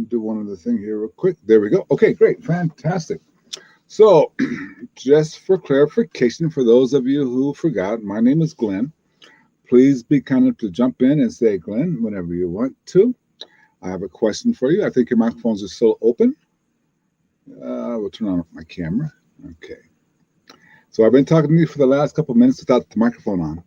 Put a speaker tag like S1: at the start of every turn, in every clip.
S1: do one other thing here real quick. There we go. Okay, great. Fantastic. So, just for clarification, for those of you who forgot, my name is Glenn. Please be kind enough to jump in and say Glenn whenever you want to. I have a question for you. I think your microphones are still open. We'll turn on my camera. Okay. So I've been talking to you for the last couple of minutes without the microphone on.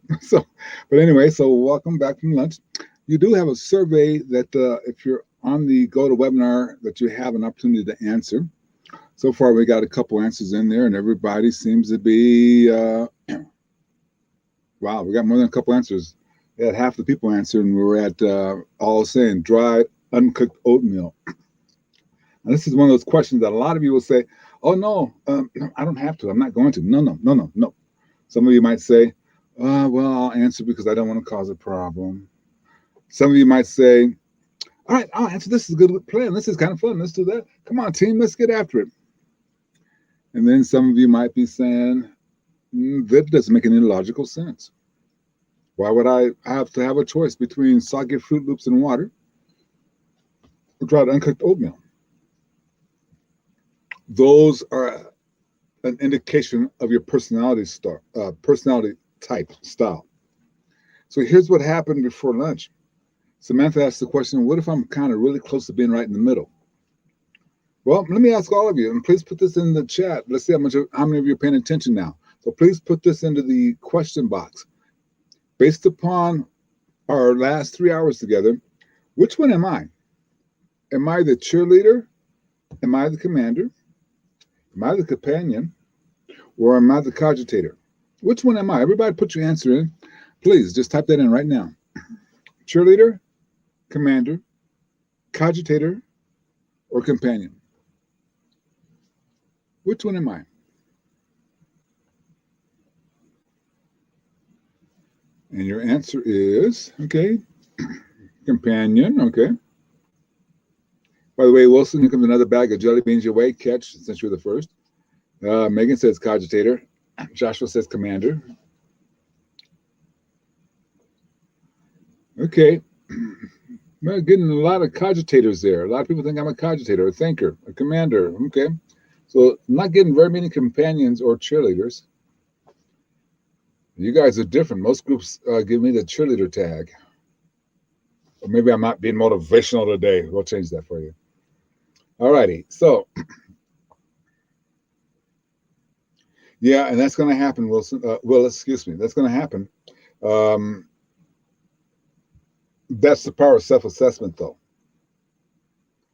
S1: But anyway, so welcome back from lunch. You do have a survey that if you're on the GoToWebinar that you have an opportunity to answer. So far, we got a couple answers in there, and everybody seems to be, wow, we got more than a couple answers. We had half the people answer, and we were at all saying dried, uncooked oatmeal. And this is one of those questions that a lot of you will say, oh, no, I don't have to. I'm not going to. No. Some of you might say, well, I'll answer because I don't want to cause a problem. Some of you might say, all right, I'll answer. This is a good plan. This is kind of fun. Let's do that. Come on, team, let's get after it. And then some of you might be saying, that doesn't make any logical sense. Why would I have to have a choice between soggy Fruit Loops and water or dried uncooked oatmeal? Those are an indication of your personality type style. So here's what happened before lunch. Samantha asked the question, what if I'm kind of really close to being right in the middle? Well, let me ask all of you, and please put this in the chat. Let's see how many of you are paying attention now. So please put this into the question box. Based upon our last 3 hours together, which one am I? Am I the cheerleader? Am I the commander? Am I the companion? Or am I the cogitator? Which one am I? Everybody put your answer in. Please, just type that in right now. Cheerleader, commander, cogitator, or companion? Which one am I? And your answer is, okay, companion, okay. By the way, Wilson, here comes another bag of jelly beans your way. Catch, since you're the first. Megan says cogitator. Joshua says commander. Okay. Well, getting a lot of cogitators there. A lot of people think I'm a cogitator, a thinker, a commander. Okay. So I'm not getting very many companions or cheerleaders. You guys are different. Most groups give me the cheerleader tag. Or maybe I'm not being motivational today. We'll change that for you. All righty. So, yeah, and that's going to happen, Wilson. Excuse me. That's going to happen. That's the power of self-assessment, though.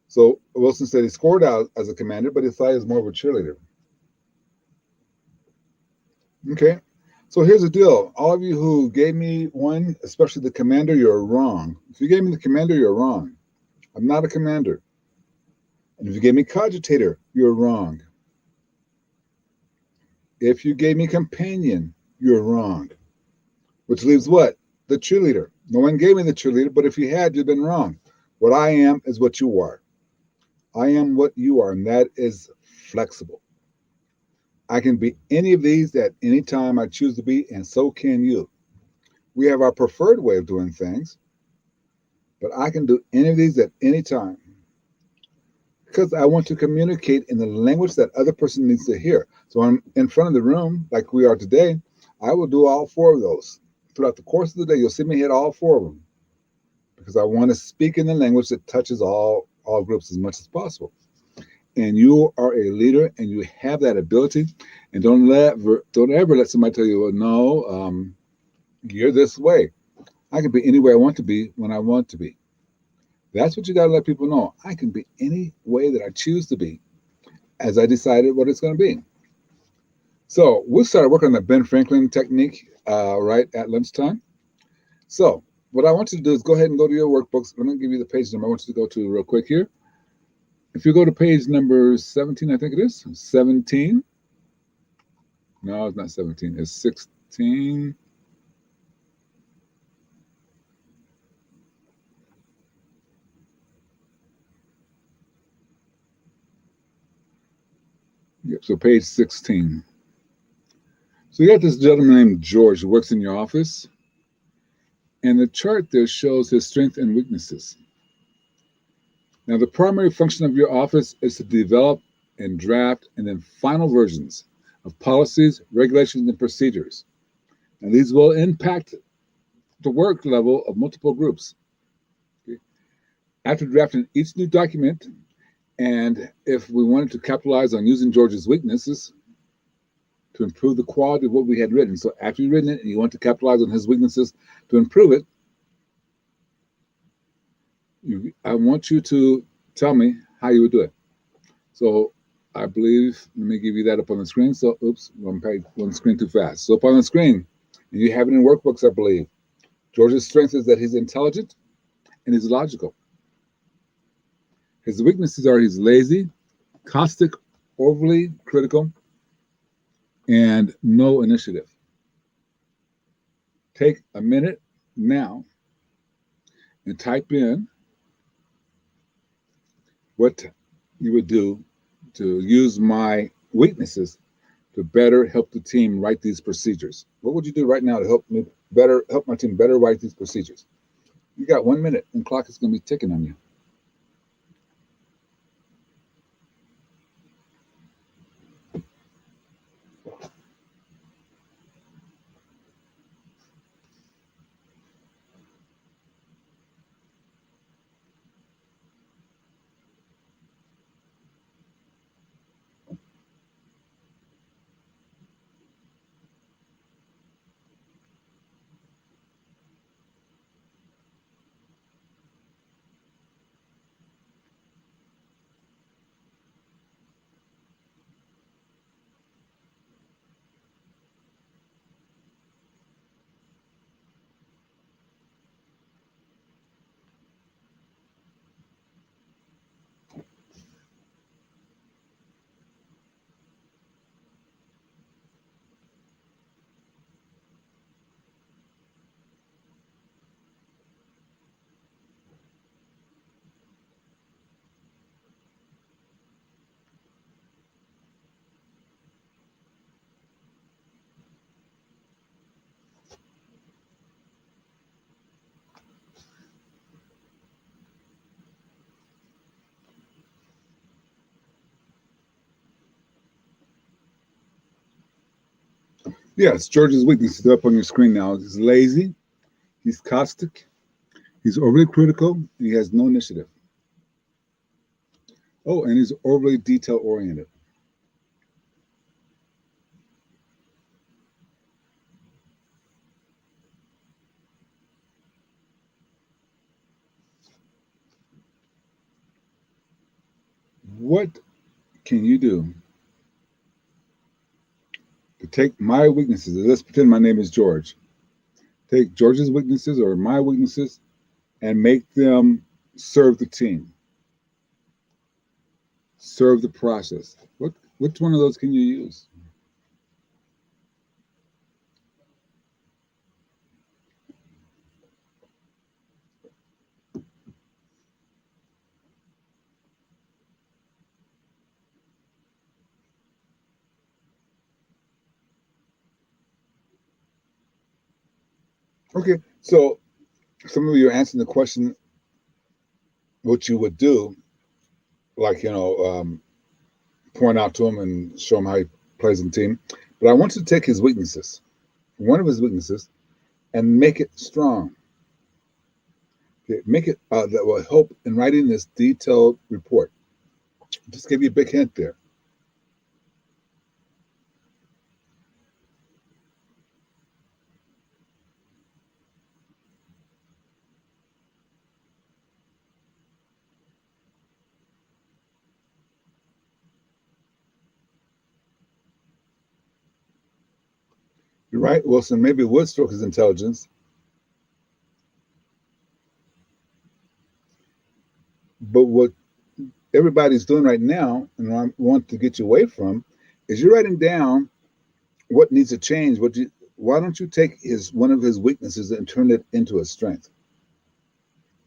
S1: So Wilson said he scored out as a commander, but he thought he was more of a cheerleader. Okay. So here's the deal. All of you who gave me one, especially the commander, you're wrong. If you gave me the commander, you're wrong. I'm not a commander. And if you gave me cogitator, you're wrong. If you gave me companion, you're wrong. Which leaves what? The cheerleader. No one gave me the cheerleader, but if you had, you've been wrong. What I am is what you are. I am what you are, and that is flexible. I can be any of these at any time I choose to be, and so can you. We have our preferred way of doing things, but I can do any of these at any time because I want to communicate in the language that other person needs to hear. So I'm in front of the room, like we are today, I will do all four of those. Throughout the course of the day, you'll see me hit all four of them because I want to speak in the language that touches all groups as much as possible. And you are a leader, and you have that ability. And don't ever let somebody tell you, well, no, you're this way. I can be any way I want to be when I want to be. That's what you got to let people know. I can be any way that I choose to be as I decided what it's going to be. So we'll start working on the Ben Franklin technique right at lunchtime. So what I want you to do is go ahead and go to your workbooks. I'm going to give you the page number I want you to go to real quick here. If you go to page number 17, I think it is, 17. No, it's not 17. It's 16. Yep, so page 16. So you got this gentleman named George who works in your office. And the chart there shows his strengths and weaknesses. Now, the primary function of your office is to develop and draft and then final versions of policies, regulations, and procedures. And these will impact the work level of multiple groups. Okay? After drafting each new document, and if we wanted to capitalize on using George's weaknesses to improve the quality of what we had written, so after you've written it and you want to capitalize on his weaknesses to improve it, I want you to tell me how you would do it. So I believe, let me give you that up on the screen. So, oops, one screen too fast. So up on the screen, and you have it in workbooks, I believe. George's strength is that he's intelligent and he's logical. His weaknesses are he's lazy, caustic, overly critical, and no initiative. Take a minute now and type in what you would do to use my weaknesses to better help the team write these procedures. What would you do right now to help my team better write these procedures? You got 1 minute, and the clock is going to be ticking on you. Yes, George's weaknesses are up on your screen now. He's lazy, he's caustic, he's overly critical, and he has no initiative. Oh, and he's overly detail oriented. What can you do to take my weaknesses? Let's pretend my name is George. Take George's weaknesses or my weaknesses and make them serve the team, serve the process. Which one of those can you use? Okay, so some of you are answering the question what you would do, like, point out to him and show him how he plays in the team. But I want you to take his weaknesses, one of his weaknesses, and make it strong. Okay, make it that will help in writing this detailed report. Just give you a big hint there. You're right, Wilson. Maybe Woodstroke is intelligence, but what everybody's doing right now, and I want to get you away from, is you're writing down what needs to change. Why don't you take one of his weaknesses and turn it into a strength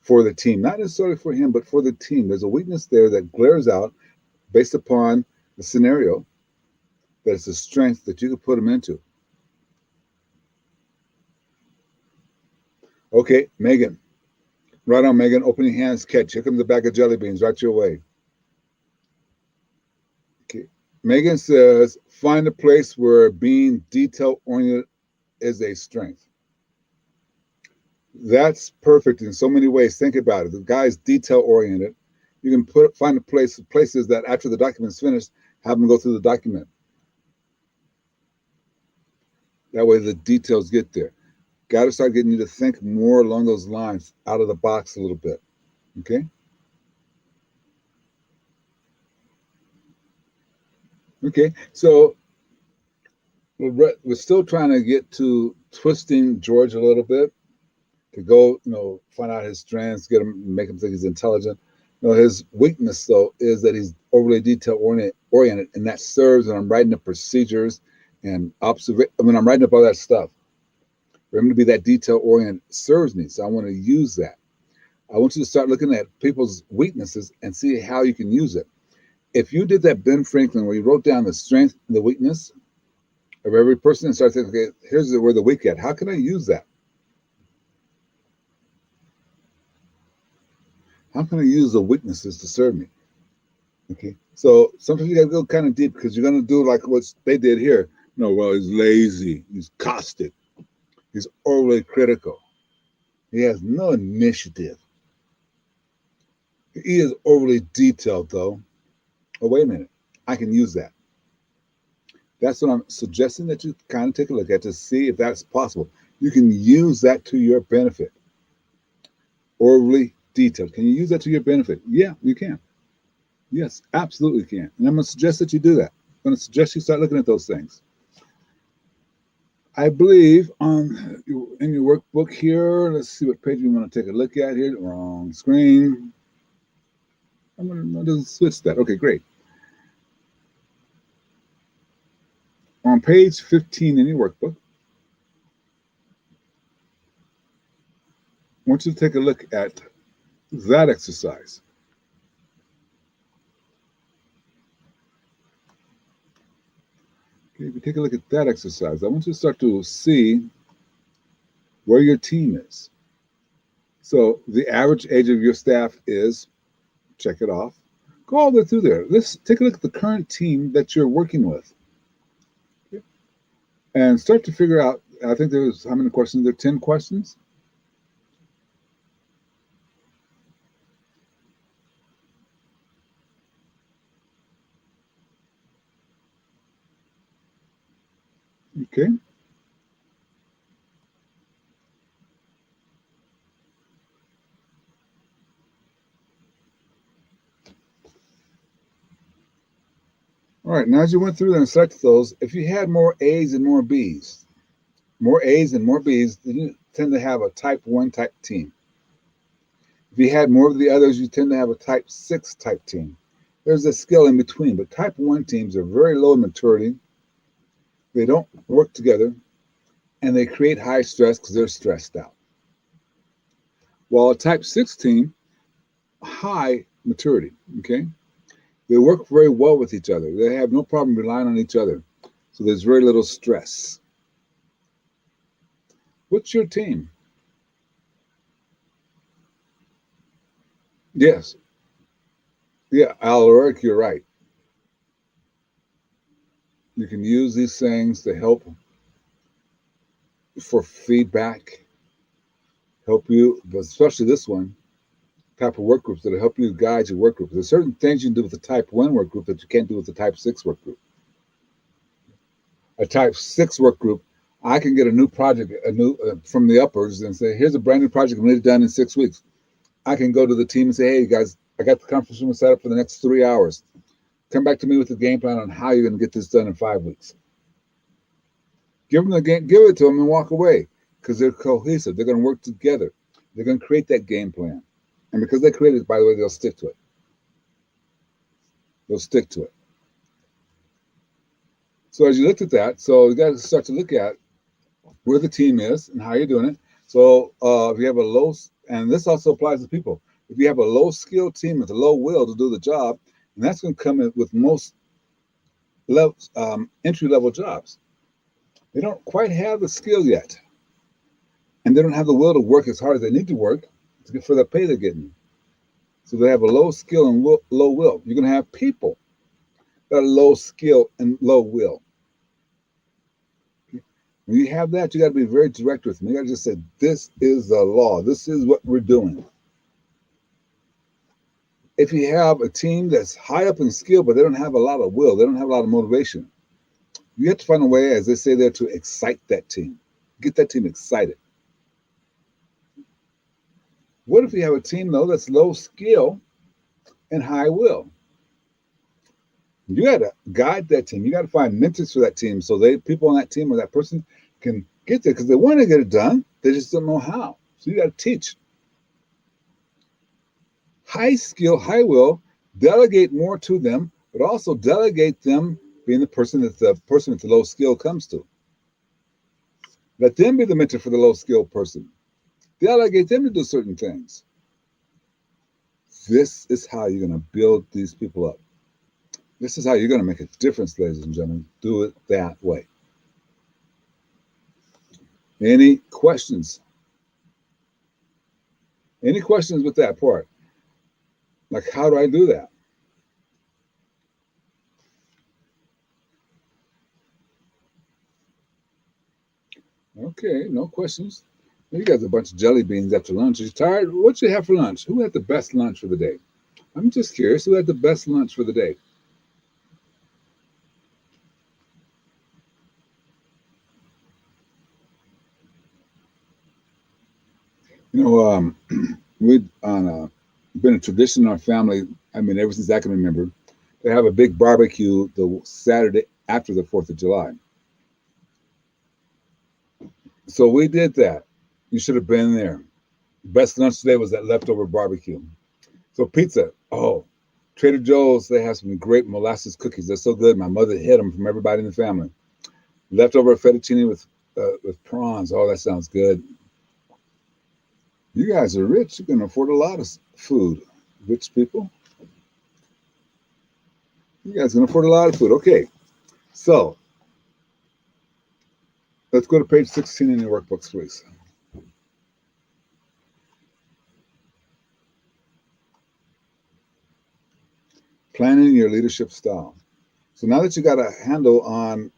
S1: for the team? Not necessarily for him, but for the team. There's a weakness there that glares out based upon the scenario. That's a strength that you could put him into. Okay, Megan, Right on, Megan. Open your hands, catch. Here comes the bag of jelly beans right your way. Okay. Megan says, find a place where being detail oriented is a strength. That's perfect in so many ways. Think about it. The guy's detail oriented. You can find places that after the document's finished, have them go through the document. That way the details get there. Got to start getting you to think more along those lines, out of the box a little bit. Okay? Okay. So we're still trying to get to twisting George a little bit to go, find out his strengths, get him, make him think he's intelligent. His weakness though is that he's overly detail oriented, and that serves. And I'm writing the procedures and I'm writing up all that stuff. For him to be that detail oriented serves me, so I want to use that. I want you to start looking at people's weaknesses and see how you can use it. If you did that Ben Franklin where you wrote down the strength and the weakness of every person and started thinking, okay, here's where they're weak at. How can I use that? How can I use the weaknesses to serve me? Okay. So sometimes you got to go kind of deep because you're going to do like what they did here. Well, he's lazy. He's caustic. He's overly critical. He has no initiative. He is overly detailed, though. Oh, wait a minute. I can use that. That's what I'm suggesting that you kind of take a look at to see if that's possible. You can use that to your benefit. Overly detailed. Can you use that to your benefit? Yeah, you can. Yes, absolutely can. And I'm going to suggest that you do that. I'm going to suggest you start looking at those things. I believe in your workbook here, let's see what page we want to take a look at here. Wrong screen. I'm going to switch that. Okay, great. On page 15 in your workbook, I want you to take a look at that exercise. Okay, if you take a look at that exercise, I want you to start to see where your team is. So the average age of your staff is, check it off. Go all the way through there. Let's take a look at the current team that you're working with. Okay. And start to figure out, I think there's, how many questions? There are 10 questions. Okay. All right, now as you went through and selected those, if you had more A's and more B's, then you tend to have a type 1 type team. If you had more of the others, you tend to have a type 6 type team. There's a skill in between, but type 1 teams are very low in maturity. They don't work together, and they create high stress because they're stressed out. While a type 6 team, high maturity, okay? They work very well with each other. They have no problem relying on each other. So there's very little stress. What's your team? Yes. Yeah, Alaric, you're right. You can use these things to help for feedback, help you, but especially this one, type of work groups that'll help you guide your work group. There's certain things you can do with the type 1 work group that you can't do with the type 6 work group. A type 6 work group, I can get a new project, from the uppers and say, here's a brand new project, we need it done in 6 weeks. I can go to the team and say, hey guys, I got the conference room set up for the next 3 hours. Come back to me with the game plan on how you're going to get this done in 5 weeks. Give them the game, give it to them and walk away because they're cohesive. They're going to work together. They're going to create that game plan. And because they created it, by the way, they'll stick to it. They'll stick to it. So as you looked at that, so you got to start to look at where the team is and how you're doing it. So if you have a low, and this also applies to people, if you have a low skill team with a low will to do the job, and that's going to come in with most entry level jobs. They don't quite have the skill yet, and they don't have the will to work as hard as they need to work for the pay they're getting. So they have a low skill and low will. You're going to have people that are low skill and low will. When you have that, you got to be very direct with them. You got to just say, this is the law. This is what we're doing. If you have a team that's high up in skill, but they don't have a lot of will, they don't have a lot of motivation, you have to find a way, as they say there, to excite that team. Get that team excited. What if you have a team, though, that's low skill and high will? You got to guide that team. You got to find mentors for that team so people on that team or that person can get there because they want to get it done. They just don't know how. So you got to teach. High skill, high will, delegate more to them, but also delegate them being the person that the low skill comes to. Let them be the mentor for the low skill person. Delegate them to do certain things. This is how you're going to build these people up. This is how you're going to make a difference, ladies and gentlemen. Do it that way. Any questions? Any questions with that part? Like, how do I do that? Okay, no questions. You guys are a bunch of jelly beans after lunch. Are you tired? What you have for lunch? Who had the best lunch for the day? I'm just curious. Who had the best lunch for the day? You know, we've been a tradition in our family. I mean, ever since I can remember, to have a big barbecue the Saturday after the 4th of July. So we did that. You should have been there. Best lunch today was that leftover barbecue. So pizza. Oh, Trader Joe's, they have some great molasses cookies. They're so good. My mother hid them from everybody in the family. Leftover fettuccine with prawns. Oh, that sounds good. You guys are rich. You can afford a lot of food. Rich people. You guys can afford a lot of food. Okay. So let's go to page 16 in your workbooks, please. Planning your leadership style. So now that you got a handle on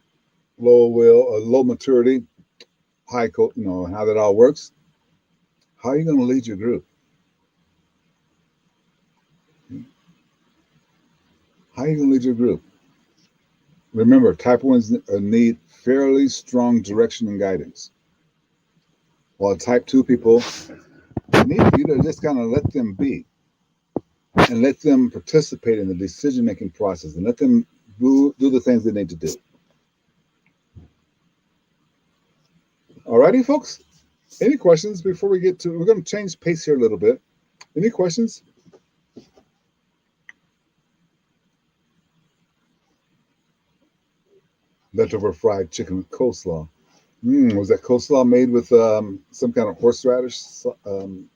S1: low will, low maturity, how that all works, how are you going to lead your group? How are you going to lead your group? Remember, type 1s need fairly strong direction and guidance, while type 2 people need you to just kind of let them be and let them participate in the decision-making process and let them do the things they need to do. Alrighty, folks? Any questions before we get to, we're going to change pace here a little bit. Any questions? Leftover fried chicken with coleslaw. Was that coleslaw made with some kind of horseradish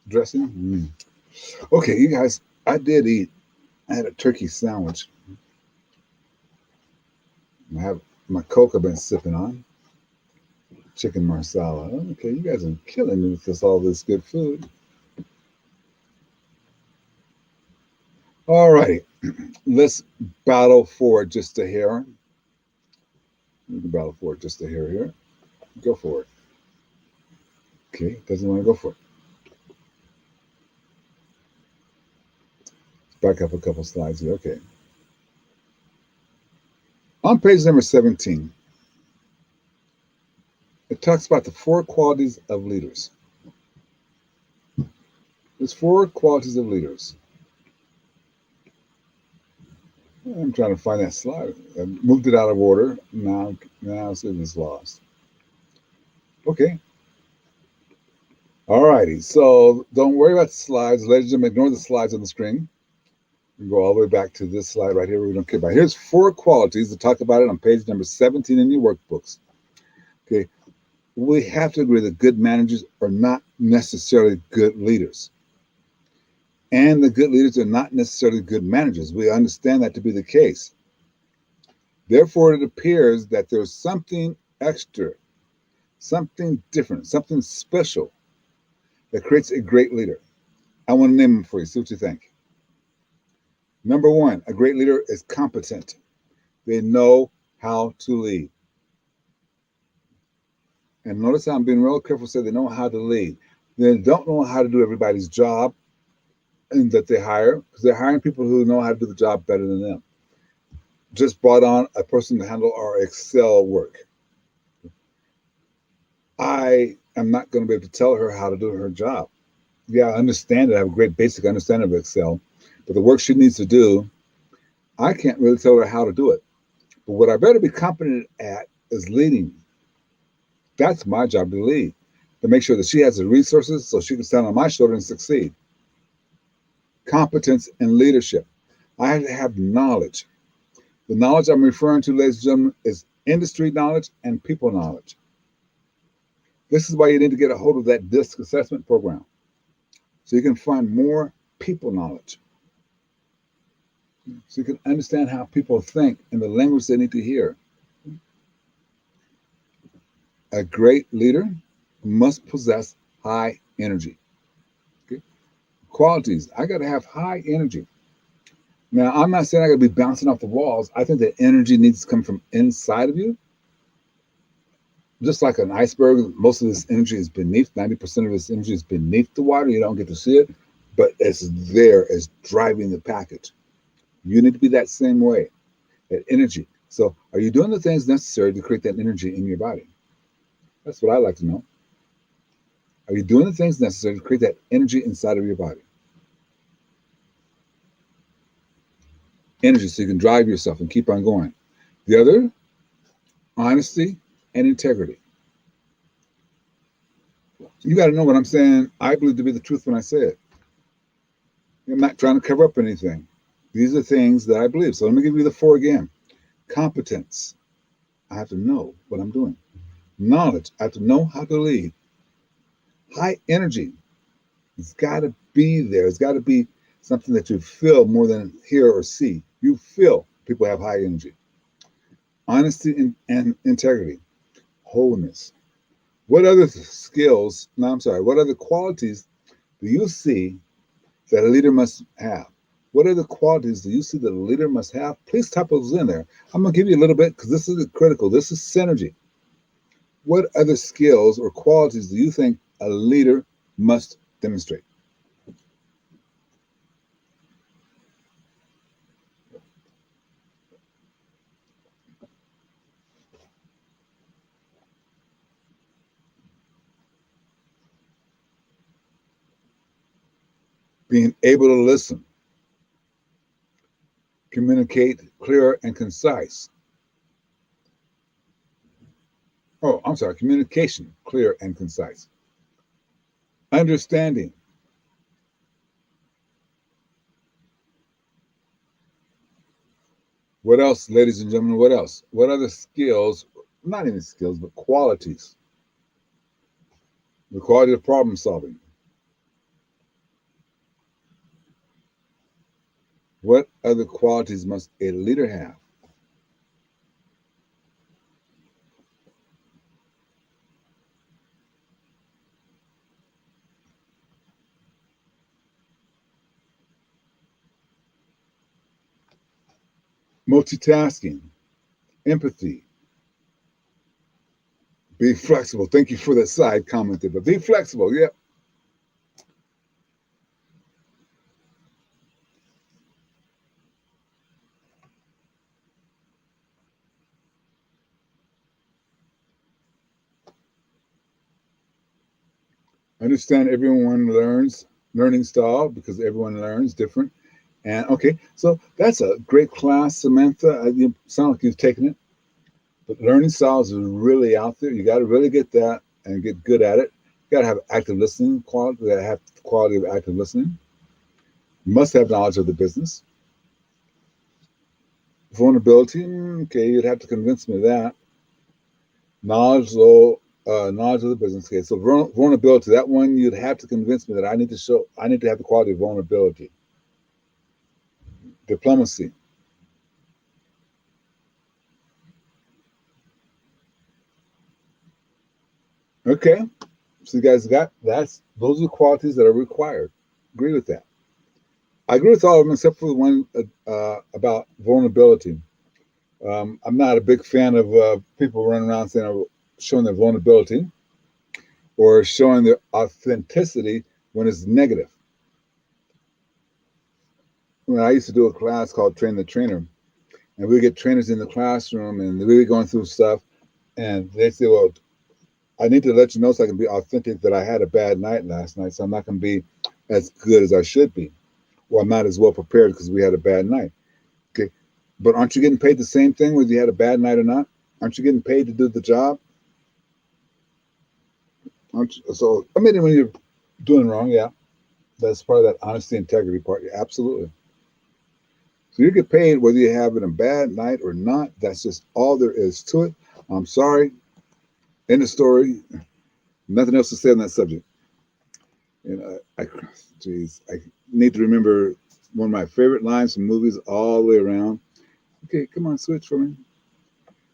S1: dressing? Okay, you guys, I did eat. I had a turkey sandwich. I have my Coke I've been sipping on. Chicken marsala. Okay, you guys are killing me with all this good food. All righty, let's battle for just a hair. We can battle for just a hair here. Go for it. Okay, doesn't want to go for it. Let's back up a couple slides here. Okay. On page number 17, it talks about the 4 qualities of leaders. There's 4 qualities of leaders. I'm trying to find that slide. I moved it out of order. Now it's lost. Okay. All righty. So don't worry about the slides. Ladies and gentlemen, ignore the slides on the screen. We go all the way back to this slide right here where we don't care about. Here's 4 qualities to talk about it on page number 17 in your workbooks. Okay. We have to agree that good managers are not necessarily good leaders. And the good leaders are not necessarily good managers. We understand that to be the case. Therefore, it appears that there's something extra, something different, something special that creates a great leader. I want to name them for you. See what you think. Number one, a great leader is competent. They know how to lead. And notice how I'm being real careful to say they know how to lead. They don't know how to do everybody's job and that they hire because they're hiring people who know how to do the job better than them. Just brought on a person to handle our Excel work. I am not going to be able to tell her how to do her job. Yeah, I understand it. I have a great basic understanding of Excel, but the work she needs to do, I can't really tell her how to do it. But what I better be competent at is leading. That's my job to lead, to make sure that she has the resources so she can stand on my shoulder and succeed. Competence and leadership. I have to have knowledge. The knowledge I'm referring to, ladies and gentlemen, is industry knowledge and people knowledge. This is why you need to get a hold of that DISC assessment program so you can find more people knowledge. So you can understand how people think and the language they need to hear. A great leader must possess high energy. Okay? Qualities. I got to have high energy. Now, I'm not saying I got to be bouncing off the walls. I think that energy needs to come from inside of you. Just like an iceberg, most of this energy is beneath, 90% of this energy is beneath the water. You don't get to see it, but it's there, it's driving the package. You need to be that same way, that energy. So, are you doing the things necessary to create that energy in your body? That's what I like to know. Are you doing the things necessary to create that energy inside of your body? Energy so you can drive yourself and keep on going. The other, honesty and integrity. You got to know what I'm saying. I believe to be the truth when I say it. I'm not trying to cover up anything. These are things that I believe. So let me give you the four again. Competence. I have to know what I'm doing. Knowledge. I have to know how to lead. High energy. It's got to be there. It's got to be something that you feel more than hear or see. You feel people have high energy. Honesty and integrity. Wholeness. What other skills, no, I'm sorry, what other qualities do you see that a leader must have? What other qualities do you see that a leader must have? Please type those in there. I'm going to give you a little bit because this is critical. This is synergy. What other skills or qualities do you think a leader must demonstrate? Being able to listen, communicate clear and concise. Oh, I'm sorry, communication, clear and concise. Understanding. What else, ladies and gentlemen? What else? What other skills, not even skills, but qualities? The quality of problem solving. What other qualities must a leader have? Multitasking, empathy, be flexible. Thank you for that side comment there, but be flexible. Yep. Understand everyone learns learning style because everyone learns different. And okay, so that's a great class, Samantha. You sound like you've taken it. But learning styles is really out there. You got to really get that and get good at it. You got to have active listening quality. You got to have the quality of active listening. You must have knowledge of the business. Vulnerability. Okay, you'd have to convince me of that. Knowledge, though, knowledge of the business. Okay, so vulnerability. That one you'd have to convince me that I need to show. I need to have the quality of vulnerability. Diplomacy. Okay, so you guys got that's those are the qualities that are required. agree with that. I agree with all of them except for the one about vulnerability. I'm not a big fan of people running around saying showing their vulnerability or showing their authenticity when it's negative. When I used to do a class called Train the Trainer, and we get trainers in the classroom and we were going through stuff, and they say, "Well, I need to let you know so I can be authentic that I had a bad night last night, so I'm not going to be as good as I should be. Well, I'm not as well prepared because we had a bad night." Okay, but aren't you getting paid the same thing whether you had a bad night or not? Aren't you getting paid to do the job? Aren't you? So, I mean, when you're doing wrong, yeah, that's part of that honesty, integrity part. Yeah, absolutely. So you get paid whether you're having a bad night or not. That's just all there is to it. I'm sorry. End of story. Nothing else to say on that subject. Geez, I need to remember one of my favorite lines from movies all the way around. Okay, come on, switch for me.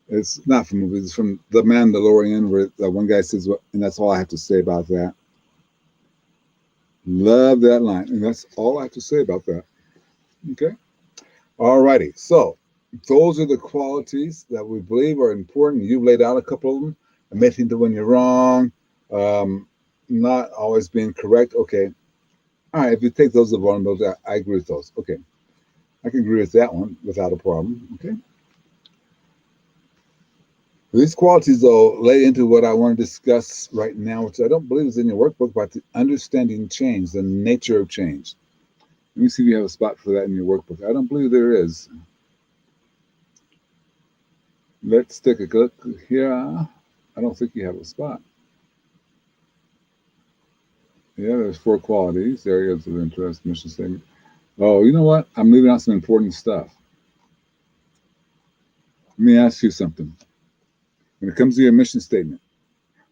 S1: It's not from movies. It's from The Mandalorian, where the one guy says, "Well," and that's all I have to say about that. Love that line, and that's all I have to say about that. Okay. All righty. So those are the qualities that we believe are important. You've laid out a couple of them. Admitting to when you're wrong, um, not always being correct. Okay. All right. If you take those as vulnerabilities, I agree with those. Okay. I can agree with that one without a problem. Okay. These qualities, though, lay into what I want to discuss right now, which I don't believe is in your workbook, about the understanding change, the nature of change. Let me see if you have a spot for that in your workbook. I don't believe there is. Let's take a look here. I don't think you have a spot. Yeah, there's 4 qualities, areas of interest, mission statement. Oh, you know what? I'm leaving out some important stuff. Let me ask you something. When it comes to your mission statement,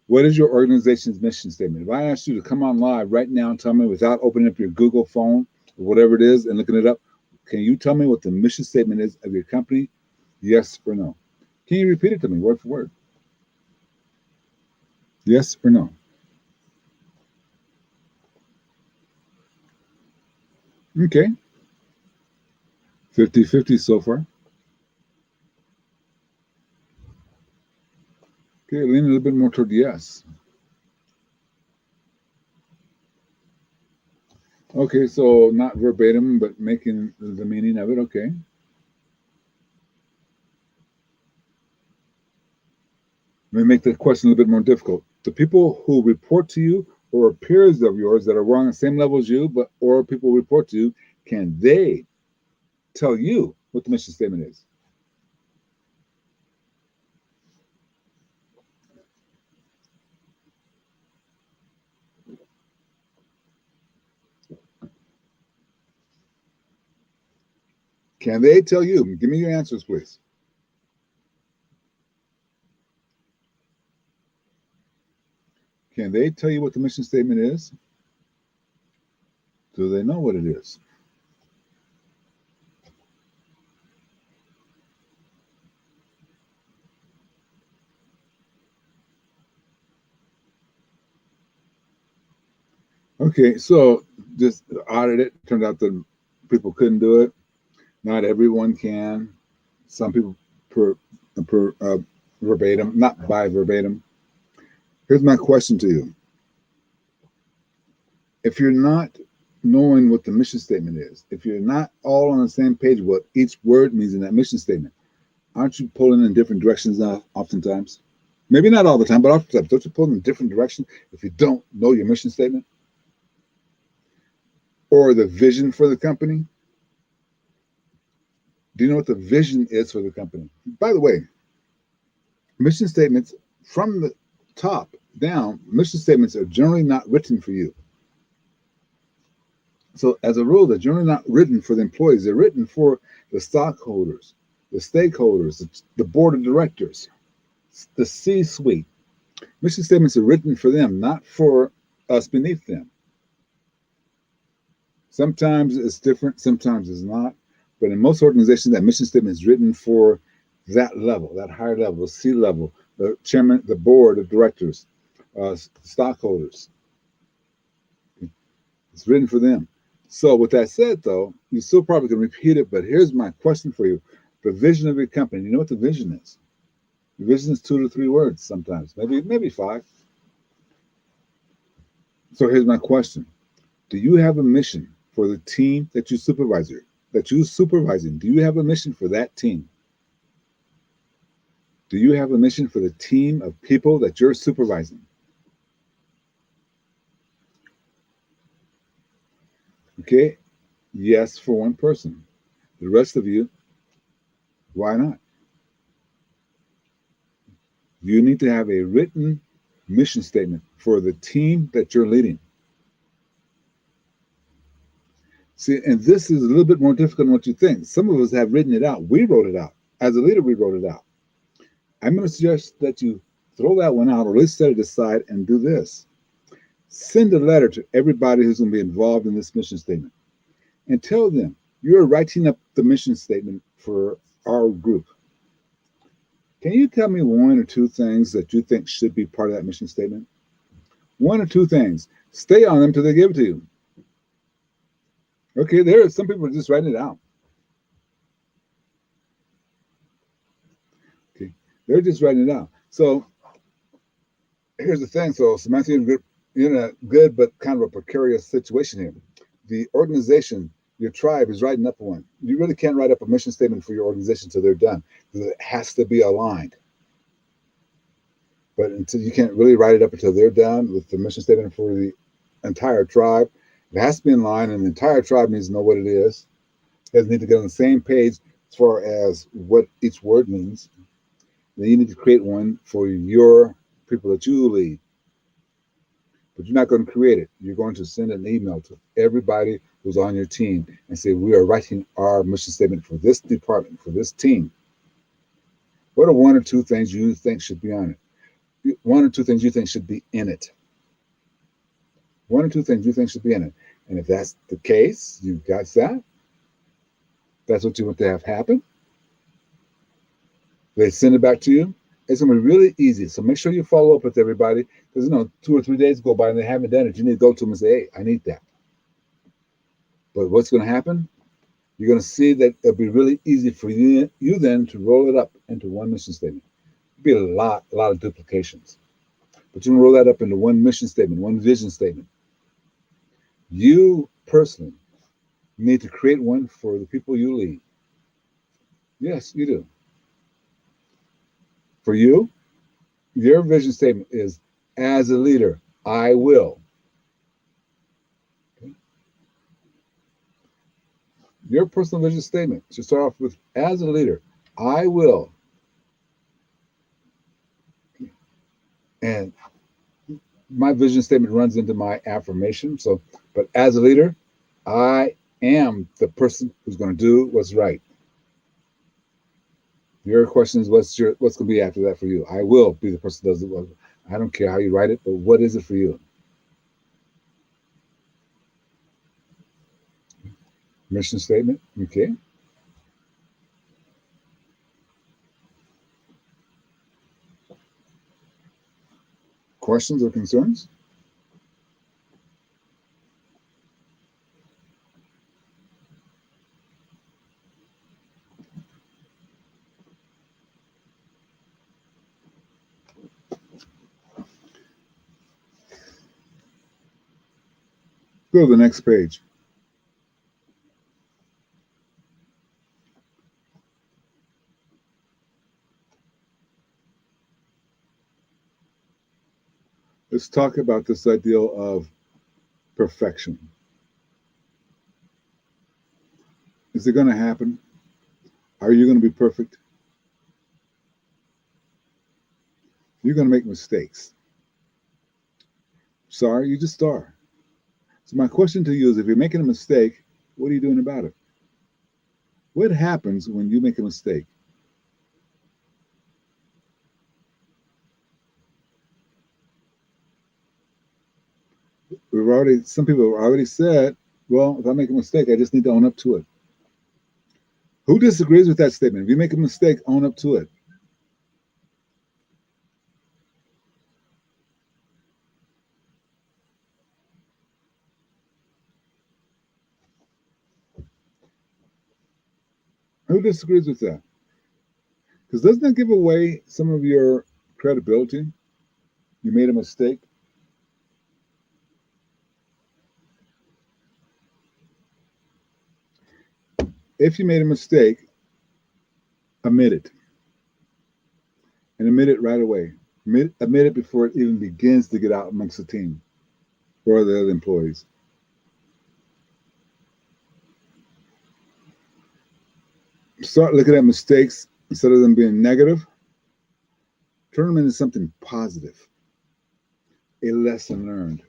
S1: what is your organization's mission statement? If I asked you to come on live right now and tell me without opening up your Google phone or whatever it is and looking it up, can you tell me what the mission statement is of your company? Yes or no? Can you repeat it to me word for word? Yes or no? Okay. 50-50 so far. Okay, lean a little bit more toward yes. Okay, so not verbatim, but making the meaning of it. Okay. Let me make the question a little bit more difficult. The people who report to you or peers of yours that are on the same level as you, but or people who report to you, can they tell you what the mission statement is? Can they tell you? Give me your answers, please. Can they tell you what the mission statement is? Do they know what it is? Okay, so just audit it. Turned out that people couldn't do it. Not everyone can. Some people per verbatim, not by verbatim. Here's my question to you. If you're not knowing what the mission statement is, if you're not all on the same page what each word means in that mission statement, aren't you pulling in different directions oftentimes? Maybe not all the time, but oftentimes, don't you pull in different directions if you don't know your mission statement or the vision for the company? Do you know what the vision is for the company? By the way, mission statements from the top down, mission statements are generally not written for you. So, as a rule, they're generally not written for the employees. They're written for the stockholders, the stakeholders, the board of directors, the C suite. Mission statements are written for them, not for us beneath them. Sometimes it's different, sometimes it's not. But in most organizations, that mission statement is written for that level, that higher level, the C level, the chairman, the board of directors, stockholders. It's written for them. So with that said, though, you still probably can repeat it, but here's my question for you. The vision of your company, you know what the vision is? The vision is 2 to 3 words sometimes, maybe 5. So here's my question. Do you have a mission for the team that you supervising? Do you have a mission for that team? Do you have a mission for the team of people that you're supervising? Okay, yes, for one person. The rest of you, why not? You need to have a written mission statement for the team that you're leading. See, and this is a little bit more difficult than what you think. Some of us have written it out. We wrote it out. As a leader, we wrote it out. I'm going to suggest that you throw that one out or at least set it aside and do this. Send a letter to everybody who's going to be involved in this mission statement and tell them you're writing up the mission statement for our group. Can you tell me 1 or 2 things that you think should be part of that mission statement? 1 or 2 things. Stay on them till they give it to you. Okay, there are some people are just writing it out. Okay, they're just writing it out. So here's the thing. So Samantha, you're in a good but kind of a precarious situation here. The organization, your tribe, is writing up one. You really can't write up a mission statement for your organization until they're done because it has to be aligned. But until you can't really write it up until they're done with the mission statement for the entire tribe, it has to be in line, and the entire tribe needs to know what it is. They need to get on the same page as far as what each word means. Then you need to create one for your people that you lead. But you're not going to create it. You're going to send an email to everybody who's on your team and say, we are writing our mission statement for this department, for this team. What are 1 or 2 things you think should be on it? 1 or 2 things you think should be in it. 1 or 2 things you think should be in it. And if that's the case, you've got that. That's what you want to have happen. They send it back to you. It's going to be really easy. So make sure you follow up with everybody because 2 or 3 days go by and they haven't done it. You need to go to them and say, hey, I need that. But what's going to happen? You're going to see that it'll be really easy for you then to roll it up into one mission statement. It'll be a lot of duplications. But you can roll that up into one mission statement, one vision statement. You personally need to create one for the people you lead. Yes, you do. For you, your vision statement is, as a leader, I will. Okay? Your personal vision statement should start off with, as a leader, I will. Okay? And my vision statement runs into my affirmation. So, but as a leader, I am the person who's going to do what's right. Your question is, what's going to be after that for you? I will be the person who does it. I don't care how you write it, but what is it for you? Mission statement. Okay. Questions or concerns? Go to the next page. Let's talk about this ideal of perfection. Is it going to happen? Are you going to be perfect? You're going to make mistakes. Sorry, you just are. So my question to you is, if you're making a mistake, what are you doing about it? What happens when you make a mistake? Some people have already said, well, if I make a mistake, I just need to own up to it. Who disagrees with that statement? If you make a mistake, own up to it. Who disagrees with that? Because doesn't that give away some of your credibility? You made a mistake. If you made a mistake, admit it. And admit it right away. Admit it before it even begins to get out amongst the team or the other employees. Start looking at mistakes instead of them being negative. Turn them into something positive, a lesson learned.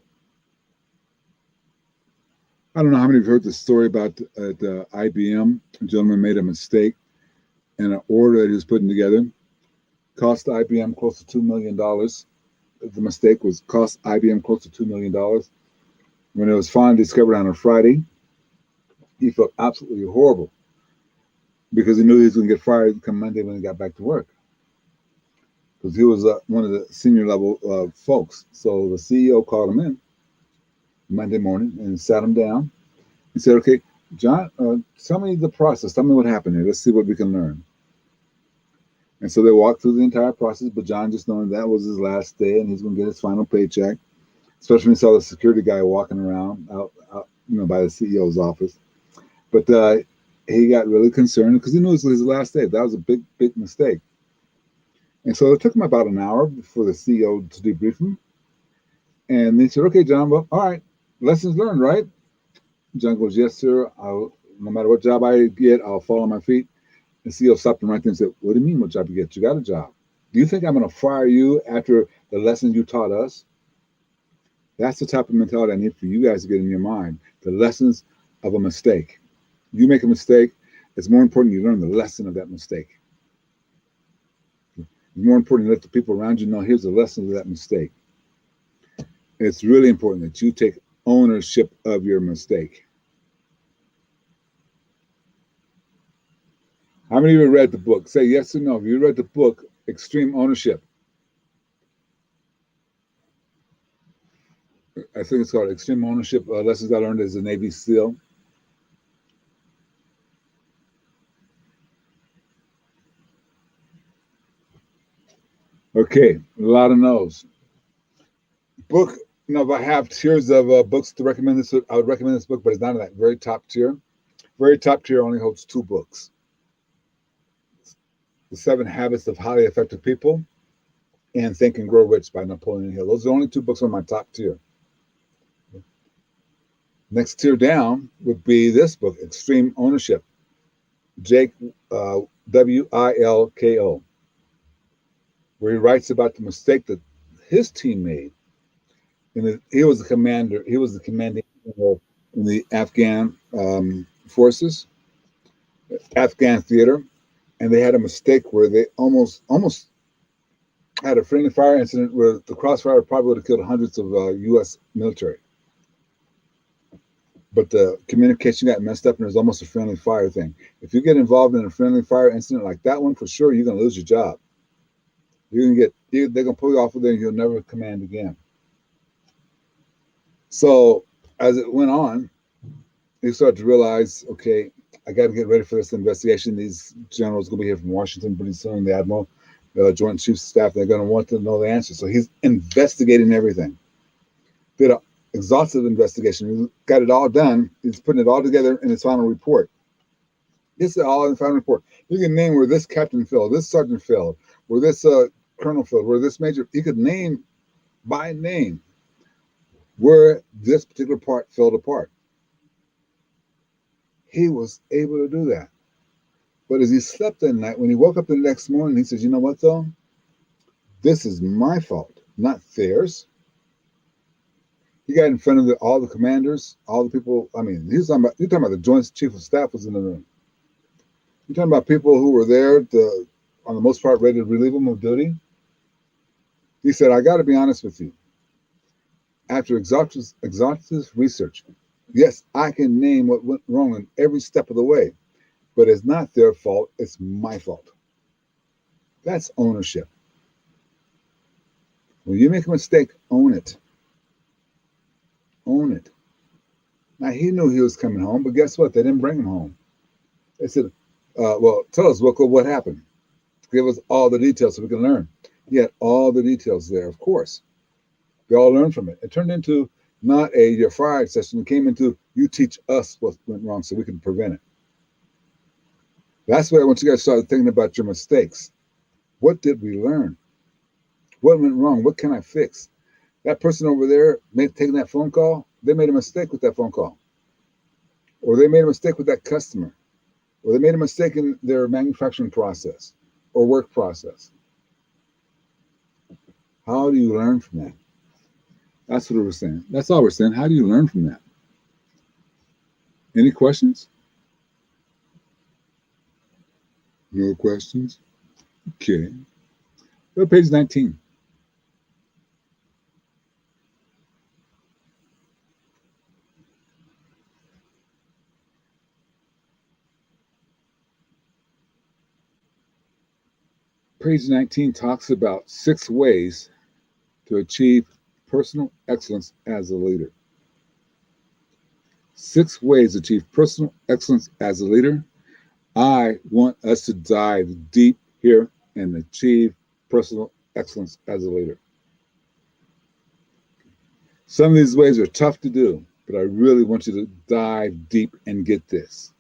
S1: I don't know how many of you heard the story about at IBM. A gentleman made a mistake in an order that he was putting together. Cost IBM close to $2 million. The mistake was cost IBM close to $2 million. When it was finally discovered on a Friday, he felt absolutely horrible because he knew he was going to get fired come Monday when he got back to work. Because he was one of the senior level folks. So the CEO called him in Monday morning and sat him down. He said, "Okay, John, tell me the process. Tell me what happened here. Let's see what we can learn." And so they walked through the entire process, but John just knowing that was his last day and he's going to get his final paycheck, especially when he saw the security guy walking around out by the CEO's office. But he got really concerned because he knew it was his last day. That was a big, big mistake. And so it took him about an hour for the CEO to debrief him. And they said, "Okay, John, well, all right, lessons learned, right?" John goes, "Yes, sir. No matter what job I get, I'll fall on my feet." The CEO stopped him right there and said, "What do you mean what job you get? You got a job. Do you think I'm going to fire you after the lessons you taught us?" That's the type of mentality I need for you guys to get in your mind. The lessons of a mistake. You make a mistake, it's more important you learn the lesson of that mistake. It's more important to let the people around you know here's the lesson of that mistake. It's really important that you take ownership of your mistake. How many of you read the book? Say yes or no. If you read the book, Extreme Ownership. I think it's called Extreme Ownership, Lessons I Learned as a Navy SEAL. Okay, a lot of no's. Book, if I have tiers of books to recommend this, I would recommend this book, but it's not in that very top tier. Very top tier only holds 2 books. The 7 Habits of Highly Effective People and Think and Grow Rich by Napoleon Hill. Those are the only 2 books on my top tier. Next tier down would be this book, Extreme Ownership, Jake Wilko, where he writes about the mistake that his team made. And he was the commander. He was the commanding general in the Afghan forces, Afghan theater, and they had a mistake where they almost had a friendly fire incident where the crossfire probably would have killed hundreds of U.S. military. But the communication got messed up, and there's almost a friendly fire thing. If you get involved in a friendly fire incident like that one, for sure, you're going to lose your job. They're going to pull you off of there, and you'll never command again. So as it went on, he started to realize, okay, I got to get ready for this investigation. These generals going to be here from Washington pretty soon, the Admiral, the Joint Chiefs of Staff. They're going to want to know the answer. So he's investigating everything. Did an exhaustive investigation. He got it all done. He's putting it all together in his final report. This is all in the final report. You can name where this captain fell, this sergeant fell, where this colonel fell, where this major. He could name by name where this particular part fell apart. He was able to do that. But as he slept that night, when he woke up the next morning, he says, "You know what, though? This is my fault, not theirs." He got in front of all the commanders, all the people. I mean, you're talking about the Joint Chief of Staff was in the room. You're talking about people who were there to, on the most part, ready to relieve him of duty. He said, "I got to be honest with you. After exhaustive research, yes, I can name what went wrong in every step of the way, but it's not their fault. It's my fault." That's ownership. When you make a mistake, own it. Own it. Now, he knew he was coming home, but guess what? They didn't bring him home. They said, Well, tell us, Wilco, what happened. Give us all the details so we can learn. He had all the details there, of course. We all learned from it. It turned into not a you're fired session. It came into you teach us what went wrong so we can prevent it. That's why I want you guys to start thinking about your mistakes. What did we learn? What went wrong? What can I fix? That person over there taking that phone call, they made a mistake with that phone call. Or they made a mistake with that customer. Or they made a mistake in their manufacturing process or work process. How do you learn from that? That's what we're saying. That's all we're saying. How do you learn from that? Any questions? No questions? Okay. Go to page 19. Page 19 talks about 6 ways to achieve personal excellence as a leader. 6 ways to achieve personal excellence as a leader. I want us to dive deep here and achieve personal excellence as a leader. Some of these ways are tough to do, but I really want you to dive deep and get this.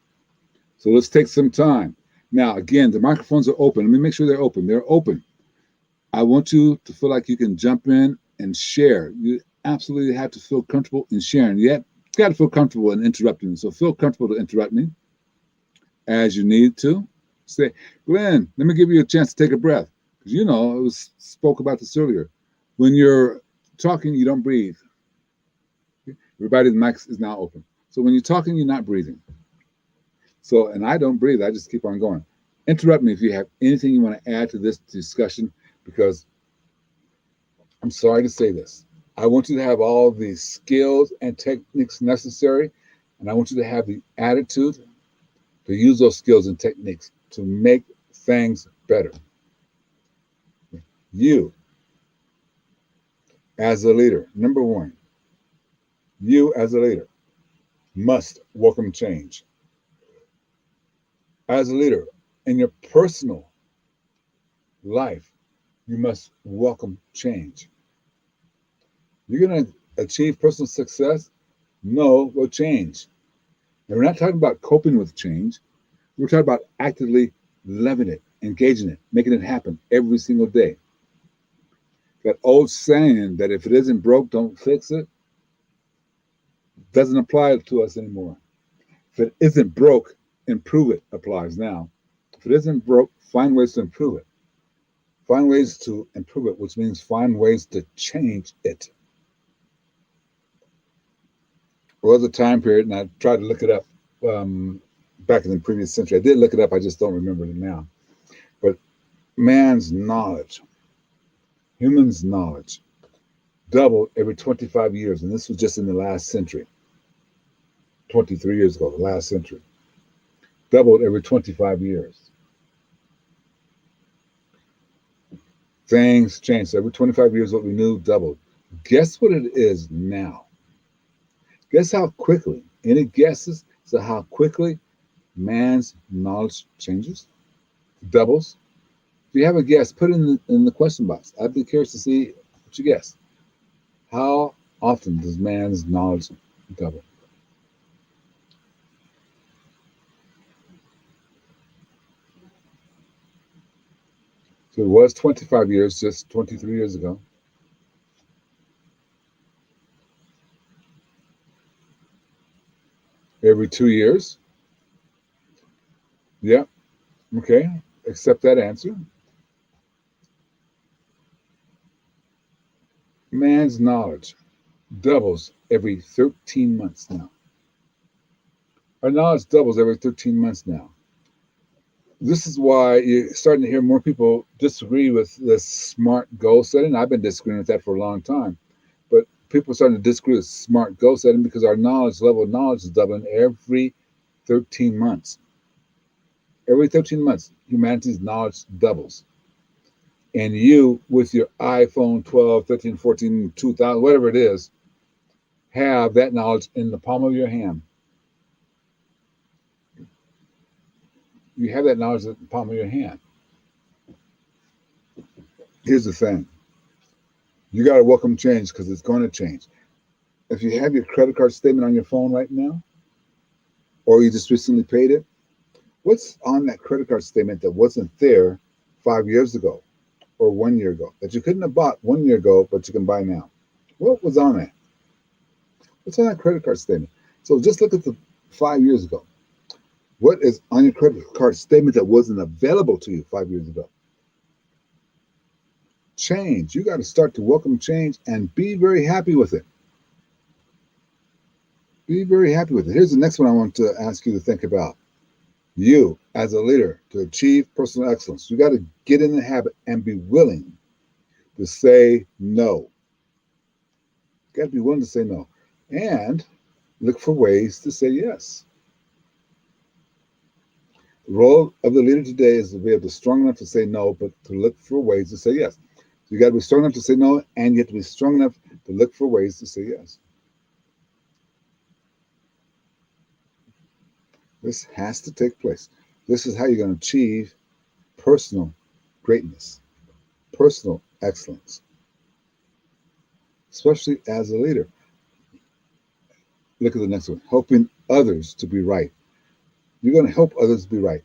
S1: So let's take some time. Now, again, the microphones are open. Let me make sure they're open. They're open. I want you to feel like you can jump in and share. You absolutely have to feel comfortable in sharing. You got to feel comfortable in interrupting. So feel comfortable to interrupt me as you need to. Say, Glenn, let me give you a chance to take a breath. Because spoke about this earlier. When you're talking, you don't breathe. Everybody's mic is now open. So when you're talking, you're not breathing. So, and I don't breathe. I just keep on going. Interrupt me if you have anything you want to add to this discussion, because I'm sorry to say this. I want you to have all the skills and techniques necessary, and I want you to have the attitude to use those skills and techniques to make things better. You, as a leader, number one, you as a leader must welcome change. As a leader, in your personal life, you must welcome change. You're going to achieve personal success? Know what change. And we're not talking about coping with change. We're talking about actively loving it, engaging it, making it happen every single day. That old saying that if it isn't broke, don't fix it, doesn't apply to us anymore. If it isn't broke, improve it applies now. If it isn't broke, find ways to improve it. Find ways to improve it, which means find ways to change it. There was a time period, and I tried to look it up back in the previous century. I did look it up, I just don't remember it now. But man's knowledge, humans' knowledge, doubled every 25 years, and this was just in the last century. 23 years ago, the last century. Doubled every 25 years. Things changed. So every 25 years, what we knew doubled. Guess what it is now? Guess how quickly? Any guesses as to how quickly man's knowledge changes? Doubles? If you have a guess, put it in the question box. I'd be curious to see what you guess. How often does man's knowledge double? So it was 25 years, just 23 years ago. Every 2 years. Yeah. Okay. Accept that answer. Man's knowledge doubles every 13 months now. Our knowledge doubles every 13 months now. This is why you're starting to hear more people disagree with this SMART goal setting. I've been disagreeing with that for a long time. But people are starting to disagree with SMART goal setting because our level of knowledge is doubling every 13 months. Every 13 months, humanity's knowledge doubles. And you, with your iPhone 12, 13, 14, 2000, whatever it is, have that knowledge in the palm of your hand. You have that knowledge at the palm of your hand. Here's the thing. You got to welcome change because it's going to change. If you have your credit card statement on your phone right now, or you just recently paid it, what's on that credit card statement that wasn't there 5 years ago or 1 year ago that you couldn't have bought 1 year ago, but you can buy now? What was on it? What's on that credit card statement? So just look at the 5 years ago. What is on your credit card statement that wasn't available to you 5 years ago? Change. You got to start to welcome change and be very happy with it. Be very happy with it. Here's the next one I want to ask you to think about. You, as a leader, to achieve personal excellence, you got to get in the habit and be willing to say no. You got to be willing to say no. And look for ways to say yes. The role of the leader today is to be able to strong enough to say no, but to look for ways to say yes. So you got to be strong enough to say no, and you have to be strong enough to look for ways to say yes. This has to take place. This is how you're going to achieve personal greatness, personal excellence, especially as a leader. Look at the next one. Helping others to be right. You're going to help others be right.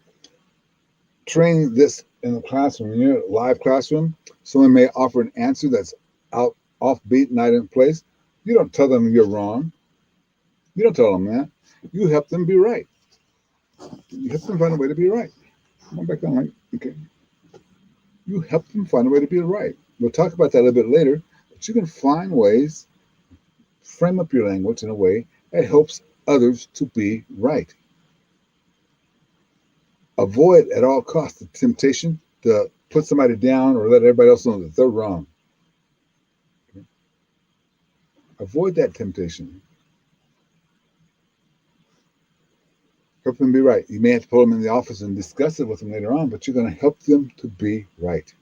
S1: Train this in the classroom. In your live classroom, someone may offer an answer that's offbeat, not in place. You don't tell them you're wrong. You don't tell them that. You help them be right. You help them find a way to be right. Come on back on, right? Okay. You help them find a way to be right. We'll talk about that a little bit later, but you can find ways, frame up your language in a way that helps others to be right. Avoid at all costs the temptation to put somebody down or let everybody else know that they're wrong. Okay. Avoid that temptation. Help them be right. You may have to pull them in the office and discuss it with them later on, but you're going to help them to be right.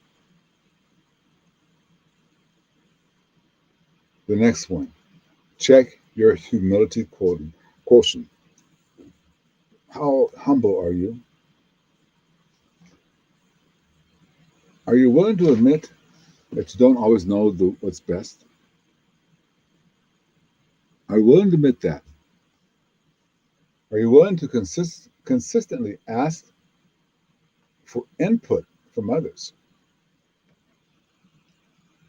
S1: The next one, check your humility quotient. How humble are you? Are you willing to admit that you don't always know what's best? Are you willing to admit that? Are you willing to consistently ask for input from others?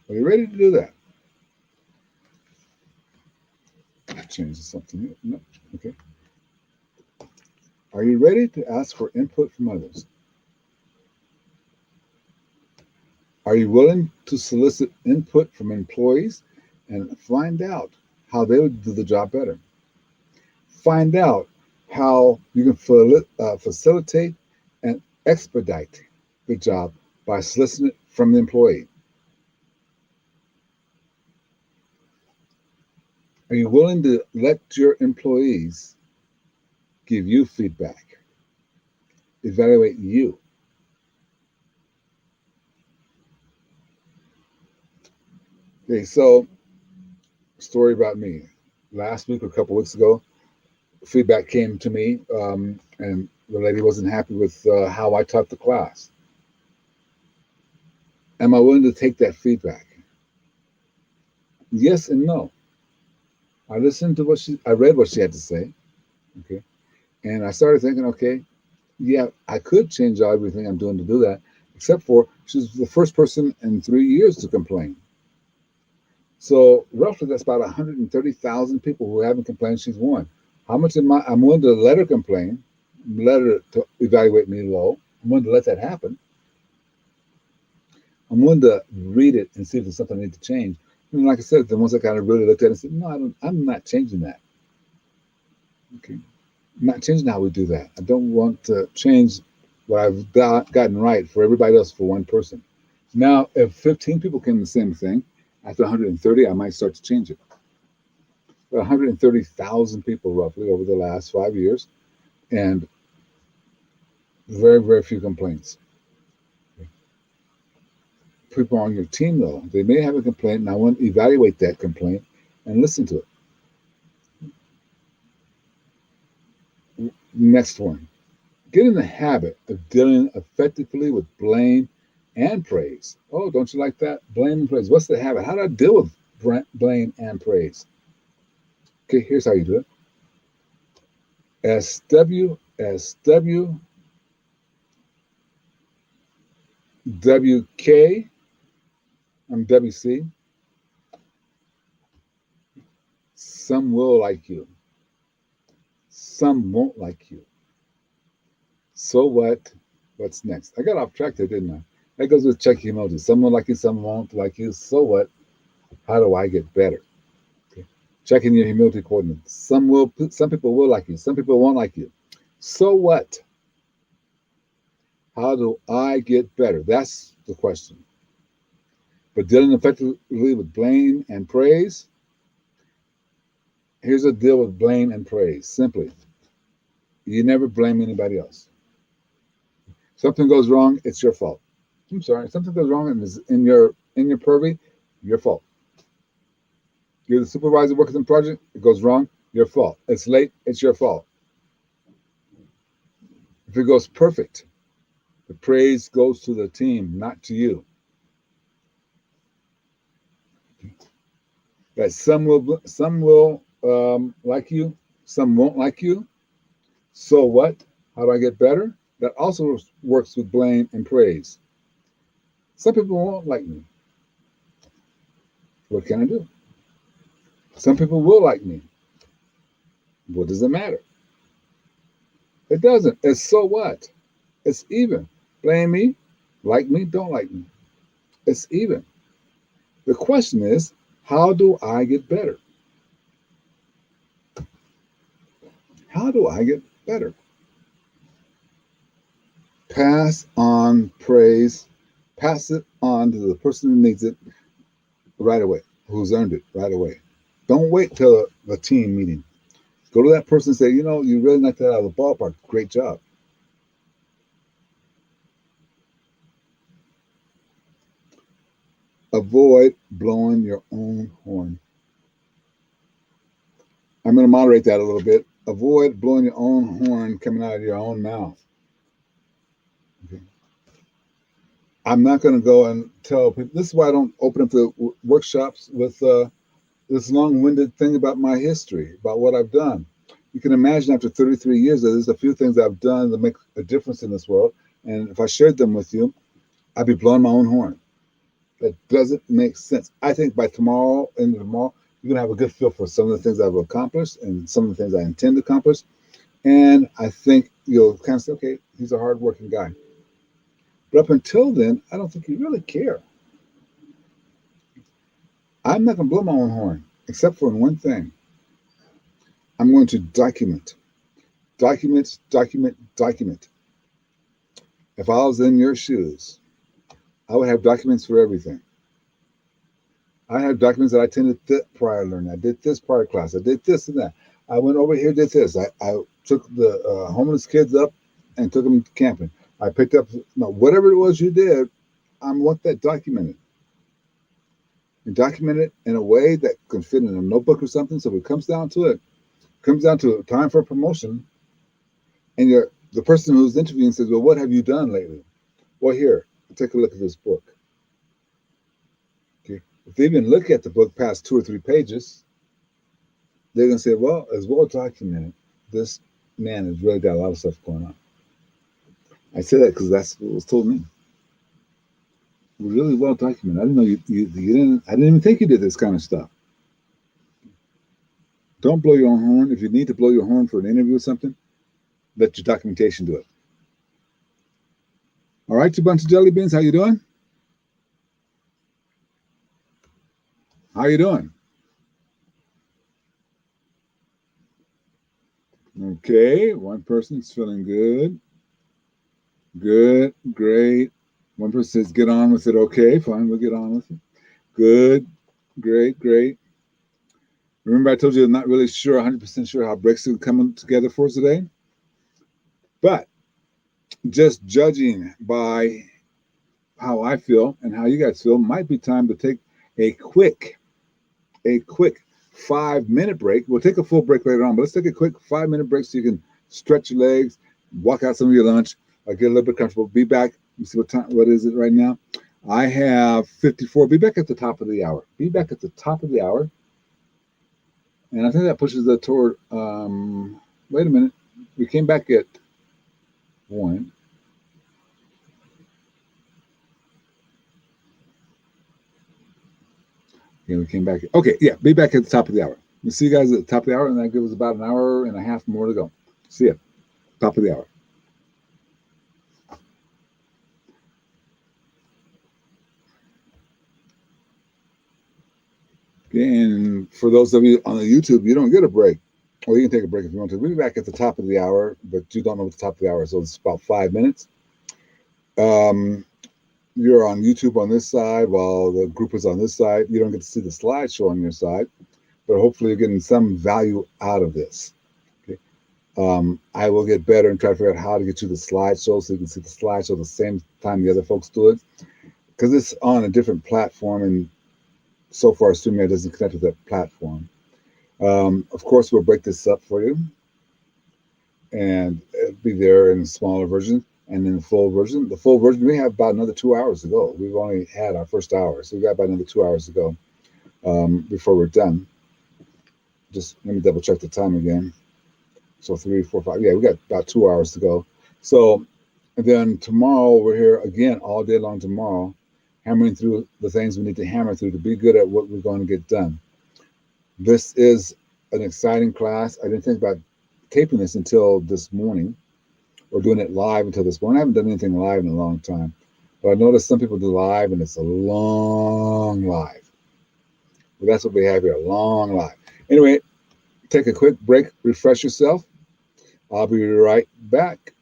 S1: Are you ready to do that? Change to something new. No. Okay. Are you ready to ask for input from others? Are you willing to solicit input from employees and find out how they would do the job better? Find out how you can facilitate and expedite the job by soliciting it from the employee. Are you willing to let your employees give you feedback, evaluate you? Okay, so story about me. Last week or a couple weeks ago, feedback came to me, and the lady wasn't happy with how I taught the class. Am I willing to take that feedback? Yes and no. I listened to I read what she had to say, okay, and I started thinking, okay, yeah, I could change everything I'm doing to do that, except for she's the first person in 3 years to complain. So roughly, that's about 130,000 people who haven't complained. She's one. How much I'm willing to let her complain, let her to evaluate me low. I'm willing to let that happen. I'm willing to read it and see if there's something I need to change. And like I said, the ones I kind of really looked at it and said, no, I'm not changing that. Okay. I'm not changing how we do that. I don't want to change what I've gotten right for everybody else for one person. Now, if 15 people came the same thing, after 130, I might start to change it. 130,000 people roughly over the last 5 years, and very, very few complaints. People on your team, though, they may have a complaint, and I want to evaluate that complaint and listen to it. Next one. Get in the habit of dealing effectively with blame and praise. Oh, don't you like that? Blame and praise. What's the habit? How do I deal with blame and praise? Okay, here's how you do it. SWSWWK, I'm WC. Some will like you. Some won't like you. So what? What's next? I got off track there, didn't I? That goes with check emojis. Some will like you, some won't like you. So what? How do I get better? Okay. Checking your humility coordinates. Some people will like you. Some people won't like you. So what? How do I get better? That's the question. But dealing effectively with blame and praise, here's a deal with blame and praise. Simply, you never blame anybody else. Something goes wrong, it's your fault. I'm sorry, something goes wrong and is in your purview, your fault. You're the supervisor working on the project, it goes wrong, your fault. It's late, it's your fault. If it goes perfect, the praise goes to the team, not to you. That some will like you, some won't like you. So what? How do I get better? That also works with blame and praise. Some people won't like me. What can I do? Some people will like me. What does it matter? It doesn't. It's so what? It's even. Blame me, like me, don't like me. It's even. The question is, how do I get better? How do I get better? Pass on praise. Pass it on to the person who needs it right away, who's earned it right away. Don't wait till the team meeting. Go to that person and say, you really knocked that out of the ballpark. Great job. Avoid blowing your own horn. I'm going to moderate that a little bit. Avoid blowing your own horn coming out of your own mouth. Okay. I'm not going to go and tell people. This is why I don't open up the workshops with this long-winded thing about my history, about what I've done. You can imagine after 33 years, there's a few things I've done that make a difference in this world. And if I shared them with you, I'd be blowing my own horn. That doesn't make sense. I think by tomorrow, you're going to have a good feel for some of the things I've accomplished and some of the things I intend to accomplish. And I think you'll kind of say, okay, he's a hardworking guy. But up until then, I don't think you really care. I'm not going to blow my own horn, except for in one thing. I'm going to document. Document. If I was in your shoes, I would have documents for everything. I have documents that I attended prior learning. I did this prior class. I did this and that. I went over here, did this. I took the homeless kids up and took them camping. I picked up whatever it was you did. I want that documented. And document it in a way that can fit in a notebook or something. So if it comes down to time for promotion, and the person who's interviewing says, well, what have you done lately? Well, here, take a look at this book. Okay. If they even look at the book past 2 or 3 pages, they're going to say, well, as well documented, this man has really got a lot of stuff going on. I say that because that's what was told me. Really well documented. I didn't know you didn't. I didn't even think you did this kind of stuff. Don't blow your own horn. If you need to blow your horn for an interview or something, let your documentation do it. All right, you bunch of jelly beans, how you doing? How you doing? Okay, one person's feeling good. Good, great. One person says, get on with it. Okay, fine, we'll get on with it. Good, great. Remember I told you I'm not really sure, 100% sure how Brexit is coming together for us today? But just judging by how I feel and how you guys feel, might be time to take a quick 5-minute break. We'll take a full break later on, but let's take a quick 5-minute break so you can stretch your legs walk out some of your lunch, get a little bit comfortable. Be back. Let me see what time. What is it right now? I have 54. Be back at the top of the hour. Be back at the top of the hour. And I think that pushes the toward. Wait a minute. We came back at 1. Yeah, we came back. Okay, yeah, be back at the top of the hour. We'll see you guys at the top of the hour, and that gives us about an hour and a half more to go. See you. Top of the hour. Okay, and for those of you on the YouTube, you don't get a break. Well, you can take a break if you want to. We'll be back at the top of the hour, but you don't know what the top of the hour is, so it's about 5 minutes. Um, you're on YouTube on this side while the group is on this side. You don't get to see the slideshow on your side, but hopefully you're getting some value out of this. Okay. I will get better and try to figure out how to get you the slideshow so you can see the slideshow the same time the other folks do it, because it's on a different platform, and so far StreamYard doesn't connect with that platform. Of course, we'll break this up for you, and it'll be there in a smaller version and in the full version. The full version, we have about another 2 hours to go. We've only had our first hour, so we got about another 2 hours to go before we're done. Just let me double check the time again. So 3, 4, 5. Yeah, we got about 2 hours to go. So and then tomorrow we're here again all day long tomorrow, hammering through the things we need to hammer through to be good at what we're going to get done. This is an exciting class. I didn't think about taping this until this morning or doing it live until this morning. I haven't done anything live in a long time, but I noticed some people do live and it's a long live. But that's what we have here, a long live. Anyway, take a quick break, refresh yourself. I'll be right back.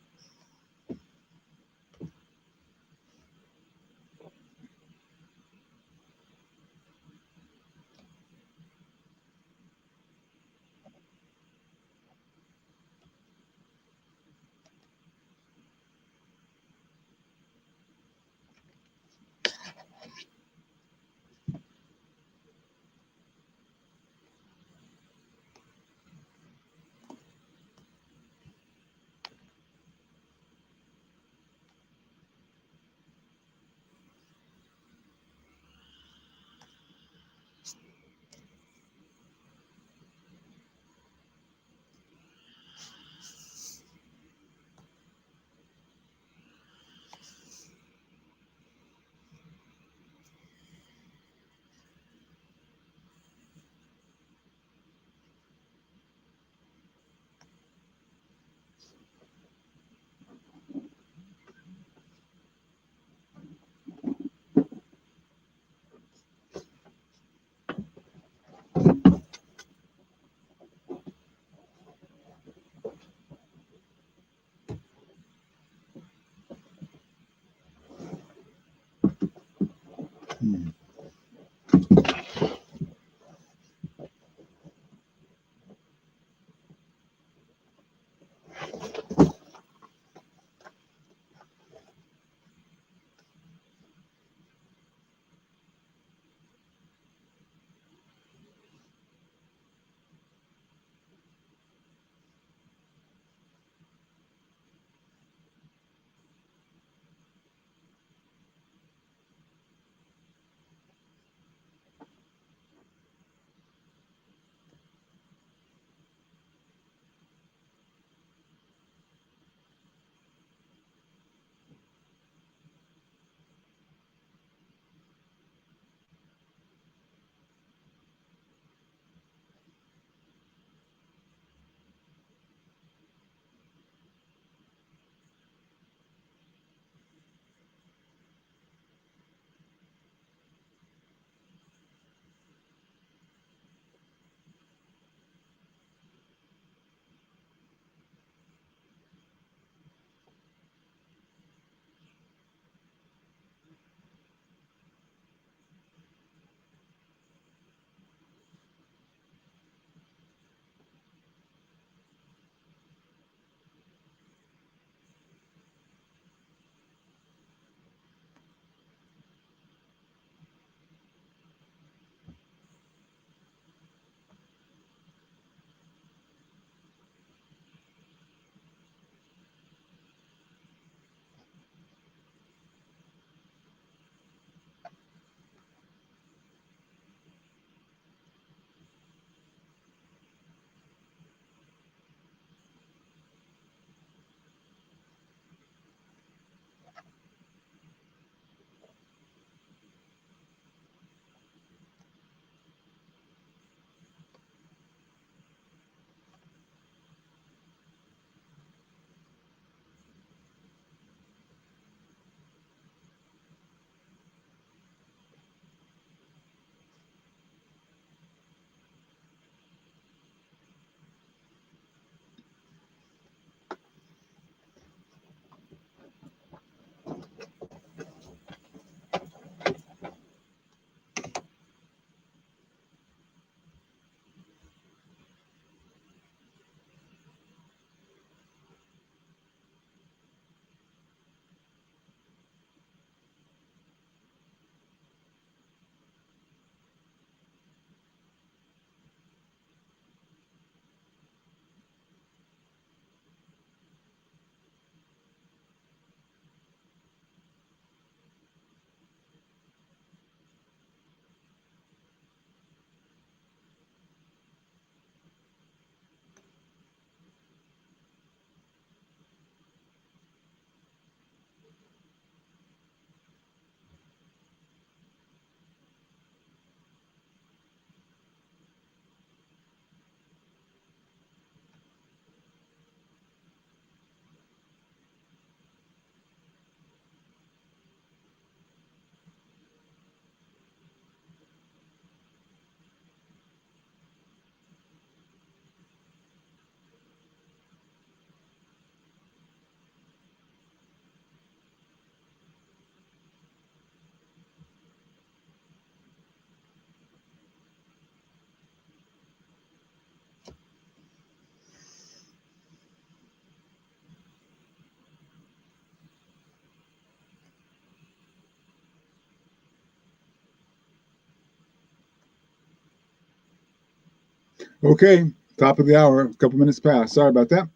S1: Okay, top of the hour, a couple minutes past. Sorry about that.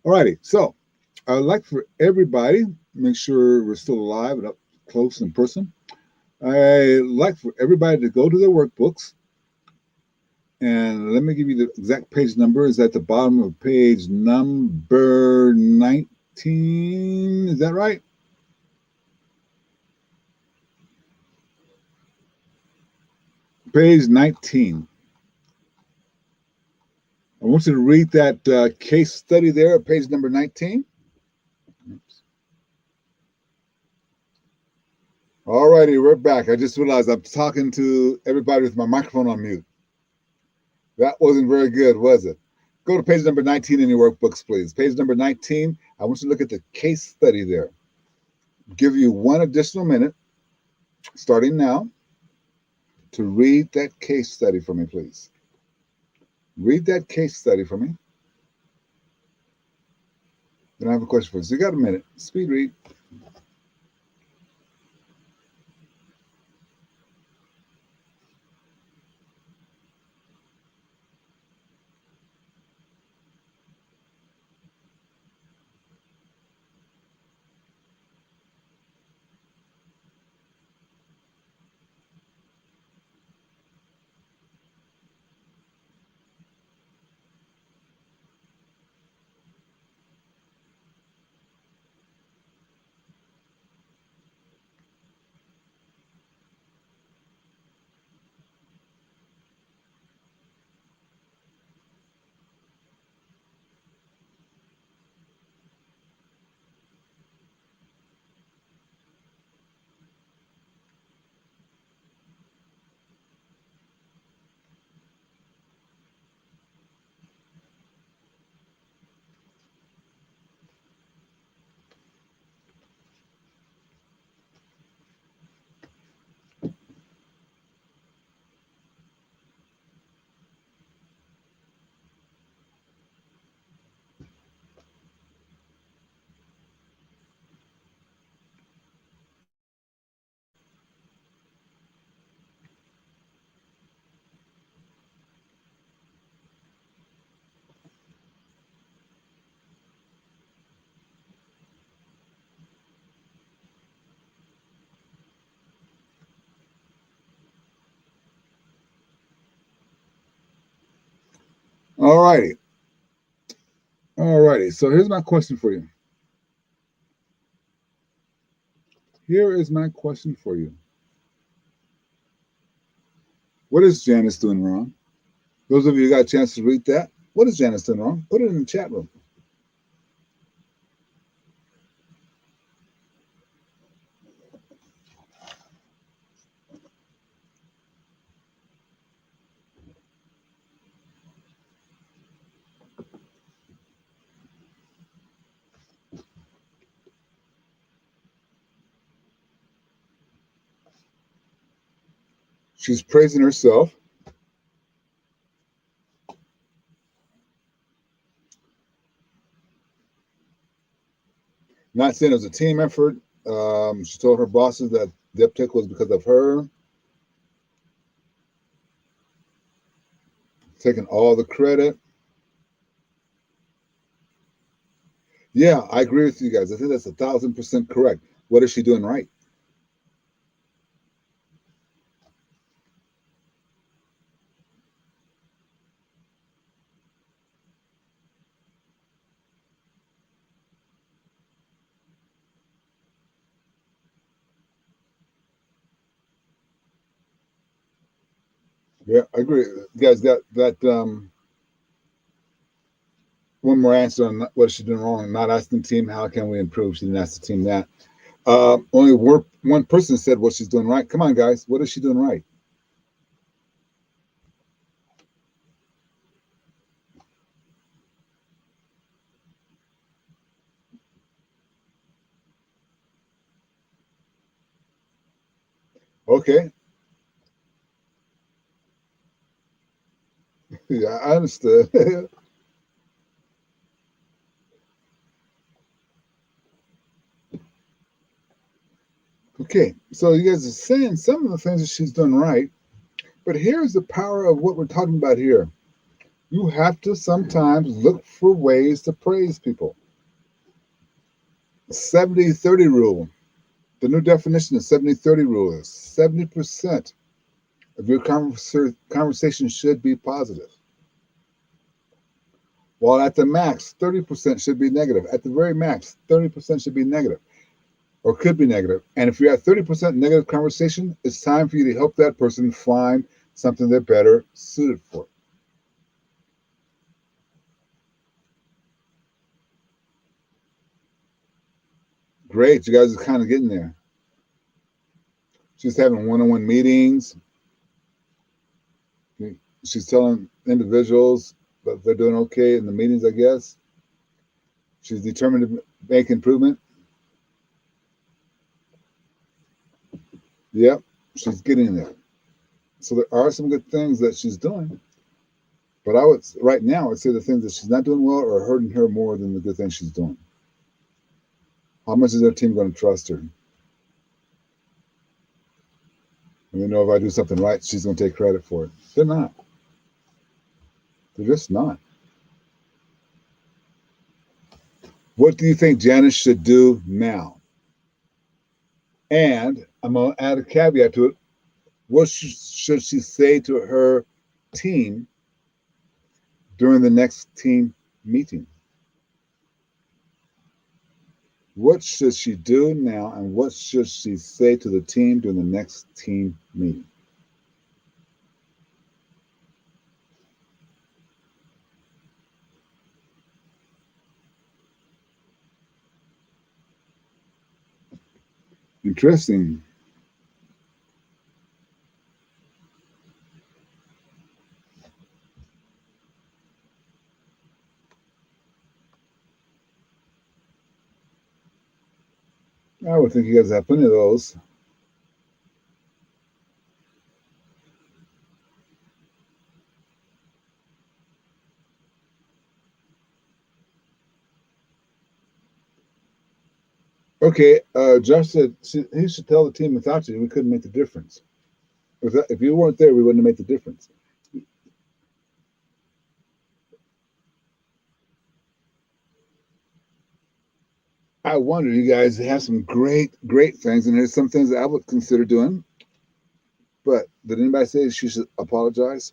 S1: All righty. So I'd like for everybody, make sure we're still alive and up close in person. I'd like for everybody to go to their workbooks. And let me give you the exact page number. Is at the bottom of page number 19. Is that right? Page 19. I want you to read that case study there at page number 19. Oops. All righty, we're back. I just realized I'm talking to everybody with my microphone on mute. That wasn't very good, was it? Go to page number 19 in your workbooks, please. Page number 19. I want you to look at the case study there. Give you one additional minute, starting now, to read that case study for me, please. Read that case study for me. Then I have a question for you. So you got a minute. Speed read. All righty. All righty. So here's my question for you. Here is my question for you. What is Janice doing wrong? Those of you who got a chance to read that, what is Janice doing wrong? Put it in the chat room. She's praising herself, not saying it was a team effort. She told her bosses that the uptick was because of her, taking all the credit. Yeah, I agree with you guys. I think that's 1,000% correct. What is she doing right? Yeah, I agree. You guys got that one more answer on what is she doing wrong. Not asking the team, how can we improve? She didn't ask the team that. Only one person said what she's doing right. Come on, guys. What is she doing right? Okay. Yeah, I understood. Okay. So you guys are saying some of the things that she's done right, but here's the power of what we're talking about here. You have to sometimes look for ways to praise people. 70-30 rule. The new definition of 70-30 rule is 70% of your conversation should be positive. While at the max, 30% should be negative. At the very max, 30% should be negative or could be negative. And if you're at 30% negative conversation, it's time for you to help that person find something they're better suited for. Great, you guys are kind of getting there. She's having one-on-one meetings. She's telling individuals that they're doing okay in the meetings, I guess. She's determined to make improvement. Yep, she's getting there. So there are some good things that she's doing. But right now, I'd say the things that she's not doing well are hurting her more than the good things she's doing. How much is her team going to trust her? And they know if I do something right, she's going to take credit for it. They're not. They're just not. What do you think Janice should do now? And I'm going to add a caveat to it. What should she say to her team during the next team meeting? What should she do now, and what should she say to the team during the next team meeting? Interesting. I would think you guys have plenty of those. Okay, Josh said he should tell the team without you, we couldn't make the difference. If you weren't there, we wouldn't have made the difference. I wonder, you guys have some great things, and there's some things that I would consider doing. But did anybody say she should apologize?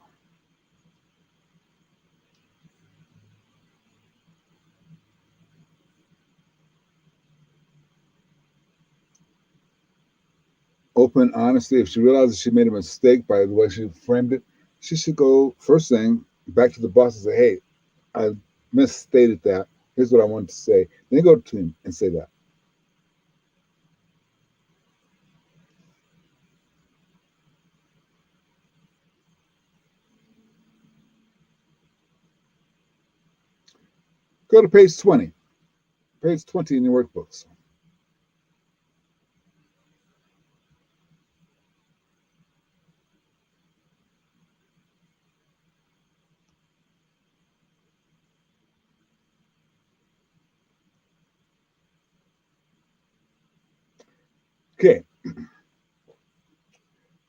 S1: Open honesty. If she realizes she made a mistake by the way she framed it, she should go first thing back to the boss and say, "Hey, I misstated that. Here's what I wanted to say." Then go to him and say that. Go to page 20. Page 20 in your workbooks. Okay.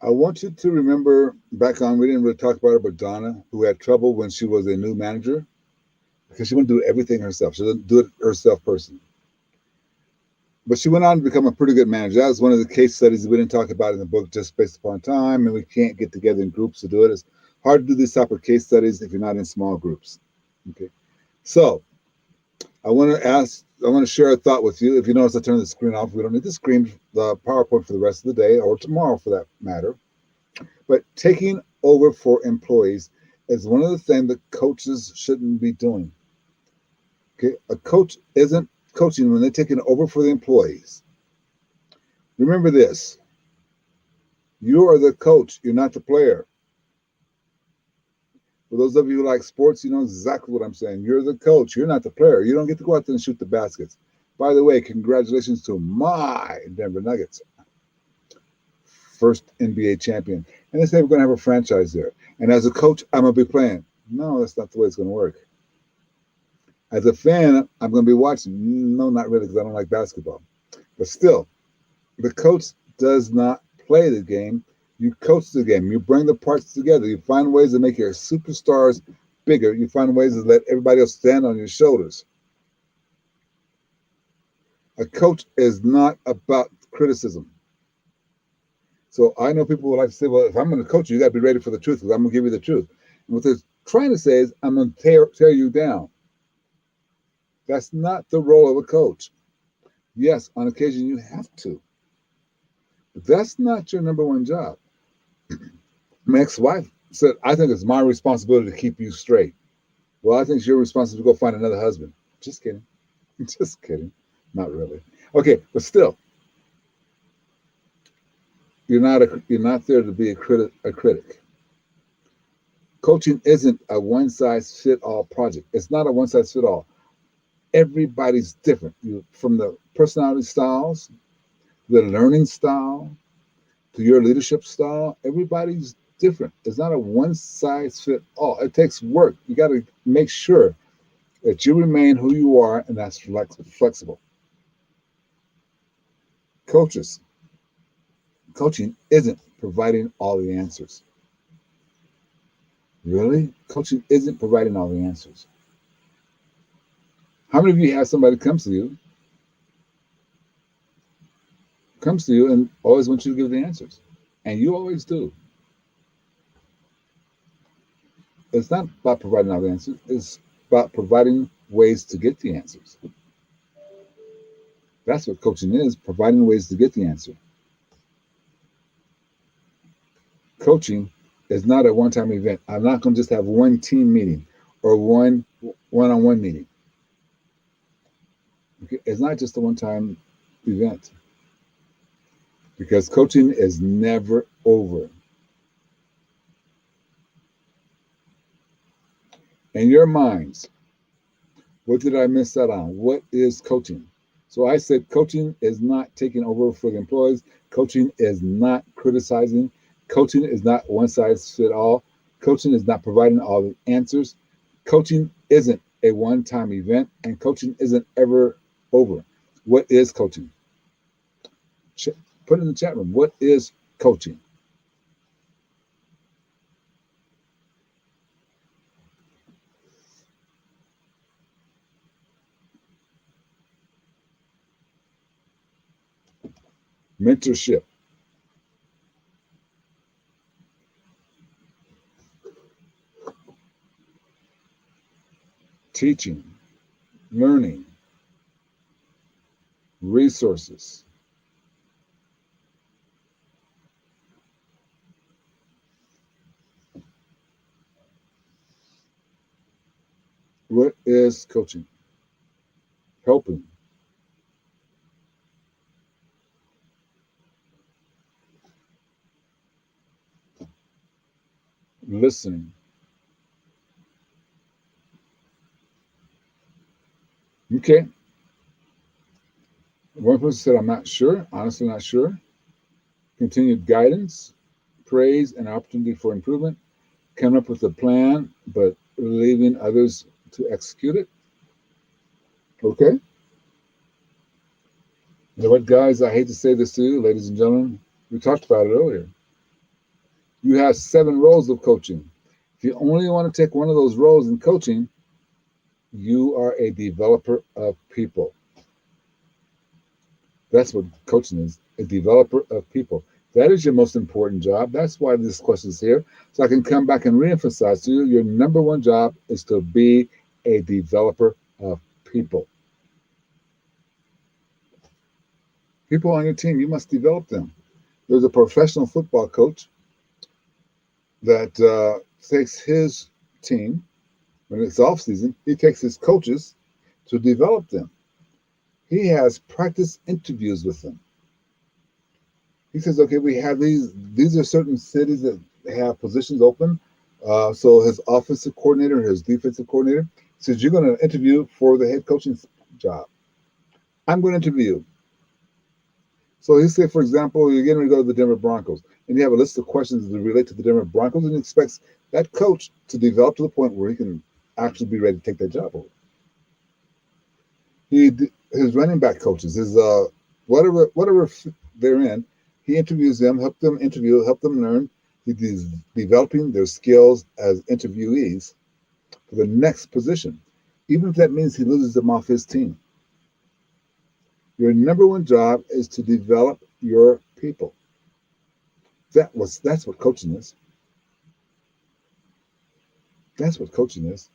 S1: I want you to remember back on, we didn't really talk about it, but Donna, who had trouble when she was a new manager because she wanted to do everything herself. She didn't do it herself personally. But she went on to become a pretty good manager. That was one of the case studies that we didn't talk about in the book just based upon time, and we can't get together in groups to do it. It's hard to do these type of case studies if you're not in small groups. Okay. So I want to share a thought with you. If you notice, I turned the screen off. We don't need the PowerPoint for the rest of the day or tomorrow for that matter. But taking over for employees is one of the things that coaches shouldn't be doing. Okay, a coach isn't coaching when they're taking over for the employees. Remember this: you are the coach. You're not the player. For those of you who like sports, you know exactly what I'm saying. You're the coach. You're not the player. You don't get to go out there and shoot the baskets. By the way, congratulations to my Denver Nuggets, first NBA champion. And they say we're going to have a franchise there. And as a coach, I'm going to be playing. No, that's not the way it's going to work. As a fan, I'm going to be watching. No, not really, because I don't like basketball. But still, the coach does not play the game. You coach the game. You bring the parts together. You find ways to make your superstars bigger. You find ways to let everybody else stand on your shoulders. A coach is not about criticism. So I know people would like to say, well, if I'm going to coach you, you got to be ready for the truth because I'm going to give you the truth. And what they're trying to say is, I'm going to tear you down. That's not the role of a coach. Yes, on occasion you have to, but that's not your number one job. My ex-wife said, I think it's my responsibility to keep you straight. Well, I think it's your responsibility to go find another husband. Just kidding. Just kidding. Not really. Okay, but still, you're not there to be a critic. Coaching isn't a one-size-fit-all project. It's not a one-size-fit-all. Everybody's different. From the personality styles, the learning style, to your leadership style, everybody's different. It's not a one-size-fit-all. It takes work. You got to make sure that you remain who you are, and that's flexible. Coaches, coaching isn't providing all the answers. Really? Coaching isn't providing all the answers. How many of you have somebody comes to you and always wants you to give the answers? And you always do. It's not about providing all the answers. It's about providing ways to get the answers. That's what coaching is, providing ways to get the answer. Coaching is not a one-time event. I'm not going to just have one team meeting or one one-on-one meeting. Okay? It's not just a one-time event because coaching is never over. In your minds, what did I miss out on? What is coaching? So I said coaching is not taking over for the employees. Coaching is not criticizing. Coaching is not one size fit all. Coaching is not providing all the answers. Coaching isn't a one-time event, and coaching isn't ever over. What is coaching? Put it in the chat room. What is coaching? Mentorship, teaching, learning, resources. What is coaching? Helping, listening. Okay. One person said, I'm not sure, honestly not sure. Continued guidance, praise, and opportunity for improvement. Come up with a plan, but leaving others to execute it. Okay. You know what, guys? I hate to say this to you, ladies and gentlemen. We talked about it earlier. You have 7 roles of coaching. If you only want to take one of those roles in coaching, you are a developer of people. That's what coaching is, a developer of people. That is your most important job. That's why this question is here. So I can come back and reemphasize to you, your number one job is to be a developer of people. People on your team, you must develop them. There's a professional football coach that takes his team, when it's off season, he takes his coaches to develop them. He has practice interviews with them. He says, okay, we have these are certain cities that have positions open. So his offensive coordinator, his defensive coordinator says, you're going to interview for the head coaching job. I'm going to interview you. So he said, for example, you're getting ready to go to the Denver Broncos, and you have a list of questions that relate to the Denver Broncos, and he expects that coach to develop to the point where he can actually be ready to take that job over. His running back coaches, his whatever they're in, he interviews them, help them interview, help them learn. He's developing their skills as interviewees. for the next position, even if that means he loses them off his team. Your number one job is to develop your people. That's what coaching is. That's what coaching is.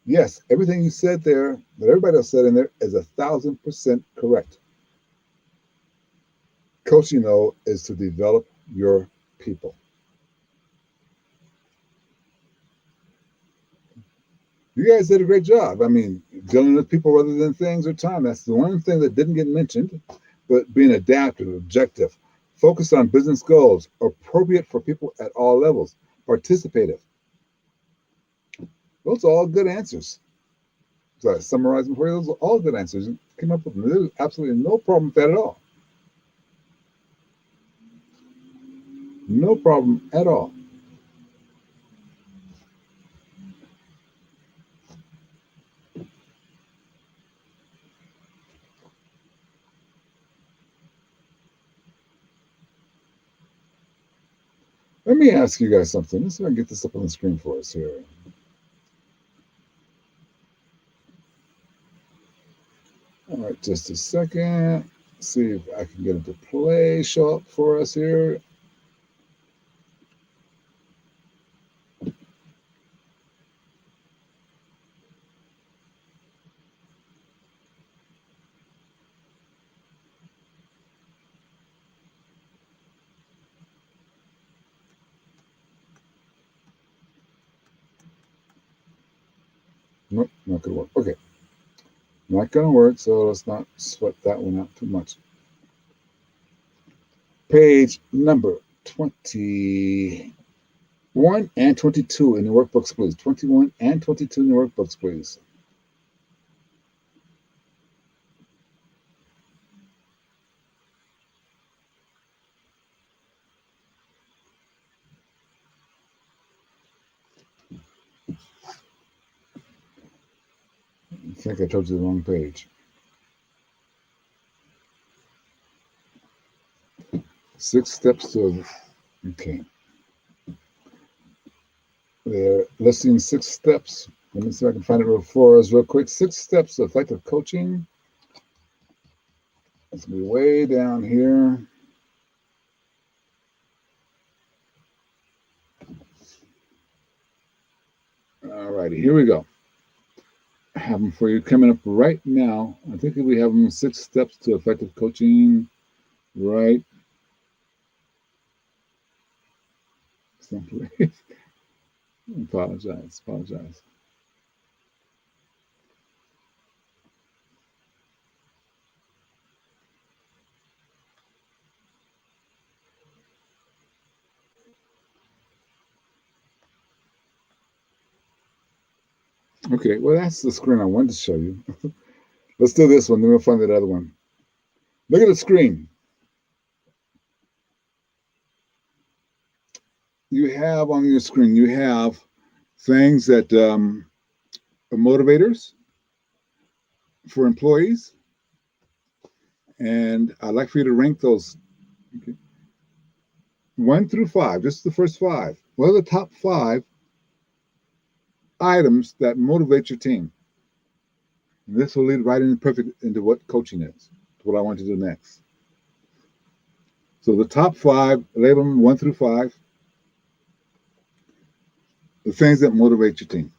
S1: Yes, everything you said there, that everybody else said in there, is 1,000% correct. Coaching, though, is to develop your people. You guys did a great job. I mean, dealing with people rather than things or time. That's the one thing that didn't get mentioned, but being adaptive, objective, focused on business goals, appropriate for people at all levels, participative. Those are all good answers. So I summarize them for you. Those are all good answers. You came up with them. There's absolutely no problem with that at all. No problem at all. Let me ask you guys something. Let's see if I can get this up on the screen for us here. All right, just a second. See if I can get it to play, show up for us here. Nope, not gonna work. Okay, not gonna work, so let's not sweat that one out too much. Page number 21 and 22 in the workbooks, please. 21 and 22 in the workbooks, please. I think I told you the wrong page. 6 steps to, okay. They're listing 6 steps. Let me see if I can find it for us real quick. 6 steps to effective coaching. It's going to be way down here. All righty, here we go. I have them for you coming up right now. I think we have them 6 steps to effective coaching. Right. Simply. Apologize. Okay, well, that's the screen I wanted to show you. Let's do this one, then we'll find that other one. Look at the screen. You have on your screen, you have things that are motivators for employees. And I'd like for you to rank those. Okay. 1 through 5, just the first 5. What are the top 5 items that motivate your team? And this will lead right into what coaching is, what I want to do next. So the top 5, label them 1 through 5, the things that motivate your team.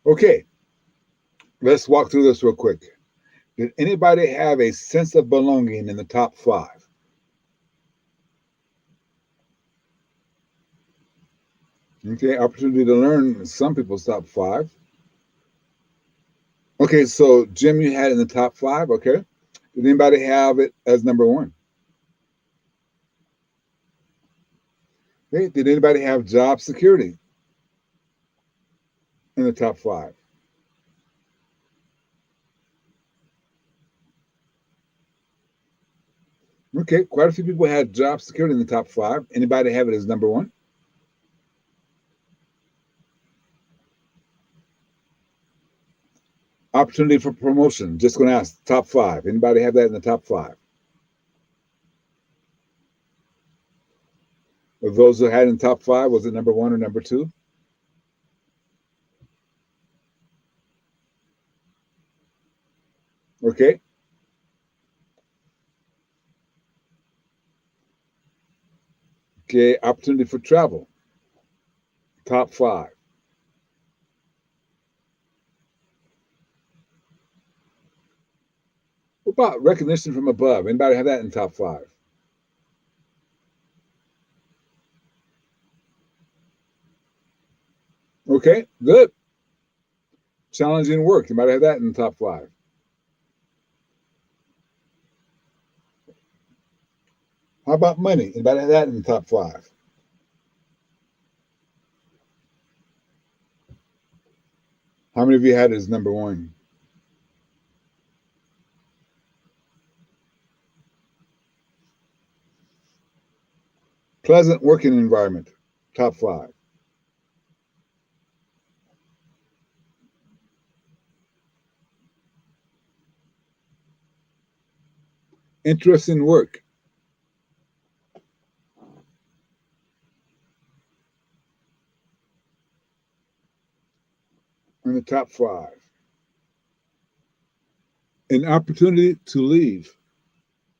S1: Okay, let's walk through this real quick. Did anybody have a sense of belonging in the top five? Okay, opportunity to learn some people's top five. Okay, so Jim, you had in the top five. Okay. Did anybody have it as number one? Okay. Did anybody have job security in the top five? Okay, quite a few people had job security in the top five. Anybody have it as number one? Opportunity for promotion. Just going to ask top five. Anybody have that in the top five? Of those who had in top five, was it number one or number two? Okay. Okay. Opportunity for travel. Top five. What about recognition from above? Anybody have that in top five? Okay. Good. Challenging work. Anybody have that in the top five? How about money? Anybody have that in the top five? How many of you had it as number one? Pleasant working environment. Top five. Interesting work. In the top five. An opportunity to leave.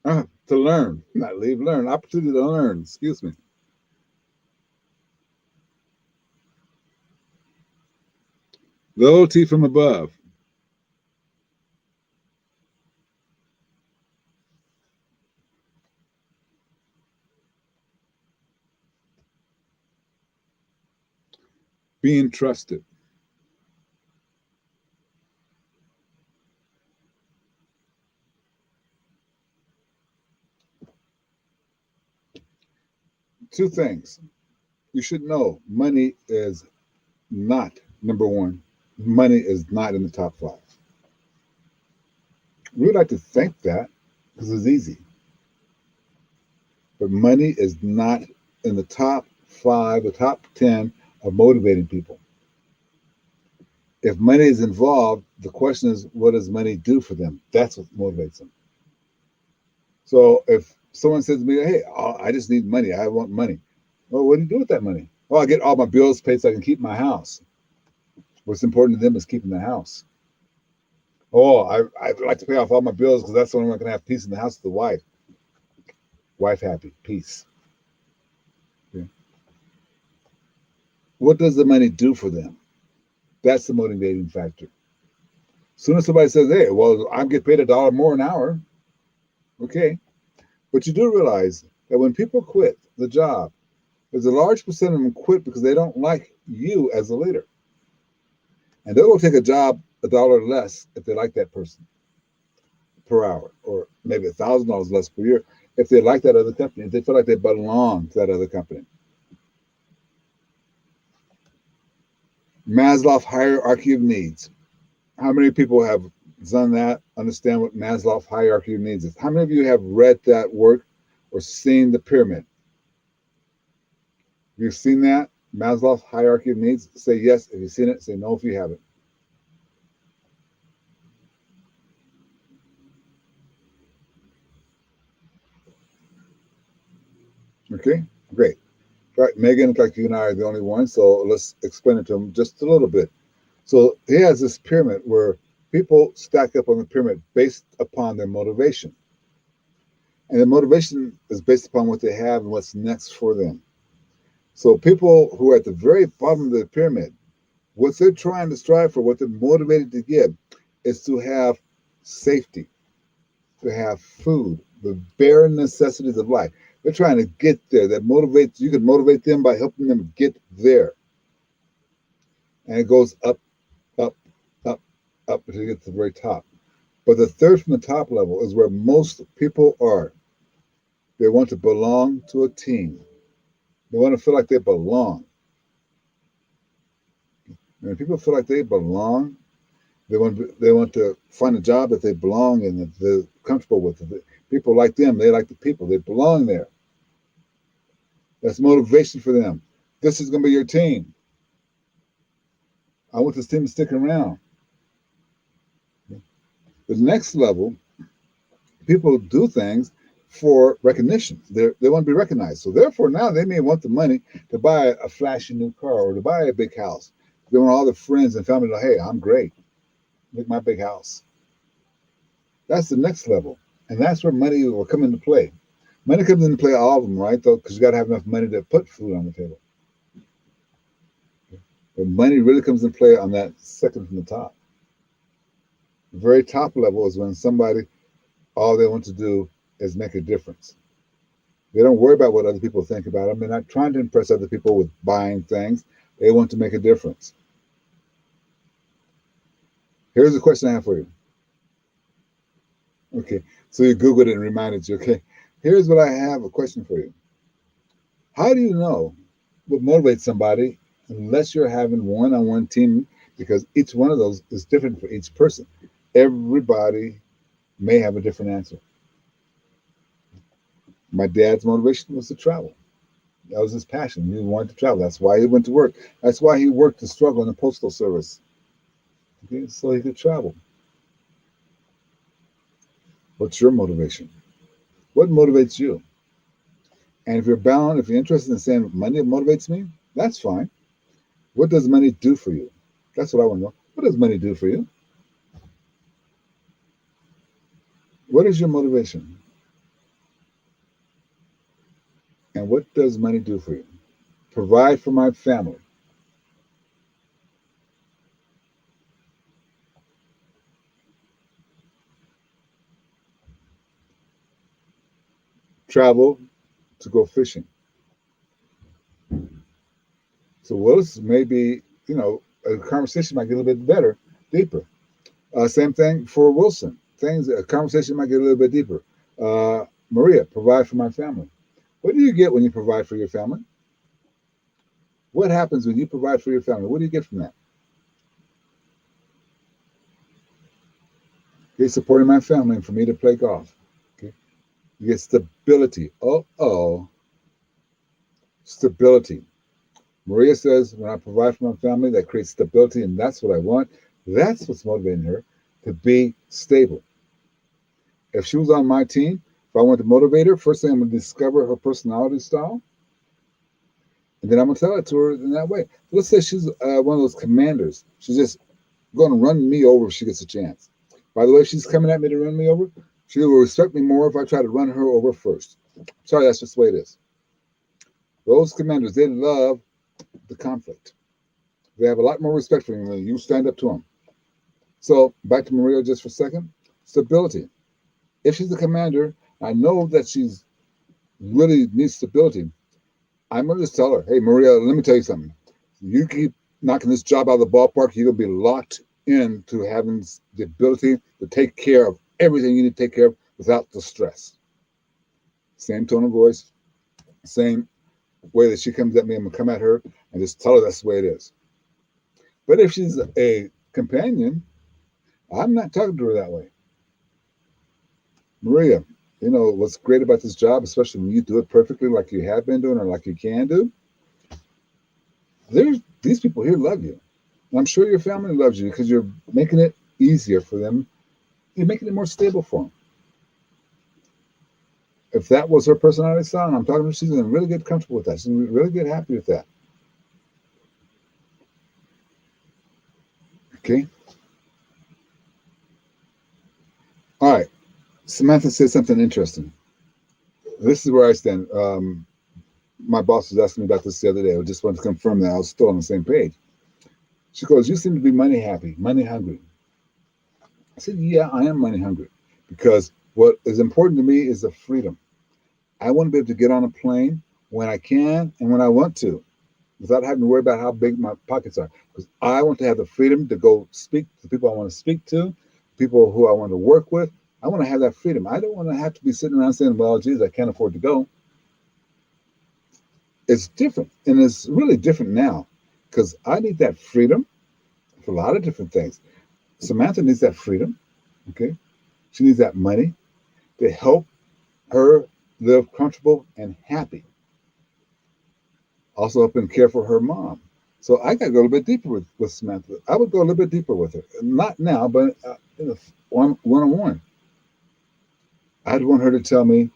S1: To learn. Not leave, learn. Opportunity to learn. Excuse me. Loyalty from above. Being trusted. Two things. You should know money is not number one. Money is not in the top five. We would like to think that because it's easy. But money is not in the top five, the top 10 of motivating people. If money is involved, the question is, what does money do for them? That's what motivates them. So if someone says to me, hey, I just need money, I want money. Well, what do you do with that money? Well, I get all my bills paid so I can keep my house. What's important to them is keeping the house. Oh, I'd like to pay off all my bills because that's the only one going to have peace in the house with the wife. Wife happy, peace. Okay. What does the money do for them? That's the motivating factor. As soon as somebody says, hey, well, I get paid $1 more an hour, okay. But you do realize that when people quit the job, there's a large percent of them quit because they don't like you as a leader. And they'll go take a job $1 less if they like that person per hour, or maybe $1,000 less per year if they like that other company, if they feel like they belong to that other company. Maslow hierarchy of needs. How many people have done that, understand what Maslow's hierarchy of needs is? How many of you have read that work or seen the pyramid? Have you seen that? Maslow's hierarchy of needs? Say yes if you've seen it. Say no if you haven't. Okay, great. Right, Megan, like you and I are the only ones, so let's explain it to them just a little bit. So he has this pyramid where people stack up on the pyramid based upon their motivation. And the motivation is based upon what they have and what's next for them. So people who are at the very bottom of the pyramid, what they're trying to strive for, what they're motivated to get, is to have safety, to have food, the bare necessities of life. They're trying to get there. That motivates you can motivate them by helping them get there. And it goes up, up, up, up until you get to the very top. But the third from the top level is where most people are. They want to belong to a team. They want to feel like they belong. And when people feel like they belong, they want to find a job that they belong in, that they're comfortable with. People like them, they like the people, they belong there. That's motivation for them. This is going to be your team. I want this team to stick around. The next level, people do things for recognition. They want to be recognized. So therefore, now they may want the money to buy a flashy new car or to buy a big house. They want all their friends and family to know, hey, I'm great. Look at my big house. That's the next level. And that's where money will come into play. Money comes into play, all of them, right? Though, because you got to have enough money to put food on the table. But money really comes into play on that second from the top. The very top level is when somebody, all they want to do is make a difference. They don't worry about what other people think about them. They're not trying to impress other people with buying things. They want to make a difference. Here's a question I have for you. Okay, so you Googled it and reminded you. Okay, here's what I have a question for you. How do you know what motivates somebody unless you're having one-on-one team? Because each one of those is different for each person. Everybody may have a different answer. My dad's motivation was to travel. That was his passion. He wanted to travel. That's why he went to work. That's why he worked to struggle in the postal service. Okay, so he could travel. What's your motivation? What motivates you? And if you're bound, if you're interested in saying money motivates me, that's fine. What does money do for you? That's what I want to know. What does money do for you? What is your motivation? And what does money do for you? Provide for my family. Travel to go fishing. So Willis maybe, a conversation might get a little bit better, deeper. Same thing for Wilson. A conversation might get a little bit deeper. Maria, provide for my family. What do you get when you provide for your family? What happens when you provide for your family? What do you get from that? Okay, supporting my family and for me to play golf. Okay, you get stability. Stability. Maria says, when I provide for my family, that creates stability, and that's what I want. That's what's motivating her to be stable. If she was on my team, if I want to motivate her, first thing I'm going to discover her personality style, and then I'm going to tell it to her in that way. Let's say she's one of those commanders. She's just going to run me over if she gets a chance. By the way, if she's coming at me to run me over, she will respect me more if I try to run her over first. Sorry, that's just the way it is. Those commanders, they love the conflict. They have a lot more respect for you when you stand up to them. So back to Maria just for a second. Stability. If she's the commander, I know that she's really needs stability. I'm going to just tell her, hey, Maria, let me tell you something. You keep knocking this job out of the ballpark, you're going to be locked into having the ability to take care of everything you need to take care of without the stress. Same tone of voice, same way that she comes at me, I'm going to come at her and just tell her that's the way it is. But if she's a companion, I'm not talking to her that way. Maria, what's great about this job, especially when you do it perfectly like you have been doing or like you can do, these people here love you. And I'm sure your family loves you because you're making it easier for them. You're making it more stable for them. If that was her personality style, and I'm talking to her, she's going to really get comfortable with that. She's going to really get happy with that. Okay? All right. Samantha said something interesting. This is where I stand. My boss was asking me about this the other day. I just wanted to confirm that I was still on the same page. She goes, you seem to be money happy, money hungry. I said, yeah, I am money hungry because what is important to me is the freedom. I want to be able to get on a plane when I can and when I want to without having to worry about how big my pockets are. Because I want to have the freedom to go speak to the people I want to speak to, people who I want to work with. I want to have that freedom. I don't want to have to be sitting around saying, well, geez, I can't afford to go. It's different. And it's really different now because I need that freedom for a lot of different things. Samantha needs that freedom. Okay. She needs that money to help her live comfortable and happy. Also help and care for her mom. So I got to go a little bit deeper with Samantha. I would go a little bit deeper with her. Not now, but on one. I'd want her to tell me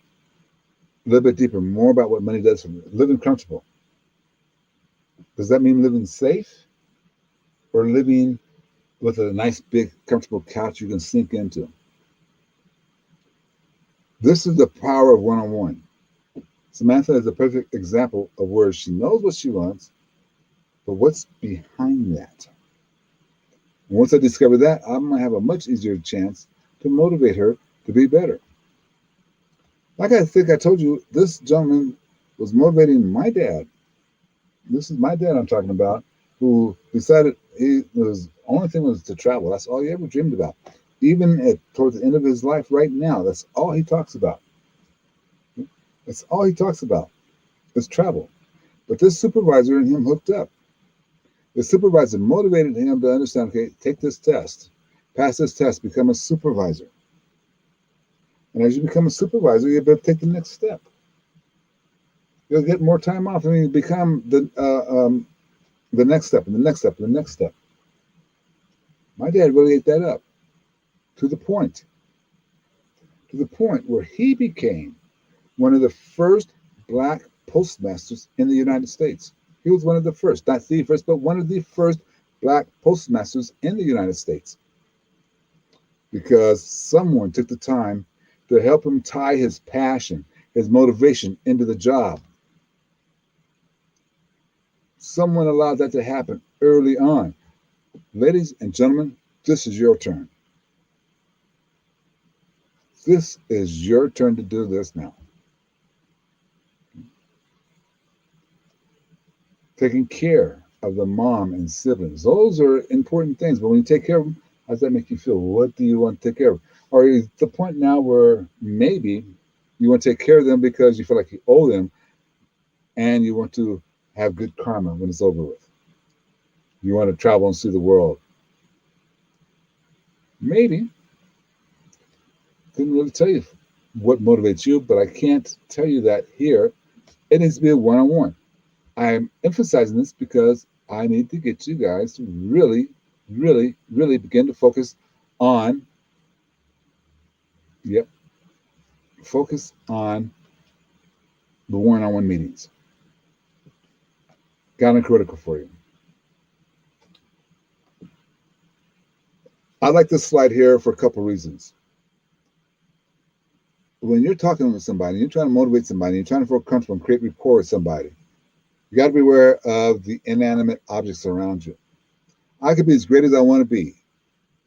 S1: a little bit deeper, more about what money does for me. Living comfortable. Does that mean living safe or living with a nice, big, comfortable couch you can sink into? This is the power of one on one. Samantha is a perfect example of where she knows what she wants, but what's behind that? Once I discover that, I'm going to have a much easier chance to motivate her to be better. Like I think I told you, this gentleman was motivating my dad. This is my dad I'm talking about, who decided he was only thing was to travel. That's all he ever dreamed about. Even towards the end of his life, right now, that's all he talks about. That's all he talks about is travel. But this supervisor and him hooked up. The supervisor motivated him to understand, okay, take this test, pass this test, become a supervisor. And as you become a supervisor, you better take the next step. You'll get more time off, and you become the next step, and the next step, and the next step. My dad really ate that up to the point, where he became one of the first black postmasters in the United States. He was one of the first, not the first, but one of the first black postmasters in the United States, because someone took the time to help him tie his passion, his motivation into the job. Someone allowed that to happen early on. Ladies and gentlemen, this is your turn. This is your turn to do this now. Taking care of the mom and siblings. Those are important things. But when you take care of them, how does that make you feel? What do you want to take care of? Or is the point now where maybe you want to take care of them because you feel like you owe them and you want to have good karma when it's over with? You want to travel and see the world. Maybe. Couldn't really tell you what motivates you, but I can't tell you that here. It needs to be a one-on-one. I'm emphasizing this because I need to get you guys to really, really, really begin to focus on, yep, focus on the one-on-one meetings. Kind of critical for you. I like this slide here for a couple reasons. When you're talking with somebody, you're trying to motivate somebody, you're trying to feel comfortable and create rapport with somebody, you got to be aware of the inanimate objects around you. I could be as great as I want to be.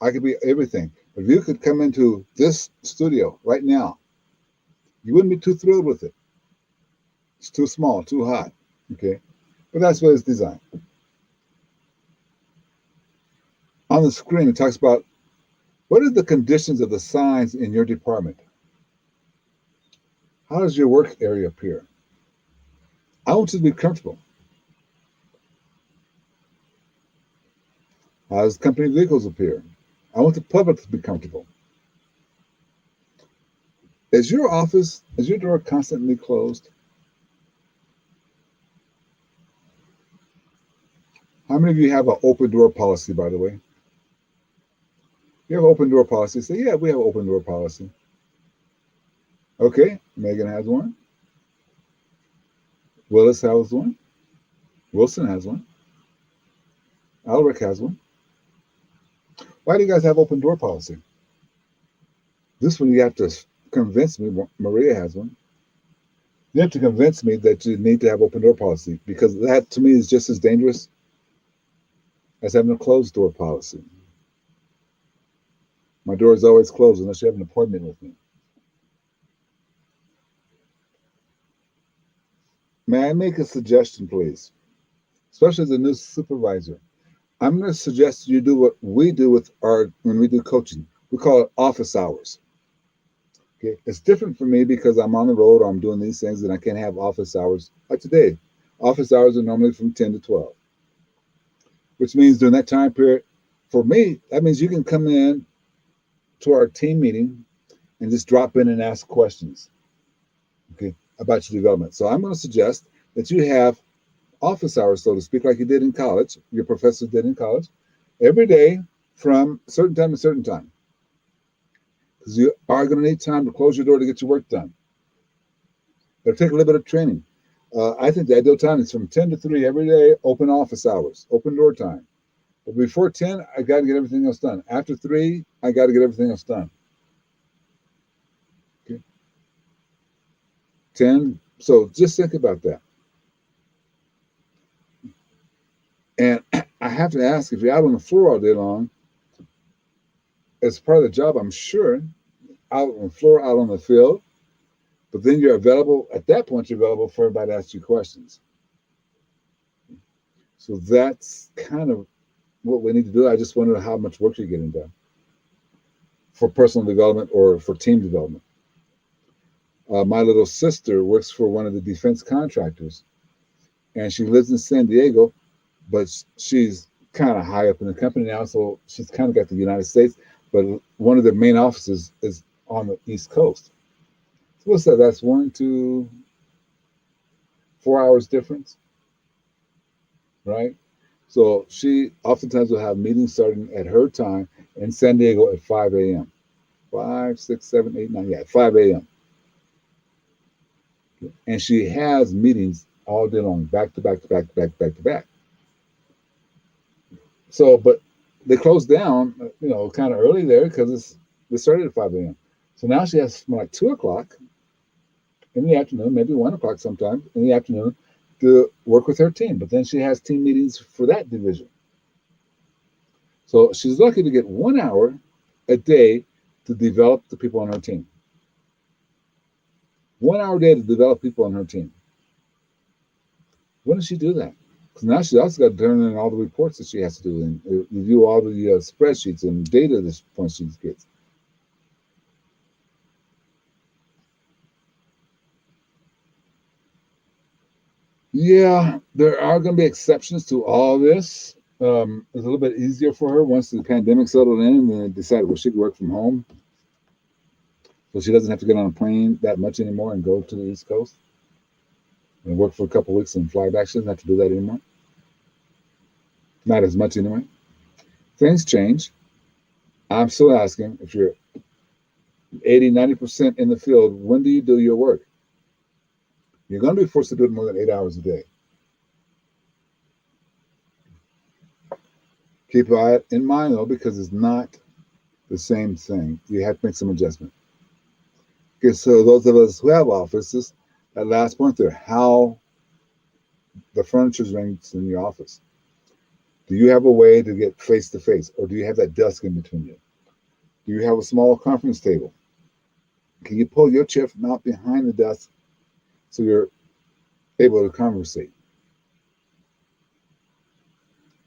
S1: I could be everything. But if you could come into this studio right now, you wouldn't be too thrilled with it. It's too small, too hot. Okay? But that's what it's designed. On the screen, it talks about what are the conditions of the signs in your department? How does your work area appear? I want you to be comfortable. How does company vehicles appear? I want the public to be comfortable. Is your door constantly closed? How many of you have an open door policy, by the way? You have an open door policy. Say, yeah, we have an open door policy. Okay, Megan has one. Willis has one. Wilson has one. Alric has one. Why do you guys have open door policy? This one you have to convince me. Maria has one. You have to convince me that you need to have open door policy, because that to me is just as dangerous as having a closed door policy. My door is always closed unless you have an appointment with me. May I make a suggestion, please? Especially as a new supervisor. I'm going to suggest you do what we do with our when we do coaching. We call it office hours. Okay, it's different for me because I'm on the road or I'm doing these things and I can't have office hours like today. Office hours are normally from 10 to 12, which means during that time period, for me, that means you can come in to our team meeting and just drop in and ask questions, okay, about your development. So I'm going to suggest that you have office hours, so to speak, like you did in college, your professors did in college, every day from certain time to certain time. Because you are going to need time to close your door to get your work done. It'll take a little bit of training. I think the ideal time is from 10 to 3 every day, open office hours, open door time. But before 10, I got to get everything else done. After 3, I got to get everything else done. Okay. 10, so just think about that. And I have to ask, if you're out on the floor all day long, as part of the job, I'm sure, out on the floor, out on the field, but then you're available, at that point, you're available for everybody to ask you questions. So that's kind of what we need to do. I just wonder how much work you're getting done for personal development or for team development. My little sister works for one of the defense contractors, and she lives in San Diego, but she's kind of high up in the company now, so she's kind of got the United States, but one of their main offices is on the East Coast. So what's that? That's 1 to 4 hours difference, right? So she oftentimes will have meetings starting at her time in San Diego at 5 a.m. 5, 6, 7, 8, 9, yeah, 5 a.m. And she has meetings all day long, back to back to back to back, back to back. So, but they closed down, kind of early there because they started at 5 a.m. So now she has from like 2 o'clock in the afternoon, maybe 1 o'clock sometime in the afternoon to work with her team. But then she has team meetings for that division. So she's lucky to get 1 hour a day to develop the people on her team. 1 hour a day to develop people on her team. When does she do that? Because now she's also got to turn in all the reports that she has to do and review all the spreadsheets and data that she gets. Yeah, there are going to be exceptions to all this. It's a little bit easier for her once the pandemic settled in and then decided, well, she could work from home. So she doesn't have to get on a plane that much anymore and go to the East Coast and work for a couple of weeks and fly back. She doesn't have to do that anymore. Not as much anyway. Things change. I'm still asking, if you're 80, 90% in the field, when do you do your work? You're going to be forced to do it more than 8 hours a day. Keep that in mind, though, because it's not the same thing. You have to make some adjustment. Okay, so those of us who have offices, that last point there, how the furniture is arranged in your office. Do you have a way to get face to face, or do you have that desk in between you? Do you have a small conference table? Can you pull your chair from out behind the desk so you're able to conversate?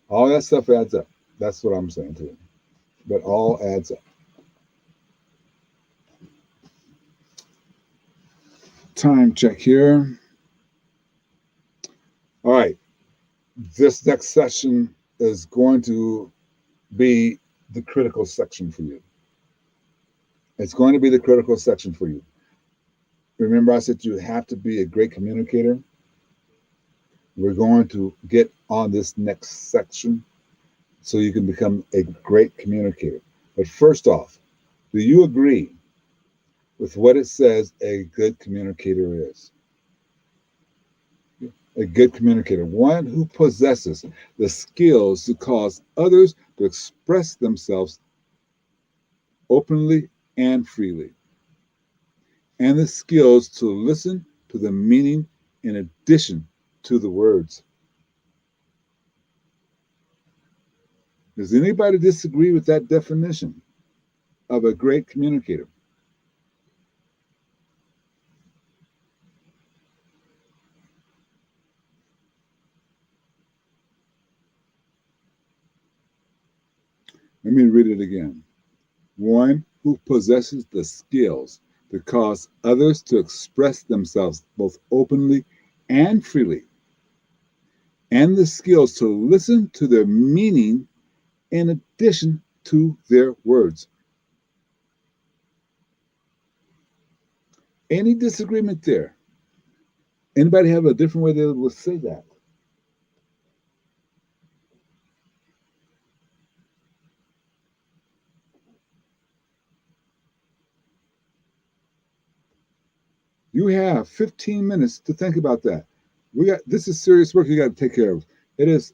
S1: All that stuff adds up. That's what I'm saying to you. But all adds up. Time check here. All right. This next session is going to be the critical section for you. It's going to be the critical section for you. Remember, I said you have to be a great communicator. We're going to get on this next section so you can become a great communicator. But first off, do you agree with what it says a good communicator is? A good communicator, one who possesses the skills to cause others to express themselves openly and freely, and the skills to listen to the meaning in addition to the words. Does anybody disagree with that definition? of a great communicator. Let me read it again. One who possesses the skills to cause others to express themselves both openly and freely, and the skills to listen to their meaning in addition to their words. Any disagreement there? Anybody have a different way they would say that? You have 15 minutes to think about that. We got this is serious work you got to take care of. It is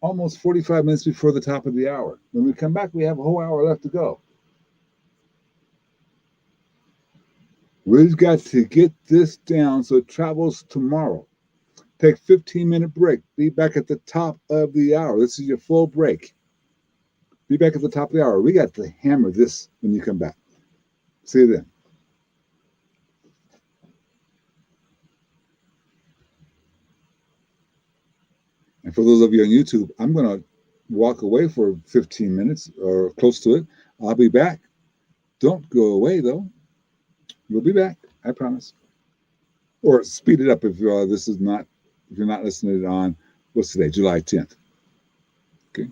S1: almost 45 minutes before the top of the hour. When we come back, we have a whole hour left to go. We've got to get this down so it travels tomorrow. Take 15-minute break. Be back at the top of the hour. This is your full break. Be back at the top of the hour. We got to hammer this when you come back. See you then. And for those of you on YouTube, I'm going to walk away for 15 minutes or close to it. I'll be back. Don't go away, though. We'll be back. I promise. Or speed it up if this is not, if you're not listening on, what's today, July 10th. Okay.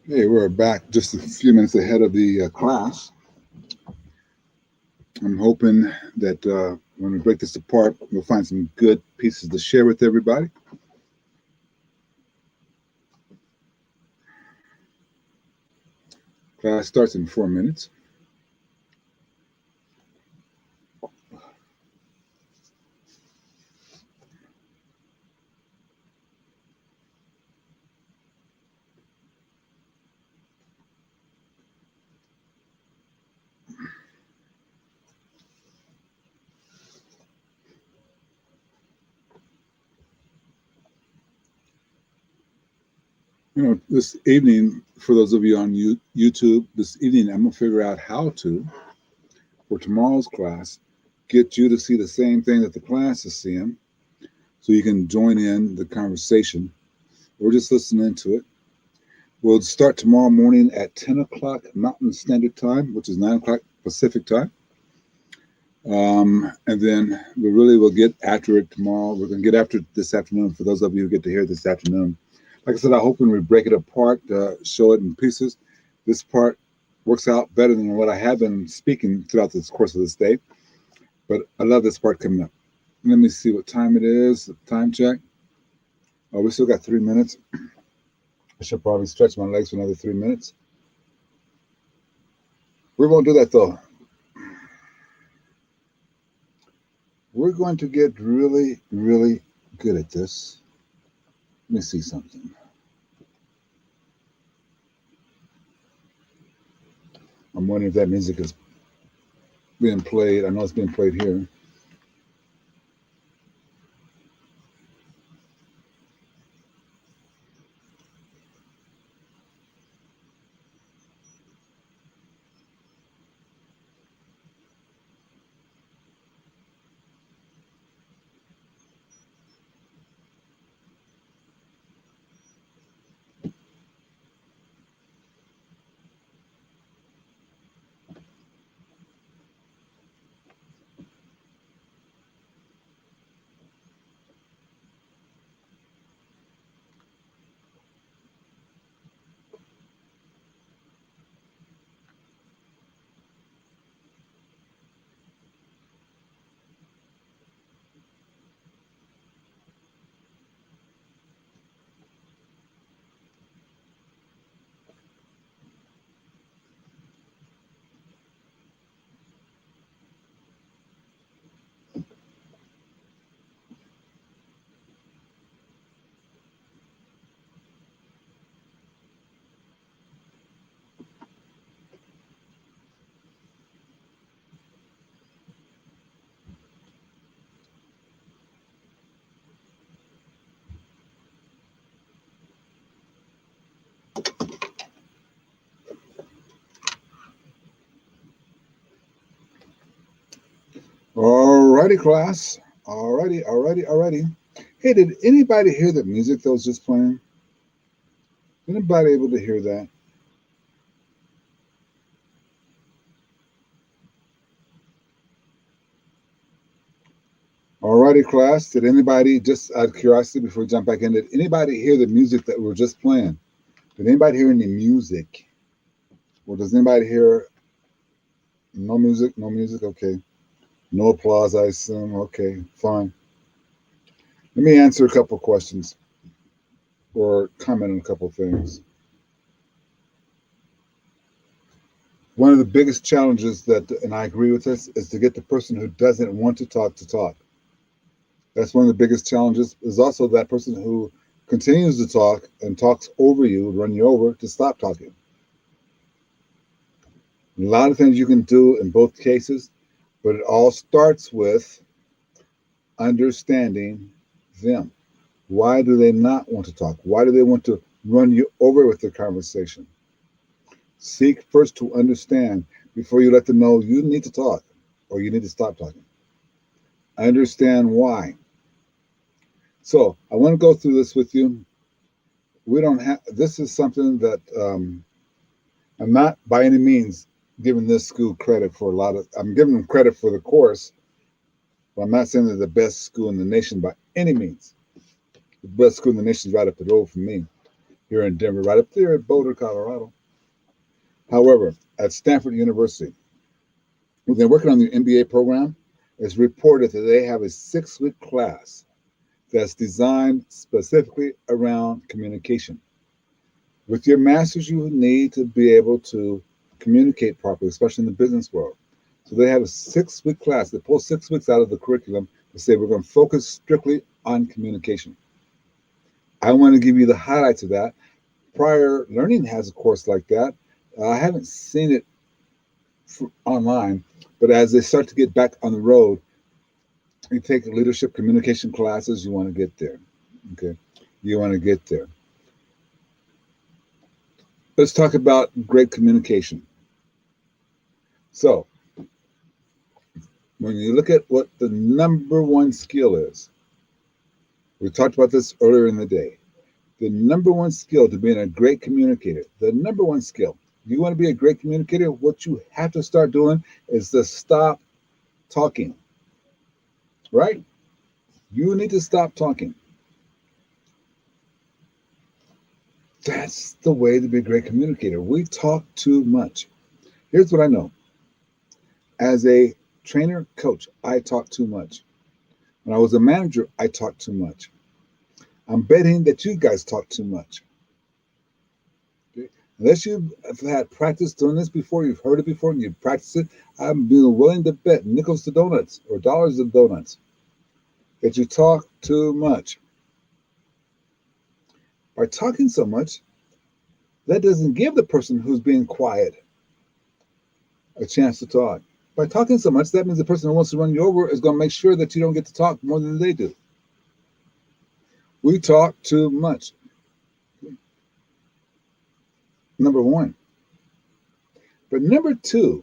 S1: Hey, we're back just a few minutes ahead of the class. I'm hoping that when we break this apart, we'll find some good pieces to share with everybody. Class starts in 4 minutes. This evening, for those of you on YouTube, this evening I'm going to figure out how to, for tomorrow's class, get you to see the same thing that the class is seeing so you can join in the conversation or just listening to it. We'll start tomorrow morning at 10 o'clock Mountain Standard Time, which is 9 o'clock Pacific Time. And then we really will get after it tomorrow. We're going to get after it this afternoon for those of you who get to hear it this afternoon. Like I said, I hope when we break it apart, show it in pieces, this part works out better than what I have been speaking throughout this course of this day. But I love this part coming up. Let me see what time it is. Time check. Oh, we still got 3 minutes. I should probably stretch my legs for another 3 minutes. We won't do that though. We're going to get really, really good at this. Let me see something. I'm wondering if that music is being played. I know it's being played here. Alrighty, class. Alrighty. Hey, did anybody hear the music that was just playing? Anybody able to hear that? Alrighty, class. Did anybody, just out of curiosity before we jump back in, did anybody hear the music that we were just playing? Did anybody hear any music? Or does anybody hear no music? No music? Okay. No applause, I assume. Okay, fine. Let me answer a couple questions or comment on a couple things. One of the biggest challenges that, and I agree with this, is to get the person who doesn't want to talk. That's one of the biggest challenges. Is also that person who continues to talk and talks over you, run you over, to stop talking. A lot of things you can do in both cases, but it all starts with understanding them. Why do they not want to talk? Why do they want to run you over with their conversation? Seek first to understand before you let them know you need to talk or you need to stop talking. Understand why. So I want to go through this with you. We don't have, this is something that I'm not by any means giving this school credit for a lot of, I'm giving them credit for the course, but I'm not saying they're the best school in the nation by any means. The best school in the nation is right up the road from me. here in Denver, right up there at Boulder, Colorado. However, at Stanford University, when they're working on the MBA program, it's reported that they have a 6-week class that's designed specifically around communication. With your master's, you need to be able to communicate properly, especially in the business world. So they have a 6-week class. They pull 6 weeks out of the curriculum to say we're going to focus strictly on communication. I want to give you the highlights of that. Prior Learning has a course like that. I haven't seen it online, but as they start to get back on the road, you take leadership communication classes, you want to get there. Okay. You want to get there. Let's talk about great communication. So, when you look at what the number one skill is, we talked about this earlier in the day. The number one skill to being a great communicator, the number one skill, you want to be a great communicator, what you have to start doing is to stop talking, right? You need to stop talking. That's the way to be a great communicator. We talk too much. Here's what I know. As a trainer, coach, I talk too much. When I was a manager, I talked too much. I'm betting that you guys talk too much. Okay? Unless you've had practice doing this before, you've heard it before, and you've practiced it, I'm willing to bet nickels to donuts or dollars to donuts that you talk too much. By talking so much, that doesn't give the person who's being quiet a chance to talk. By talking so much, that means the person who wants to run you over is going to make sure that you don't get to talk more than they do. We talk too much. Number one. But number two,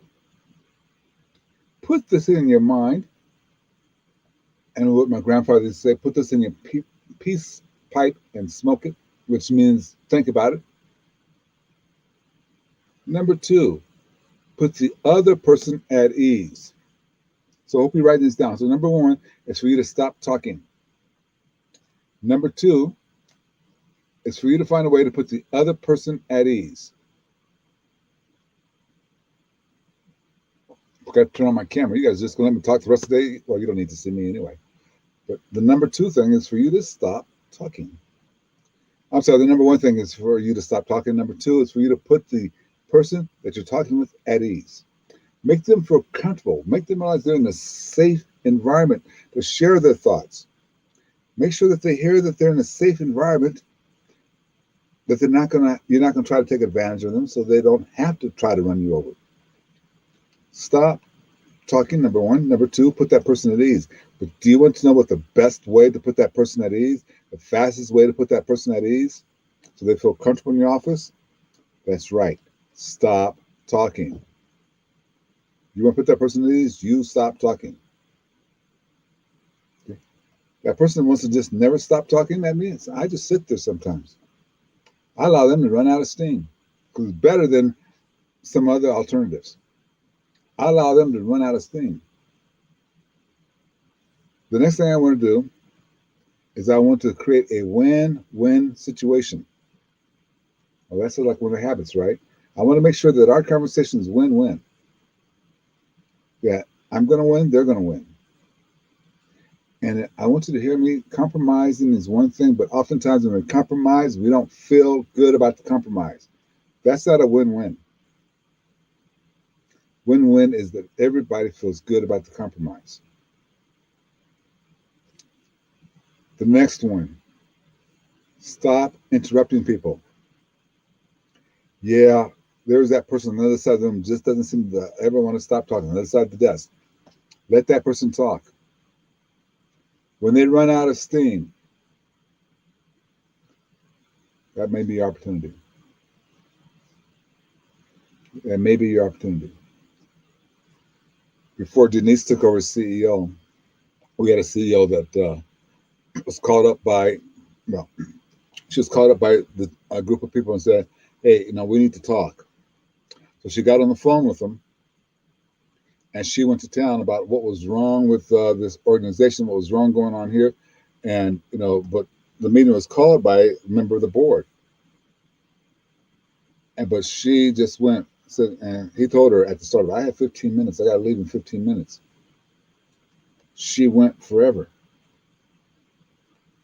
S1: put this in your mind, and what my grandfather used to say, put this in your peace pipe and smoke it, which means think about it. Number two, put the other person at ease. So I hope you write this down. So number one is for you to stop talking. Number two is for you to find a way to put the other person at ease. I've got to turn on my camera. You guys just going to let me talk the rest of the day? Well, you don't need to see me anyway. But the number two thing is for you to stop talking. I'm sorry, the number one thing is for you to stop talking. Number two is for you to put the person that you're talking with at ease. Make them feel comfortable. Make them realize they're in a safe environment to share their thoughts. Make sure that they hear that they're in a safe environment, that you're not gonna try to take advantage of them, so they don't have to try to run you over. Stop talking, number one. Number two, put that person at ease. But do you want to know what the best way to put that person at ease, the fastest way to put that person at ease, so they feel comfortable in your office? That's right. Stop talking. You want to put that person at ease? You stop talking. Okay. That person wants to just never stop talking. That means I just sit there sometimes. I allow them to run out of steam because it's better than some other alternatives. I allow them to run out of steam. The next thing I want to do is I want to create a win-win situation. Well, that's like one of the habits, right? I want to make sure that our conversation is win-win. Yeah, I'm going to win, they're going to win. And I want you to hear me, compromising is one thing, but oftentimes when we compromise, we don't feel good about the compromise. That's not a win-win. Win-win is that everybody feels good about the compromise. The next one, stop interrupting people. Yeah, there's that person on the other side of them just doesn't seem to ever want to stop talking on the other side of the desk. Let that person talk. When they run out of steam, that may be your opportunity. That may be your opportunity. Before Denise took over as CEO, we had a CEO that was called up by, well, she was called up by a group of people and said, hey, we need to talk. So she got on the phone with them and she went to town about what was wrong with this organization, what was wrong going on here. And, but the meeting was called by a member of the board. but she just went. Said, and he told her at the start, I have 15 minutes. I got to leave in 15 minutes. She went forever.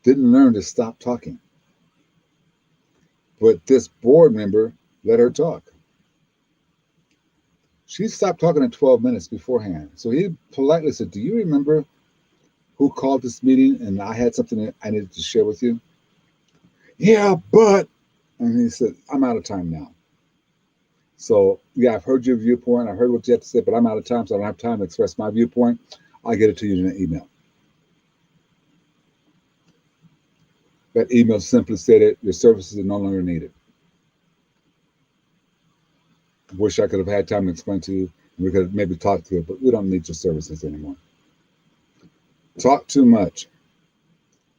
S1: Didn't learn to stop talking. But this board member let her talk. She stopped talking at 12 minutes beforehand. So he politely said, do you remember who called this meeting and I had something that I needed to share with you? Yeah, but, and he said, I'm out of time now. So, yeah, I've heard your viewpoint. I heard what you have to say, but I'm out of time, so I don't have time to express my viewpoint. I'll get it to you in an email. That email simply stated, your services are no longer needed. Wish I could have had time to explain to you, and we could have maybe talked to you, but we don't need your services anymore. Talk too much.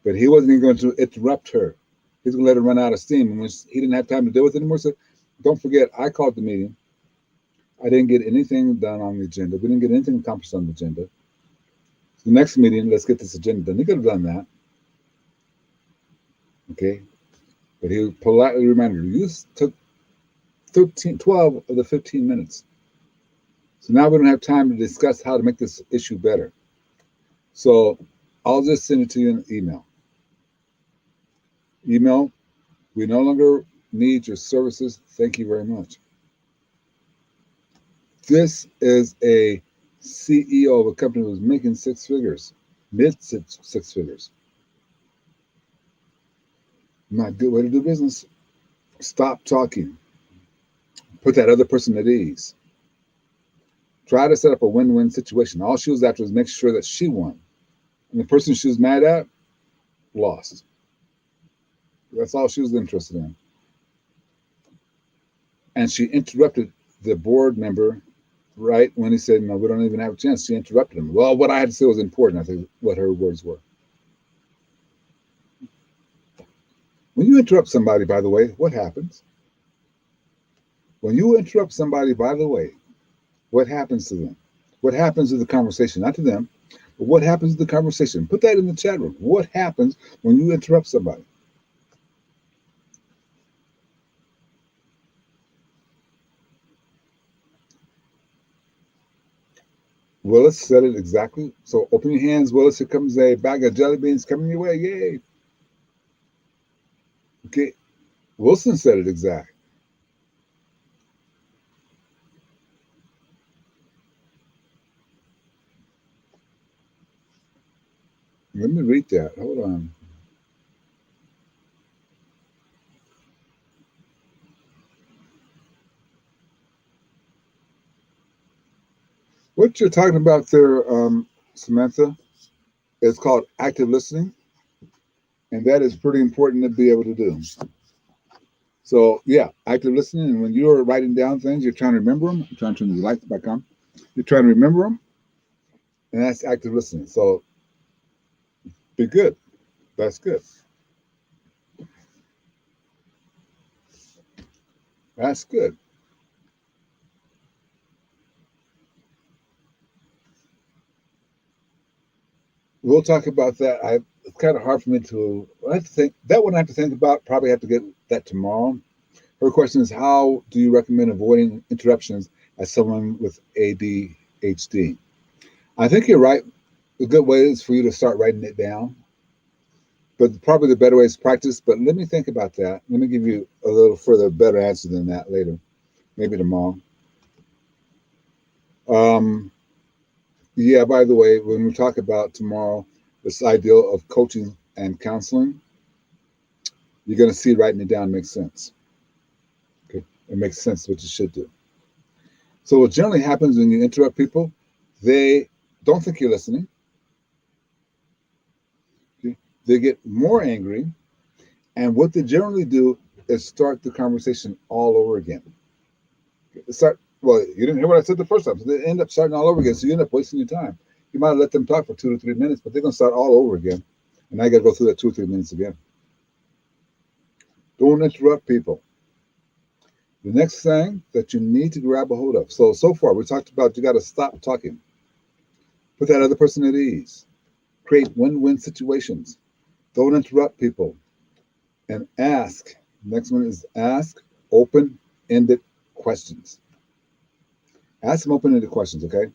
S1: But he wasn't even going to interrupt her. He's going to let her run out of steam. And when he didn't have time to deal with it anymore, so don't forget, I called the meeting. I didn't get anything done on the agenda. We didn't get anything accomplished on the agenda. The next meeting, let's get this agenda done. He could have done that. Okay. But he politely reminded her, you took 12 of the 15 minutes. So now we don't have time to discuss how to make this issue better. So I'll just send it to you in an email. Email, we no longer need your services. Thank you very much. This is a CEO of a company who's making six figures, mid six figures. Not a good way to do business. Stop talking. Put that other person at ease. Try to set up a win-win situation. All she was after was make sure that she won. And the person she was mad at lost. That's all she was interested in. And she interrupted the board member right when he said, no, we don't even have a chance. She interrupted him. Well, what I had to say was important, I think, what her words were. When you interrupt somebody, by the way, what happens? When you interrupt somebody, by the way, what happens to them? What happens to the conversation? Not to them, but what happens to the conversation? Put that in the chat room. What happens when you interrupt somebody? Willis said it exactly. So open your hands, Willis. Here comes a bag of jelly beans coming your way. Yay. Okay. Wilson said it exact. Let me read that. Hold on. What you're talking about there, Samantha, is called active listening. And that is pretty important to be able to do. So, yeah, active listening. And when you're writing down things, you're trying to remember them. I'm trying to turn the lights back on. You're trying to remember them. And that's active listening. So, be good. That's good. That's good. We'll talk about that. It's kind of hard for me to. I have to think that one. I have to think about. Probably have to get that tomorrow. Her question is, how do you recommend avoiding interruptions as someone with ADHD? I think you're right. A good way is for you to start writing it down. But probably the better way is practice. But let me think about that. Let me give you a little further better answer than that later, maybe tomorrow. Um, yeah, by the way, when we talk about tomorrow, this idea of coaching and counseling, you're going to see writing it down makes sense. Okay, it makes sense what you should do. So what generally happens when you interrupt people, they don't think you're listening. Okay? They get more angry, and what they generally do is start the conversation all over again. Well, you didn't hear what I said the first time, so they end up starting all over again. So you end up wasting your time. You might have let them talk for 2 to 3 minutes, but they're going to start all over again, and now you got to go through that 2 or 3 minutes again. Don't interrupt people. The next thing that you need to grab a hold of. So far, we talked about you got to stop talking. Put that other person at ease. Create win-win situations. Don't interrupt people. And ask. Next one is ask open-ended questions. Ask them open-ended questions, okay?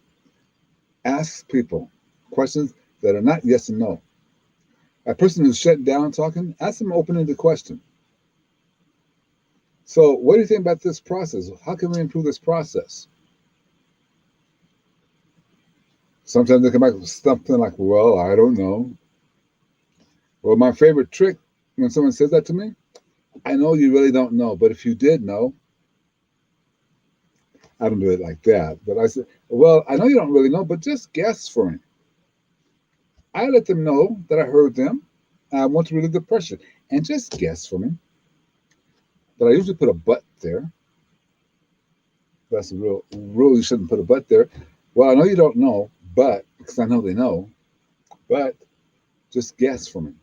S1: Ask people questions that are not yes and no. A person who's shut down talking, ask them an open-ended question. So what do you think about this process? How can we improve this process? Sometimes they come back with something like, well, I don't know. Well, my favorite trick when someone says that to me, I know you really don't know, but if you did know, I don't do it like that. But I said, well, I know you don't really know, but just guess for me. I let them know that I heard them. I want to relieve the pressure. And just guess for me. But I usually put a but there. That's a real rule. You shouldn't put a but there. Well, I know you don't know, but because I know they know, but just guess for me.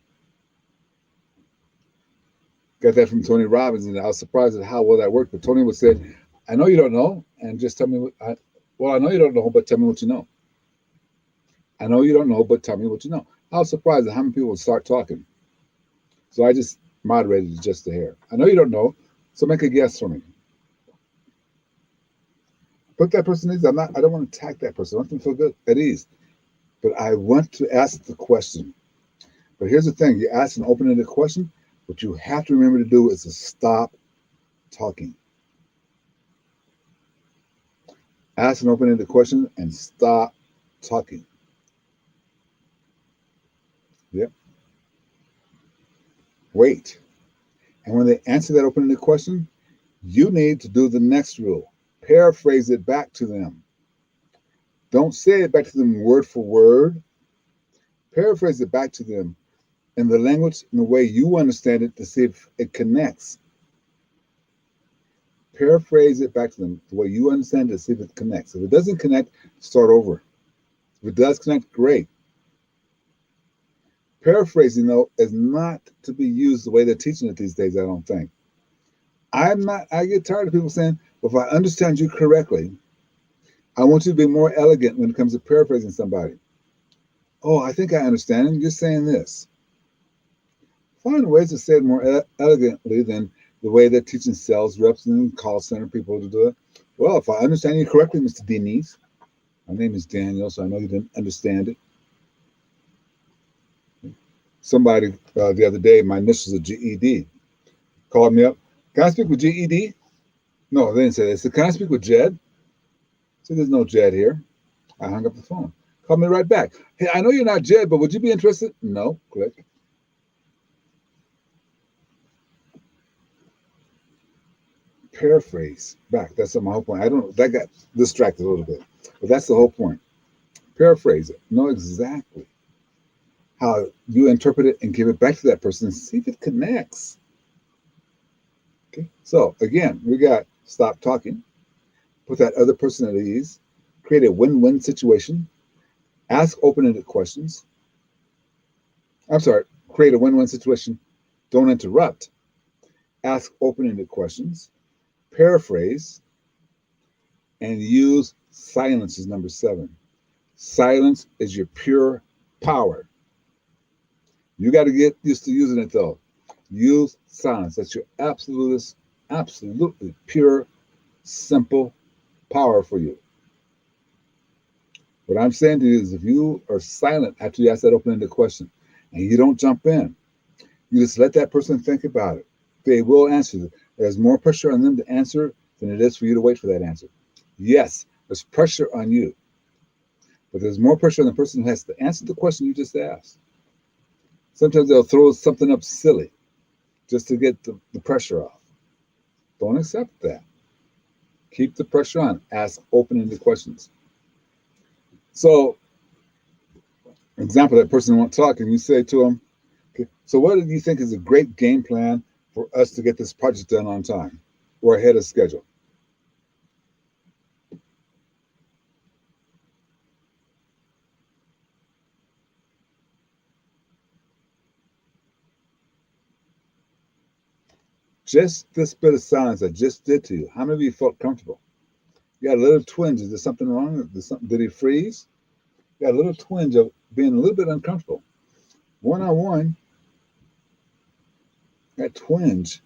S1: Got that from Tony Robbins, and I was surprised at how well that worked. But Tony would say, I know you don't know, and just tell me I know you don't know, but tell me what you know. I know you don't know, but tell me what you know. I was surprised at how many people would start talking. So I just moderated it just a hair. I know you don't know, so make a guess for me. Put that person at ease. I don't want to attack that person. I want them to feel good at ease. But I want to ask the question. But here's the thing. You ask an open-ended question. What you have to remember to do is to stop talking. Ask an open-ended question and stop talking. Yep. Wait. And when they answer that open-ended question, you need to do the next rule. Paraphrase it back to them. Don't say it back to them word for word. Paraphrase it back to them in the language, in the way you understand it, to see if it connects. Paraphrase it back to them the way you understand it, to see if it connects. If it doesn't connect, start over. If it does connect, great. Paraphrasing, though, is not to be used the way they're teaching it these days, I don't think. I get tired of people saying, well, if I understand you correctly, I want you to be more elegant when it comes to paraphrasing somebody. Oh, I think I understand, and you're saying this. Find ways to say it more elegantly than the way they're teaching sales reps and call center people to do it. Well, if I understand you correctly, Mr. Denise, my name is Daniel, so I know you didn't understand it. Somebody the other day, my initials are GED, called me up. Can I speak with GED? No, they didn't say that. They said, can I speak with Jed? I said, there's no Jed here. I hung up the phone. Called me right back. Hey, I know you're not Jed, but would you be interested? No. Click. Paraphrase back. That's my whole point. That got distracted a little bit, but that's the whole point. Paraphrase it. Know exactly how you interpret it and give it back to that person and see if it connects. Okay. So again, we got stop talking, put that other person at ease, create a win-win situation, ask open-ended questions. Create a win-win situation. Don't interrupt. Ask open-ended questions, paraphrase, and use silence is number 7. Silence is your pure power. You got to get used to using it though. Use silence. That's your absolutely pure, simple power for you. What I'm saying to you is if you are silent after you ask that open-ended question and you don't jump in, you just let that person think about it. They will answer. There's more pressure on them to answer than it is for you to wait for that answer. Yes, there's pressure on you, but there's more pressure on the person who has to answer the question you just asked. Sometimes they'll throw something up silly just to get the pressure off. Don't accept that. Keep the pressure on. Ask open-ended questions. So, example, that person won't talk, and you say to them, okay, so what do you think is a great game plan for us to get this project done on time or ahead of schedule? Just this bit of silence I just did to you, how many of you felt comfortable? You got a little twinge. Is there something wrong? Did he freeze? You got a little twinge of being a little bit uncomfortable. One-on-one, that twinge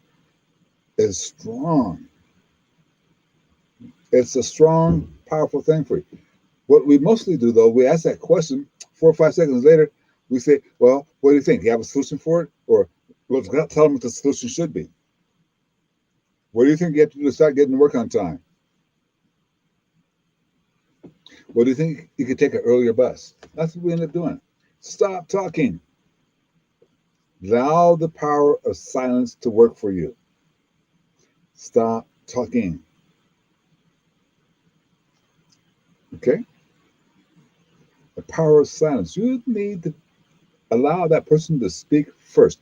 S1: is strong. It's a strong, powerful thing for you. What we mostly do, though, we ask that question 4 or 5 seconds later. We say, "Well, what do you think? Do you have a solution for it?" Or, "Well, tell them what the solution should be." What do you think you have to do to start getting to work on time? What do you think you could take an earlier bus? That's what we end up doing. Stop talking. Allow the power of silence to work for you. Stop talking. Okay? The power of silence. You need to allow that person to speak first.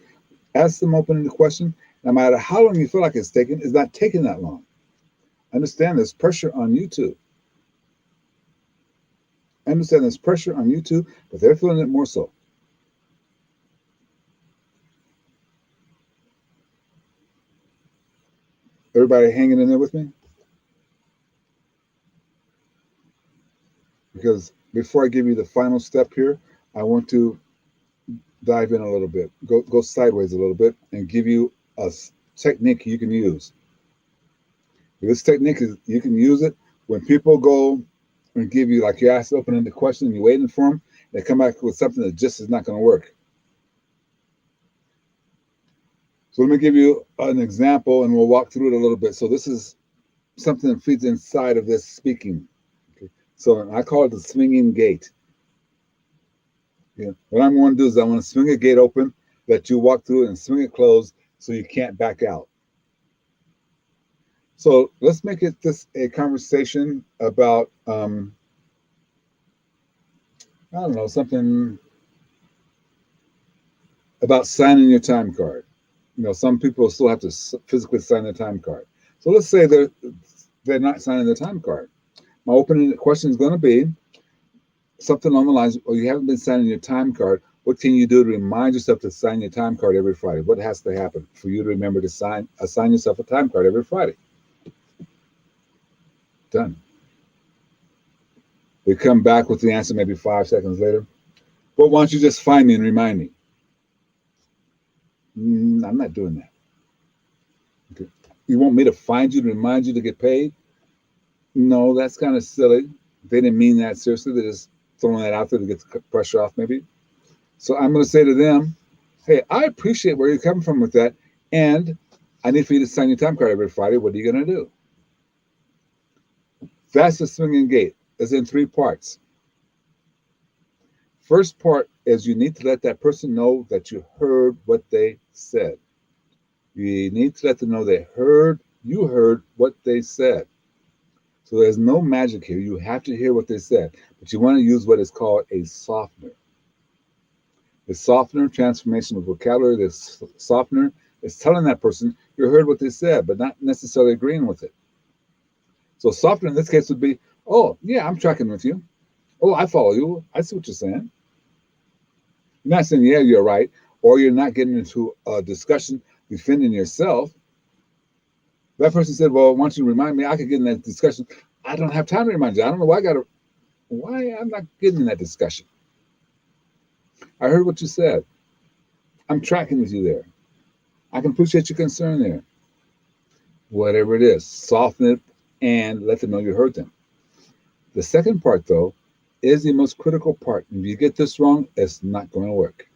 S1: Ask them open-ended question. No matter how long you feel like it's taking, it's not taking that long. Understand there's pressure on you too. Understand there's pressure on you too, but they're feeling it more so. Everybody hanging in there with me? Because before I give you the final step here, I want to dive in a little bit, go sideways a little bit, and give you a technique you can use. This technique is you can use it when people go and give you, like you ask open-ended question, and you're waiting for them, they come back with something that just is not going to work. So let me give you an example, and we'll walk through it a little bit. So this is something that feeds inside of this speaking. Okay. So I call it the swinging gate. What I'm going to do is I want to swing a gate open, let you walk through it, and swing it closed so you can't back out. So let's make it this a conversation about I don't know, something about signing your time card. Some people still have to physically sign their time card. So let's say they're not signing their time card. My opening question is going to be something along the lines, "Oh, you haven't been signing your time card. What can you do to remind yourself to sign your time card every Friday? What has to happen for you to remember to assign yourself a time card every Friday?" Done. They come back with the answer maybe 5 seconds later. "Well, why don't you just find me and remind me?" I'm not doing that. Okay. You want me to find you to remind you to get paid? No, that's kind of silly. They didn't mean that seriously. They're just throwing that out there to get the pressure off, maybe. So I'm going to say to them, "Hey, I appreciate where you're coming from with that. And I need for you to sign your time card every Friday. What are you going to do?" That's the swinging gate. It's in 3 parts. First part is you need to let that person know that you heard what they said. You need to let them know you heard what they said. So there's no magic here. You have to hear what they said, but you want to use what is called a softener. The softener, transformation of vocabulary, this softener is telling that person you heard what they said, but not necessarily agreeing with it. So softener in this case would be, "Oh, yeah, I'm tracking with you. Oh, I follow you. I see what you're saying." You're not saying, "Yeah, you're right," or you're not getting into a discussion defending yourself. That person said, "Well, why don't you remind me? I could get in that discussion." I don't have time to remind you. I don't know why I'm not getting in that discussion. I heard what you said. I'm tracking with you there. I can appreciate your concern there. Whatever it is, soften it and let them know you heard them. The second part, though, is the most critical part. If you get this wrong, it's not going to work.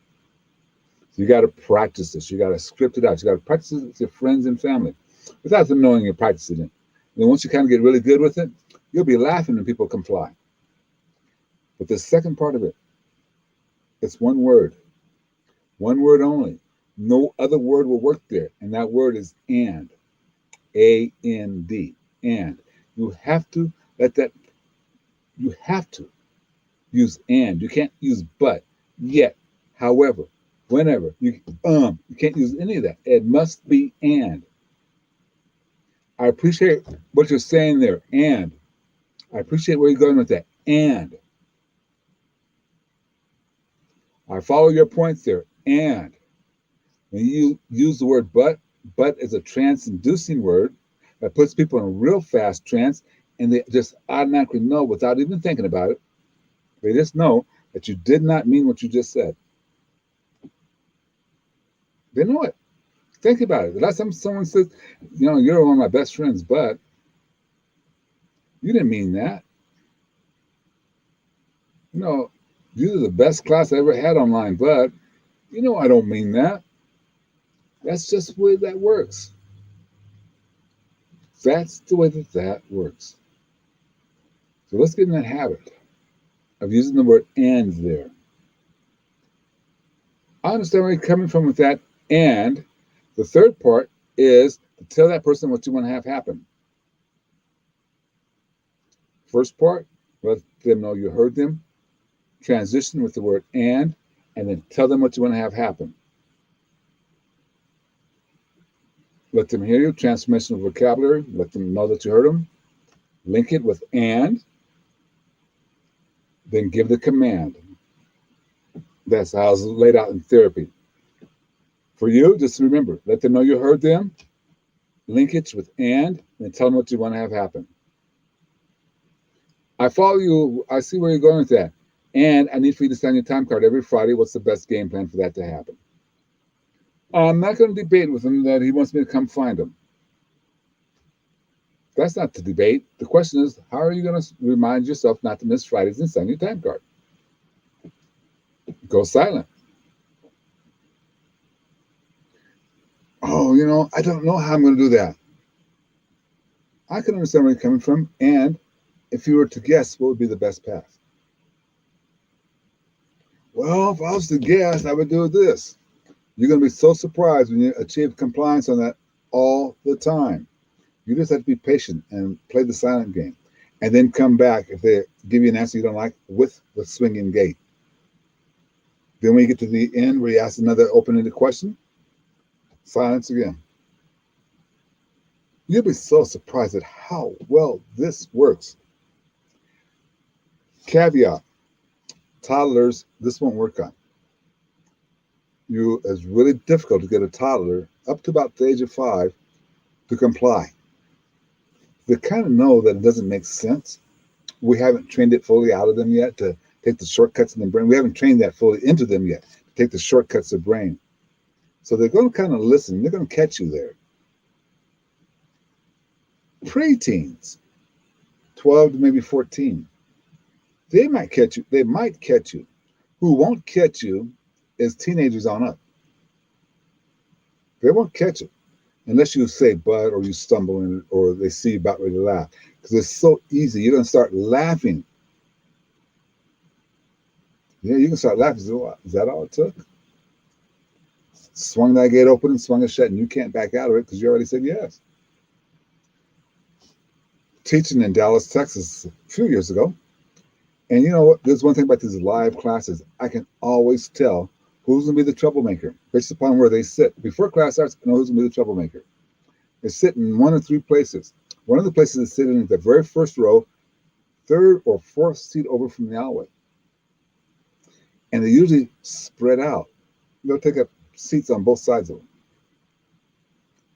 S1: So you got to practice this. You got to script it out. You got to practice it with your friends and family without them knowing you're practicing it. And then once you kind of get really good with it, you'll be laughing when people comply. But the second part of it, it's one word only. No other word will work there. And that word is and. A-N-D. And. You have to let that, you have to use and. You can't use but, yet, however, whenever. You can't use any of that. It must be and. I appreciate what you're saying there. And. I appreciate where you're going with that. And. I follow your points there. And. When you use the word but is a trance-inducing word that puts people in a real fast trance, and they just automatically know without even thinking about it. They just know that you did not mean what you just said. They know it. Think about it. The last time someone says, "You're one of my best friends, but," You didn't mean that. You know, you are the best class I ever had online, but you know I don't mean that. That's just the way that works. That's the way that that works. So let's get in that habit of using the word and there. I understand where you're coming from with that. And the third part is to tell that person what you want to have happen. First part, let them know you heard them. Transition with the word and then tell them what you want to have happen. Let them hear you. Transformation of vocabulary. Let them know that you heard them. Link it with and. Then give the command. That's how it's laid out in therapy. For you, just remember, let them know you heard them. Link it with and tell them what you want to have happen. I follow you. I see where you're going with that. And I need for you to sign your time card every Friday. What's the best game plan for that to happen? I'm not going to debate with him that he wants me to come find him. That's not the debate. The question is, how are you going to remind yourself not to miss Fridays and sign your time card? Go silent. Oh, I don't know how I'm going to do that. I can understand where you're coming from. And if you were to guess, what would be the best path? Well, if I was to guess, I would do this. You're going to be so surprised when you achieve compliance on that all the time. You just have to be patient and play the silent game. And then come back if they give you an answer you don't like with the swinging gate. Then when you get to the end where you ask another open-ended question, silence again. You'll be so surprised at how well this works. Caveat, toddlers, this won't work on. It's really difficult to get a toddler up to about the age of 5 to comply. They kind of know that it doesn't make sense. We haven't trained it fully out of them yet to take the shortcuts in the brain. We haven't trained that fully into them yet to take the shortcuts of brain. So they're going to kind of listen. They're going to catch you there. Preteens, 12 to maybe 14, they might catch you. They might catch you. Who won't catch you is teenagers on up. They won't catch it unless you say but or you stumble in it or they see you about ready to laugh. Because it's so easy. You're going to start laughing. Yeah, you can start laughing. So, is that all it took? Swung that gate open and swung it shut, and you can't back out of it because you already said yes. Teaching in Dallas, Texas a few years ago. And you know what? There's one thing about these live classes. I can always tell who's going to be the troublemaker based upon where they sit. Before class starts, I know who's going to be the troublemaker. They sit in one of three places. One of the places is sitting at the very first row, third or fourth seat over from the aisle. And they usually spread out. They'll take up seats on both sides of them.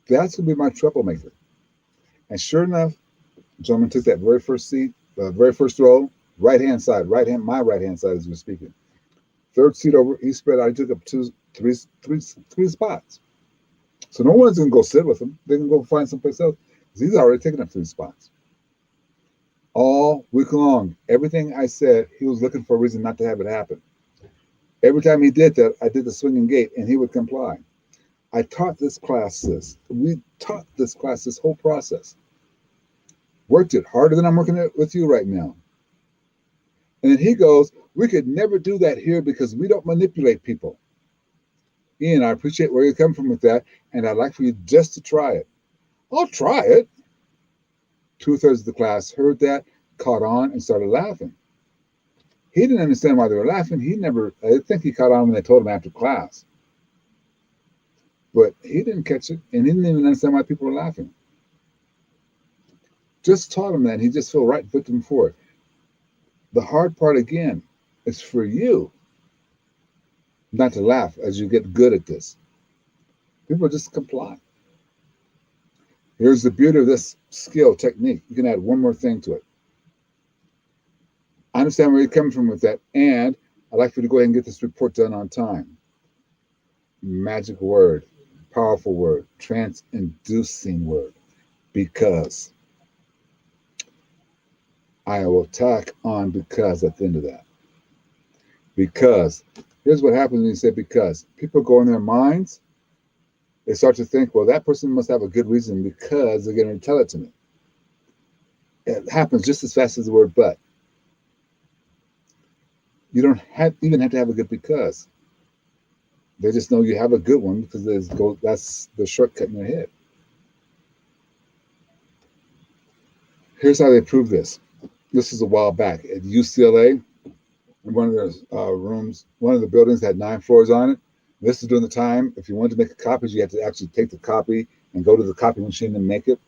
S1: That's going to be my troublemaker. And sure enough, the gentleman took that very first seat, the very first row, my right hand side as we're speaking. Third seat over, he spread out. He took up three spots. So no one's going to go sit with him. They can go find someplace else because he's already taken up 3 spots. All week long, everything I said, he was looking for a reason not to have it happen. Every time he did that, I did the swinging gate, and he would comply. I taught this class this. We taught this class this whole process. Worked it harder than I'm working it with you right now. And then he goes, we could never do that here because we don't manipulate people. Ian, I appreciate where you're coming from with that, and I'd like for you just to try it. I'll try it. 2/3 of the class heard that, caught on, and started laughing. He didn't understand why they were laughing. I think he caught on when they told him after class. But he didn't catch it, and he didn't even understand why people were laughing. Just taught him that, and he just fell right victim for it. The hard part, again, is for you not to laugh as you get good at this. People just comply. Here's the beauty of this skill technique. You can add one more thing to it. I understand where you're coming from with that, and I'd like for you to go ahead and get this report done on time. Magic word, powerful word, trance-inducing word, because I will tack on because at the end of that. Because here's what happens when you say because. People go in their minds, they start to think, well, that person must have a good reason because they're going to tell it to me. It happens just as fast as the word but. You don't even have to have a good because. They just know you have a good one because that's the shortcut in their head. Here's how they prove this. This is a while back at UCLA. In one of the rooms, one of the buildings had 9 floors on it. This is during the time, if you wanted to make a copy, you had to actually take the copy and go to the copy machine and make it.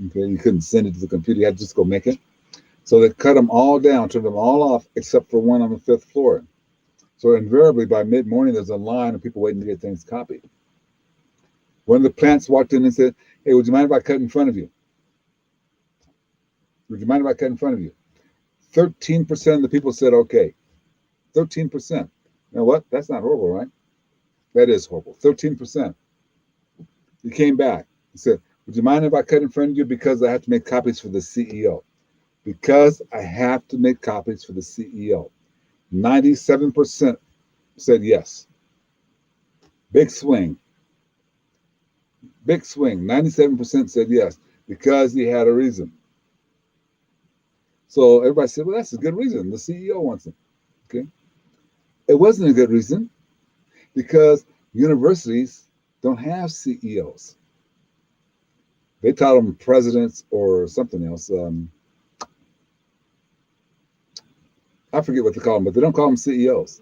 S1: Okay, you couldn't send it to the computer, you had to just go make it. So they cut them all down, turned them all off, except for one on the 5th floor. So invariably by mid-morning, there's a line of people waiting to get things copied. One of the plants walked in and said, hey, would you mind if I cut in front of you? Would you mind if I cut in front of you? 13% of the people said okay. 13%. You know what? That's not horrible, right? That is horrible. 13%. He came back. He said, would you mind if I cut in front of you because I have to make copies for the CEO? Because I have to make copies for the CEO. 97% said yes. Big swing. Big swing. 97% said yes because he had a reason. So everybody said, well, that's a good reason. The CEO wants it. Okay. It wasn't a good reason because universities don't have CEOs. They taught them presidents or something else. I forget what they call them, but they don't call them CEOs.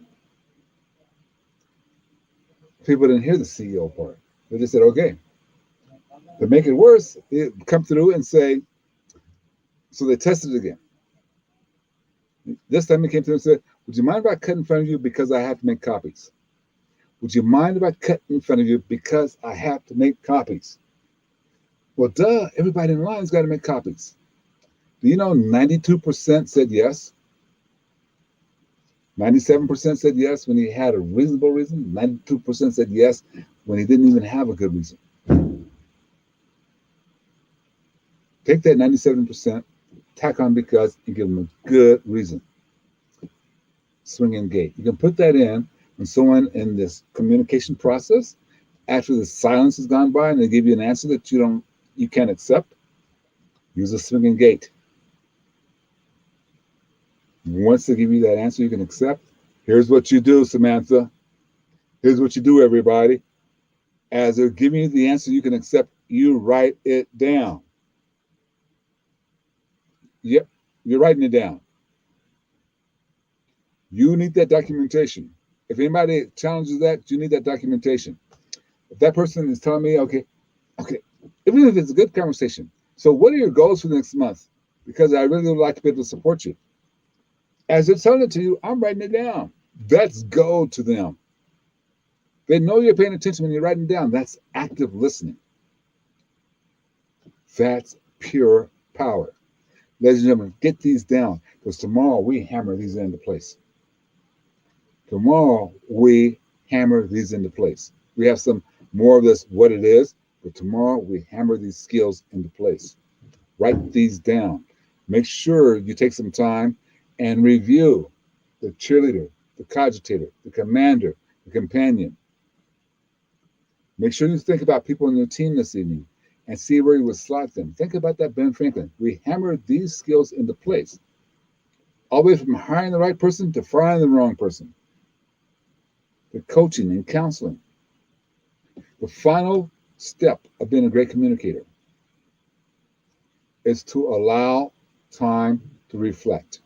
S1: People didn't hear the CEO part. They just said, okay. To make it worse, it come through and say, so they tested it again. This time he came through and said, would you mind if I cut in front of you because I have to make copies? Would you mind if I cut in front of you because I have to make copies? Well, duh, everybody in line's got to make copies. Do you know 92% said yes? 97% said yes when he had a reasonable reason. 92% said yes when he didn't even have a good reason. Take that 97%, tack on because, and give them a good reason. Swinging gate. You can put that in when someone in this communication process, after the silence has gone by and they give you an answer that you can't accept, use a swinging gate. Once they give you that answer you can accept, here's what you do, Samantha. Here's what you do, everybody. As they're giving you the answer you can accept, you write it down. Yep, you're writing it down. You need that documentation. If anybody challenges that, you need that documentation. If that person is telling me, okay, even if it's a good conversation, so what are your goals for the next month? Because I really would like to be able to support you. As they're telling it to you, I'm writing it down. That's go to them. They know you're paying attention when you're writing it down. That's active listening. That's pure power. Ladies and gentlemen, get these down because tomorrow we hammer these into place. Tomorrow we hammer these into place. We have some more of this, what it is, but tomorrow we hammer these skills into place. Write these down. Make sure you take some time and review the cheerleader, the cogitator, the commander, the companion. Make sure you think about people in your team this evening and see where you would slot them. Think about that Ben Franklin. We hammered these skills into place. All the way from hiring the right person to firing the wrong person. The coaching and counseling. The final step of being a great communicator is to allow time to reflect.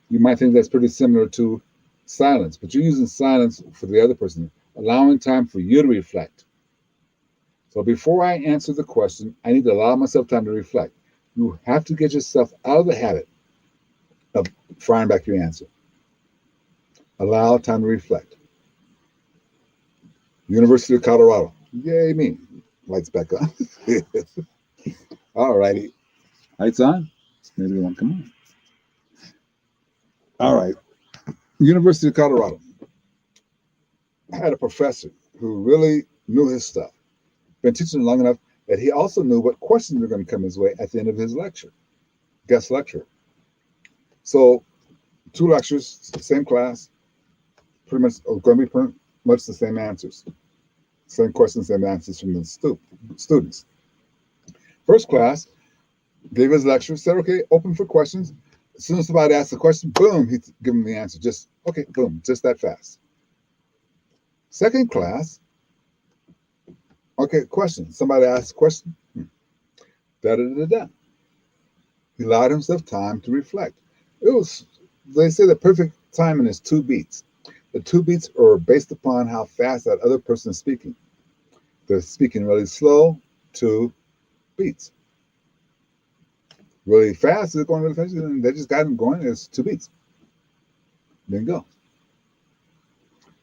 S1: You might think that's pretty similar to silence, but you're using silence for the other person, allowing time for you to reflect. So before I answer the question, I need to allow myself time to reflect. You have to get yourself out of the habit of firing back your answer. Allow time to reflect. University of Colorado. Yay me. Lights back on. All righty. Lights on. Maybe one come on. All right. University of Colorado. I had a professor who really knew his stuff. Been teaching long enough that he also knew what questions were going to come his way at the end of his lecture. Guest lecture. So 2 lectures, same class, pretty much going to be pretty much the same answers, same questions, same answers from the students. First class gave his lecture, said, okay, open for questions. As soon as somebody asks a question, boom, he'd give them the answer. Just, okay, boom, just that fast. Second class, okay, question. Somebody asks a question. Da da da da. He allowed himself time to reflect. It was, they say the perfect timing is 2 beats. The 2 beats are based upon how fast that other person is speaking. They're speaking really slow, 2 beats. Really fast, they're going really fast, and they just got him going. It's 2 beats. Then go.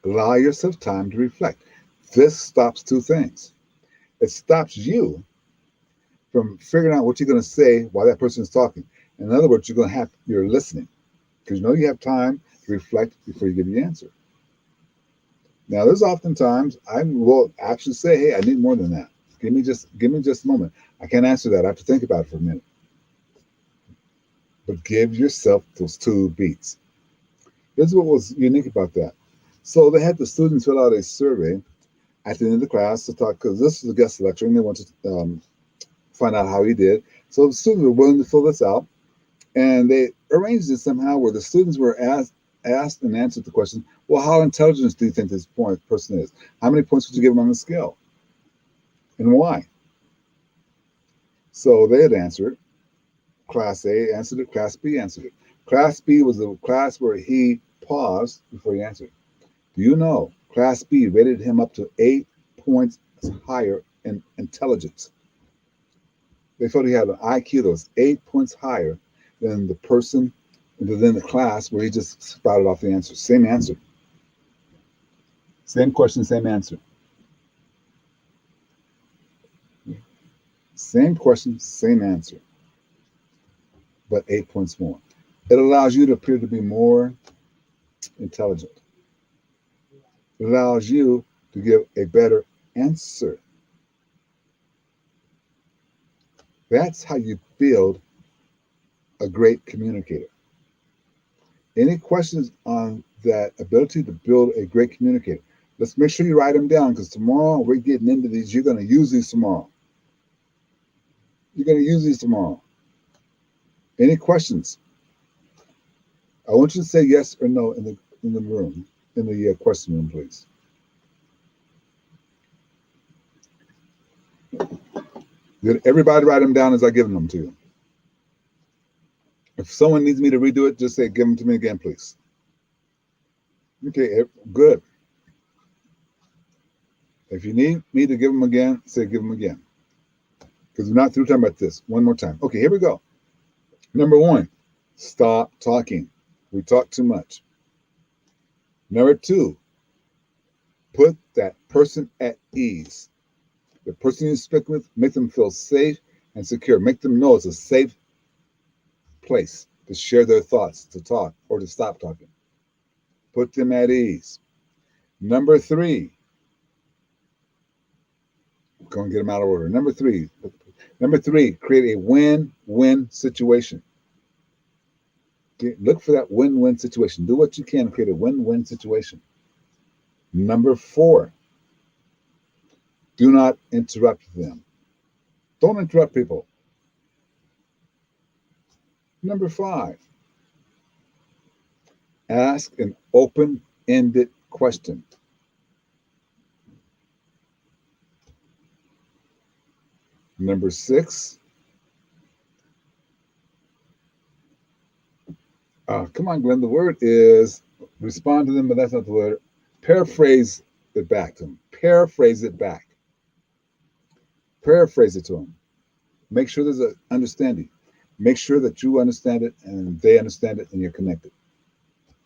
S1: Allow yourself time to reflect. This stops 2 things. It stops you from figuring out what you're going to say while that person is talking. In other words, you're listening because you know you have time to reflect before you give the answer. Now, there's oftentimes I will actually say, "Hey, I need more than that. Give me just a moment. I can't answer that. I have to think about it for a minute." But give yourself those 2 beats. Here's what was unique about that. So they had the students fill out a survey at the end of the class to talk, because this is a guest lecture and they wanted to find out how he did. So the students were willing to fill this out, and they arranged it somehow where the students were asked and answered the question, well, how intelligent do you think this person is? How many points would you give him on the scale? And why? So they had answered. Class A answered it. Class B answered it. Class B was the class where he paused before he answered. Do you know Class B rated him up to 8 points higher in intelligence? They felt he had an IQ that was 8 points higher than the person within the class where he just spouted off the answer. Same answer. Same question, same answer. Same question, same answer. But 8 points more. It allows you to appear to be more intelligent. It allows you to give a better answer. That's how you build a great communicator. Any questions on that ability to build a great communicator? Let's make sure you write them down, because tomorrow we're getting into these. You're going to use these tomorrow. You're going to use these tomorrow. Any questions? I want you to say yes or no in the room, in the question room, please. Did everybody write them down as I give them to you? If someone needs me to redo it, just say, give them to me again, please. Okay, good. If you need me to give them again, say give them again. Because we're not through talking about this. One more time. Okay, here we go. Number 1, stop talking. We talk too much. Number 2, put that person at ease. The person you speak with, make them feel safe and secure. Make them know it's a safe place to share their thoughts, to talk, or to stop talking. Put them at ease. Number 3, go and get them out of order. Number three, create a win-win situation. Okay, look for that win-win situation. Do what you can to create a win-win situation. Number 4, do not interrupt them. Don't interrupt people. Number 5, ask an open-ended question. Number 6, come on, Glenn, the word is respond to them, but that's not the word. Paraphrase it back to them. Paraphrase it back. Paraphrase it to them. Make sure there's an understanding. Make sure that you understand it and they understand it and you're connected.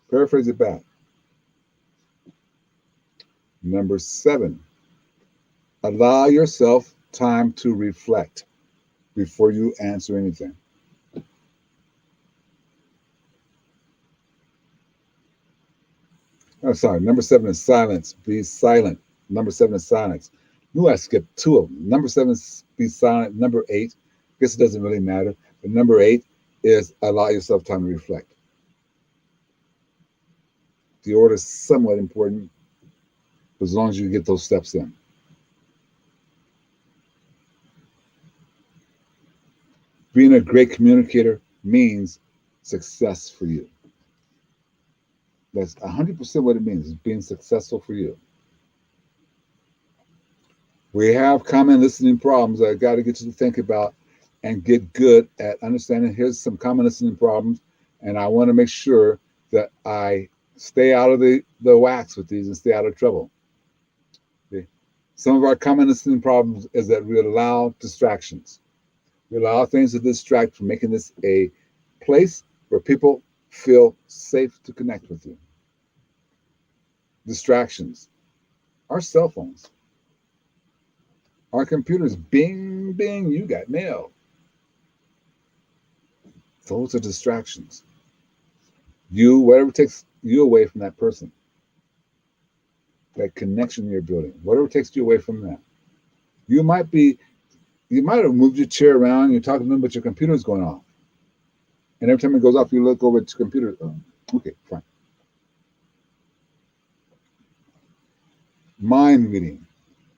S1: Paraphrase it back. Number 7, allow yourself time to reflect before you answer anything. Oh, sorry. Number 7 is silence. Be silent. Number 7 is silence. I skipped 2 of them. Number 7 is be silent. Number 8, I guess it doesn't really matter. But number 8 is allow yourself time to reflect. the order is somewhat important, as long as you get those steps in. Being a great communicator means success for you. That's 100% what it means, is being successful for you. We have common listening problems that I got to get you to think about and get good at understanding. Here's some common listening problems, and I want to make sure that I stay out of the wax with these and stay out of trouble. Okay. Some of our common listening problems is that we allow distractions. We allow things to distract from making this a place where people feel safe to connect with you. Distractions. Our cell phones. Our computers. Bing, bing, you got mail. Those are distractions. Whatever takes you away from that person. That connection you're building. Whatever takes you away from that. You might have moved your chair around, you're talking to them, but your computer's going off. And every time it goes off, you look over at your computer. Okay, fine. Mind reading.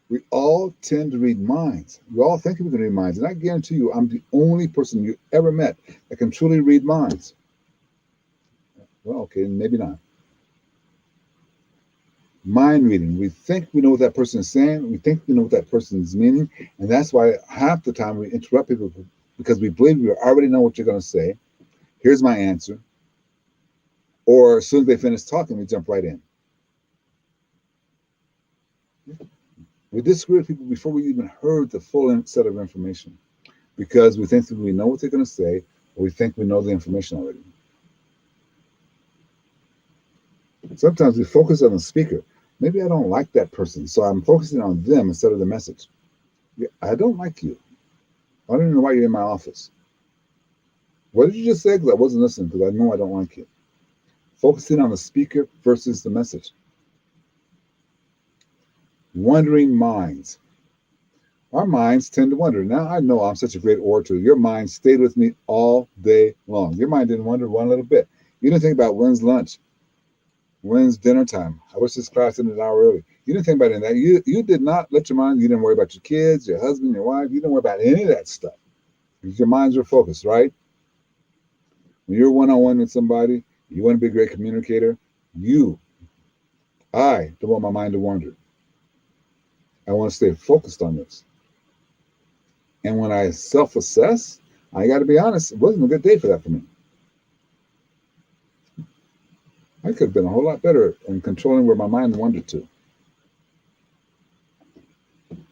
S1: We all tend to read minds. We all think we can read minds. And I guarantee you, I'm the only person you ever met that can truly read minds. Well, okay, maybe not. Mind reading. We think we know what that person is saying. We think we know what that person is meaning. And that's why half the time we interrupt people, because we believe we already know what you're going to say. Here's my answer. Or as soon as they finish talking, we jump right in. We disagree with people before we even heard the full set of information, because we think that we know what they're going to say, or we think we know the information already. Sometimes we focus on the speaker. Maybe I don't like that person, so I'm focusing on them instead of the message. Yeah, I don't like you. I don't even know why you're in my office. What did you just say? Because I wasn't listening, because I know I don't like you. Focusing on the speaker versus the message. Wandering minds. Our minds tend to wander. Now, I know I'm such a great orator. Your mind stayed with me all day long. Your mind didn't wander one little bit. You didn't think about when's lunch, when's dinner time. I wish this class ended an hour early. You didn't think about any of that. You did not let your mind, you didn't worry about your kids, your husband, your wife. You didn't worry about any of that stuff, because your minds were focused, right? When you're one-on-one with somebody, you want to be a great communicator, I don't want my mind to wander. I want to stay focused on this. And when I self-assess, I got to be honest, it wasn't a good day for that for me. I could have been a whole lot better in controlling where my mind wandered to.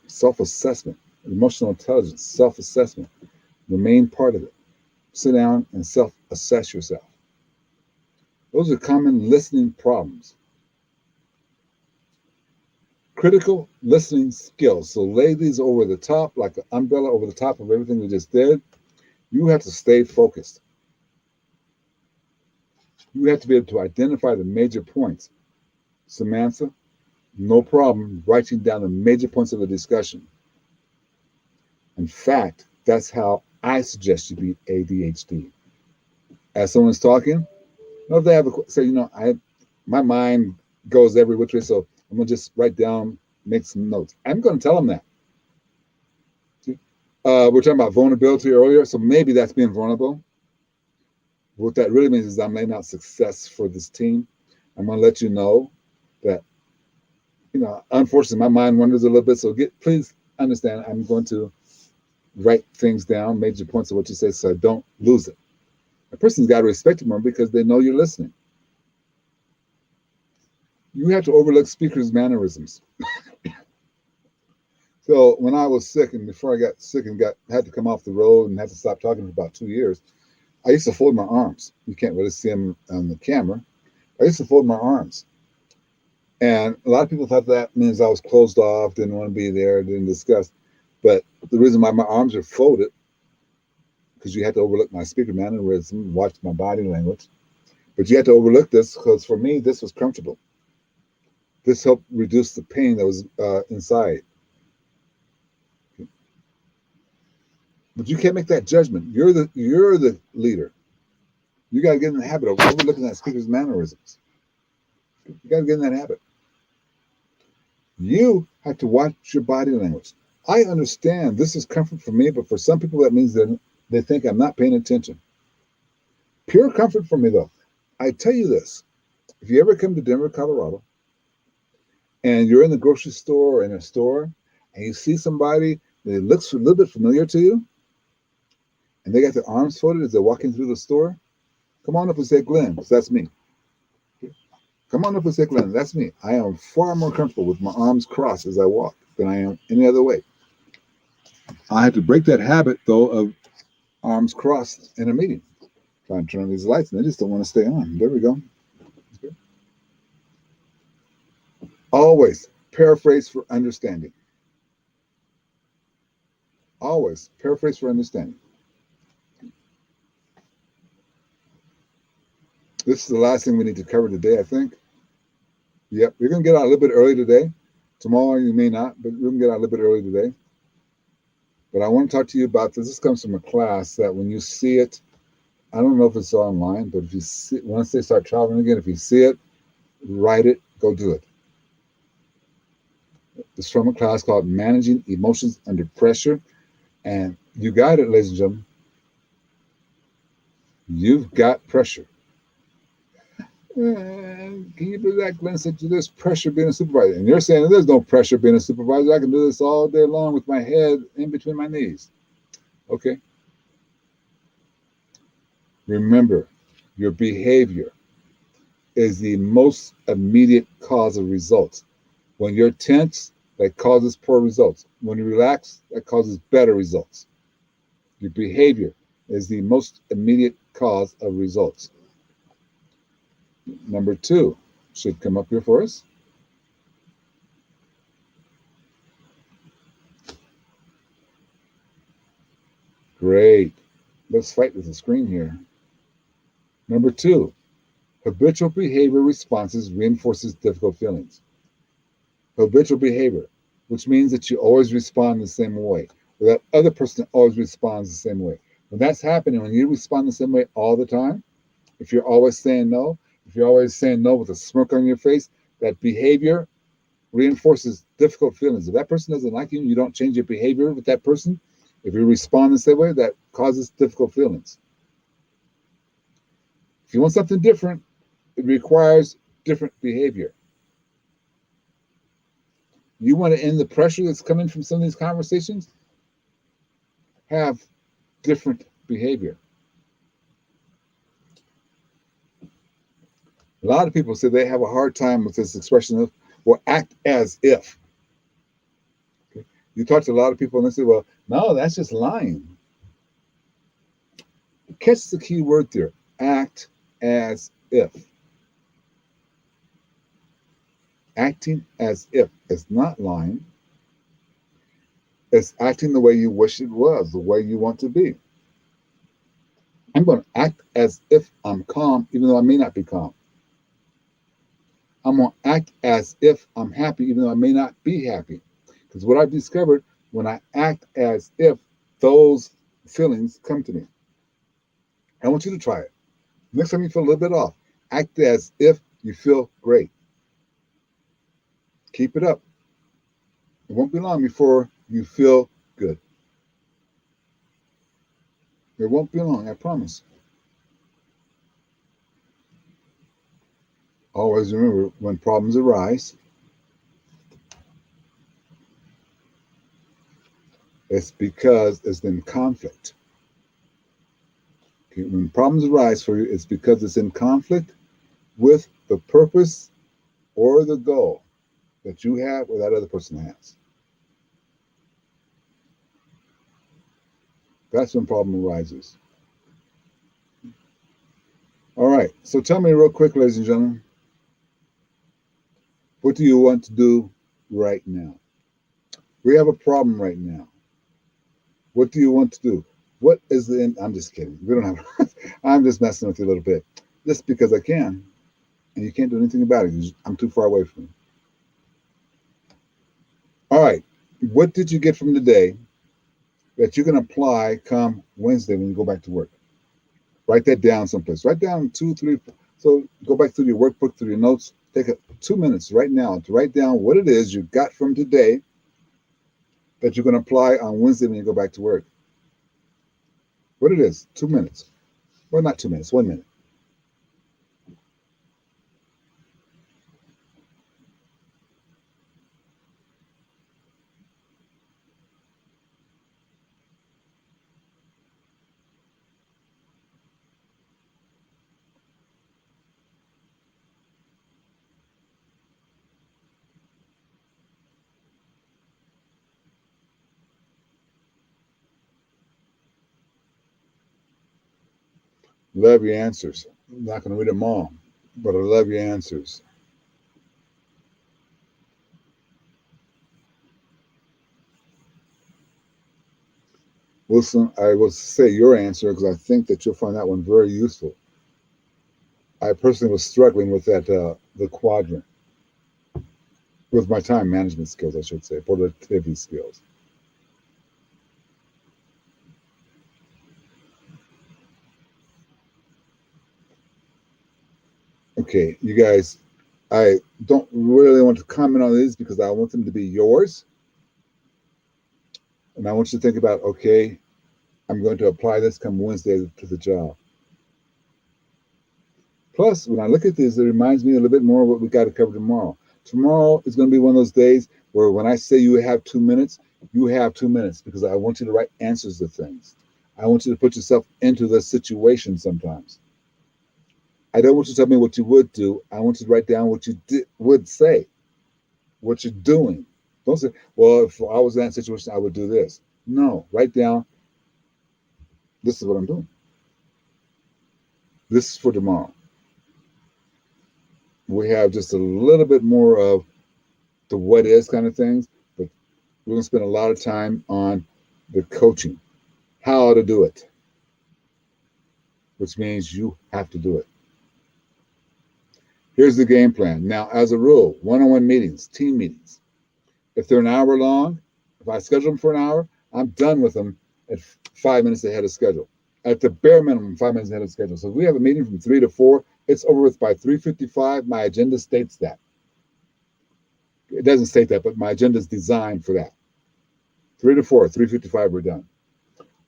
S1: Self-assessment, emotional intelligence, self-assessment, the main part of it. Sit down and self-assess yourself. Those are common listening problems. Critical listening skills. So lay these over the top, like an umbrella over the top of everything we just did. You have to stay focused. You have to be able to identify the major points. Samantha, no problem writing down the major points of the discussion. In fact, that's how I suggest you beat ADHD. As someone's talking, if they have my mind goes every which way, so I'm going to just write down, make some notes. I'm going to tell them that. We're talking about vulnerability earlier, so maybe that's being vulnerable. What that really means is I'm laying out success for this team. I'm going to let you know that, unfortunately, my mind wanders a little bit, so please understand, I'm going to write things down, major points of what you say, so I don't lose it. A person's got to respect you more because they know you're listening. You have to overlook speakers' mannerisms. So when I was sick, and before I got sick and had to come off the road and had to stop talking for about 2 years, I used to fold my arms. You can't really see them on the camera. I used to fold my arms. And a lot of people thought that means I was closed off, didn't want to be there, didn't discuss. But the reason why my arms are folded, because you had to overlook my speaker mannerism, watch my body language. But you had to overlook this because for me, this was comfortable. This helped reduce the pain that was inside. But you can't make that judgment. You're the leader. You got to get in the habit of overlooking that speaker's mannerisms. You got to get in that habit. You have to watch your body language. I understand this is comfort for me, but for some people that means that they think I'm not paying attention. Pure comfort for me, though. I tell you this: if you ever come to Denver, Colorado, and you're in the grocery store or in a store, and you see somebody that looks a little bit familiar to you, and they got their arms folded as they're walking through the store, come on up and say, Glenn, because that's me. Come on up and say, Glenn, that's me. I am far more comfortable with my arms crossed as I walk than I am any other way. I had to break that habit, though, of arms crossed in a meeting. Trying to turn on these lights, and they just don't want to stay on. There we go. Always paraphrase for understanding. Always paraphrase for understanding. This is the last thing we need to cover today, I think. Yep, you're going to get out a little bit early today. Tomorrow you may not, but we're going to get out a little bit early today. But I want to talk to you about this. This comes from a class that when you see it, I don't know if it's online, but if you see, once they start traveling again, if you see it, write it, go do it. It's from a class called Managing Emotions Under Pressure. And you got it, ladies and gentlemen. You've got pressure. And can you believe that, Glenn said, there's pressure being a supervisor? And you're saying there's no pressure being a supervisor. I can do this all day long with my head in between my knees. Okay. Remember, your behavior is the most immediate cause of results. When you're tense, that causes poor results. When you relax, that causes better results. Your behavior is the most immediate cause of results. Number 2 should come up here for us. Great. Let's fight with the screen here. Number 2, habitual behavior responses reinforces difficult feelings. Habitual behavior, which means that you always respond the same way, or that other person always responds the same way. When that's happening, when you respond the same way all the time, if you're always saying no, if you're always saying no with a smirk on your face, that behavior reinforces difficult feelings. If that person doesn't like you, you don't change your behavior with that person. If you respond the same way, that causes difficult feelings. If you want something different, it requires different behavior. You want to end the pressure that's coming from some of these conversations? Have different behavior. A lot of people say they have a hard time with this expression of, well, act as if. Okay. You talk to a lot of people and they say, well, no, that's just lying. Catch the key word there, act as if. Acting as if is not lying. It's acting the way you wish it was, the way you want to be. I'm going to act as if I'm calm, even though I may not be calm. I'm going to act as if I'm happy, even though I may not be happy. Because what I've discovered, when I act as if, those feelings come to me. I want you to try it. Next time you feel a little bit off, act as if you feel great. Keep it up. It won't be long before you feel good. It won't be long, I promise. Always remember, when problems arise, it's because it's in conflict. Okay, when problems arise for you, it's because it's in conflict with the purpose or the goal that you have or that other person has. That's when problem arises. All right, so tell me real quick, ladies and gentlemen, what do you want to do right now? We have a problem right now. What do you want to do? What is the end? I'm just kidding. We don't have, I'm just messing with you a little bit. Just because I can, and you can't do anything about it. I'm too far away from you. All right, what did you get from today that you can apply come Wednesday when you go back to work? Write that down someplace. Write down 2, 3. So go back through your workbook, through your notes, Take 2 minutes right now to write down what it is you got from today that you're going to apply on Wednesday when you go back to work. What it is, 2 minutes. Well, not 2 minutes, 1 minute. Love your answers. I'm not going to read them all, but I love your answers. Wilson, I will say your answer because I think that you'll find that one very useful. I personally was struggling with that, the quadrant, with my time management skills, I should say, productivity skills. Okay, you guys, I don't really want to comment on these because I want them to be yours. And I want you to think about, okay, I'm going to apply this come Wednesday to the job. Plus, when I look at this, it reminds me a little bit more of what we got to cover tomorrow. Tomorrow is going to be one of those days where when I say you have 2 minutes, you have 2 minutes because I want you to write answers to things. I want you to put yourself into the situation sometimes. I don't want you to tell me what you would do. I want you to write down what you would say, what you're doing. Don't say, well, if I was in that situation, I would do this. No, write down, this is what I'm doing. This is for tomorrow. We have just a little bit more of the what is kind of things, but we're going to spend a lot of time on the coaching, how to do it, which means you have to do it. Here's the game plan. Now, as a rule, one-on-one meetings, team meetings, if they're an hour long, if I schedule them for an hour, I'm done with them at 5 minutes ahead of schedule. At the bare minimum, 5 minutes ahead of schedule. So if we have a meeting from 3 to 4, it's over with by 3:55. My agenda states that. It doesn't state that, but my agenda is designed for that. 3 to 4, 3:55, we're done.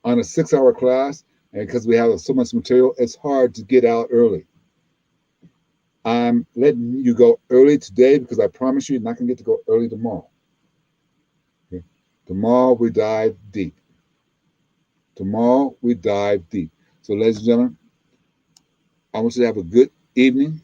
S1: On a 6-hour class, and because we have so much material, it's hard to get out early. I'm letting you go early today because I promise you, you're not going to get to go early tomorrow. Okay? Tomorrow, we dive deep. Tomorrow, we dive deep. So, ladies and gentlemen, I want you to have a good evening.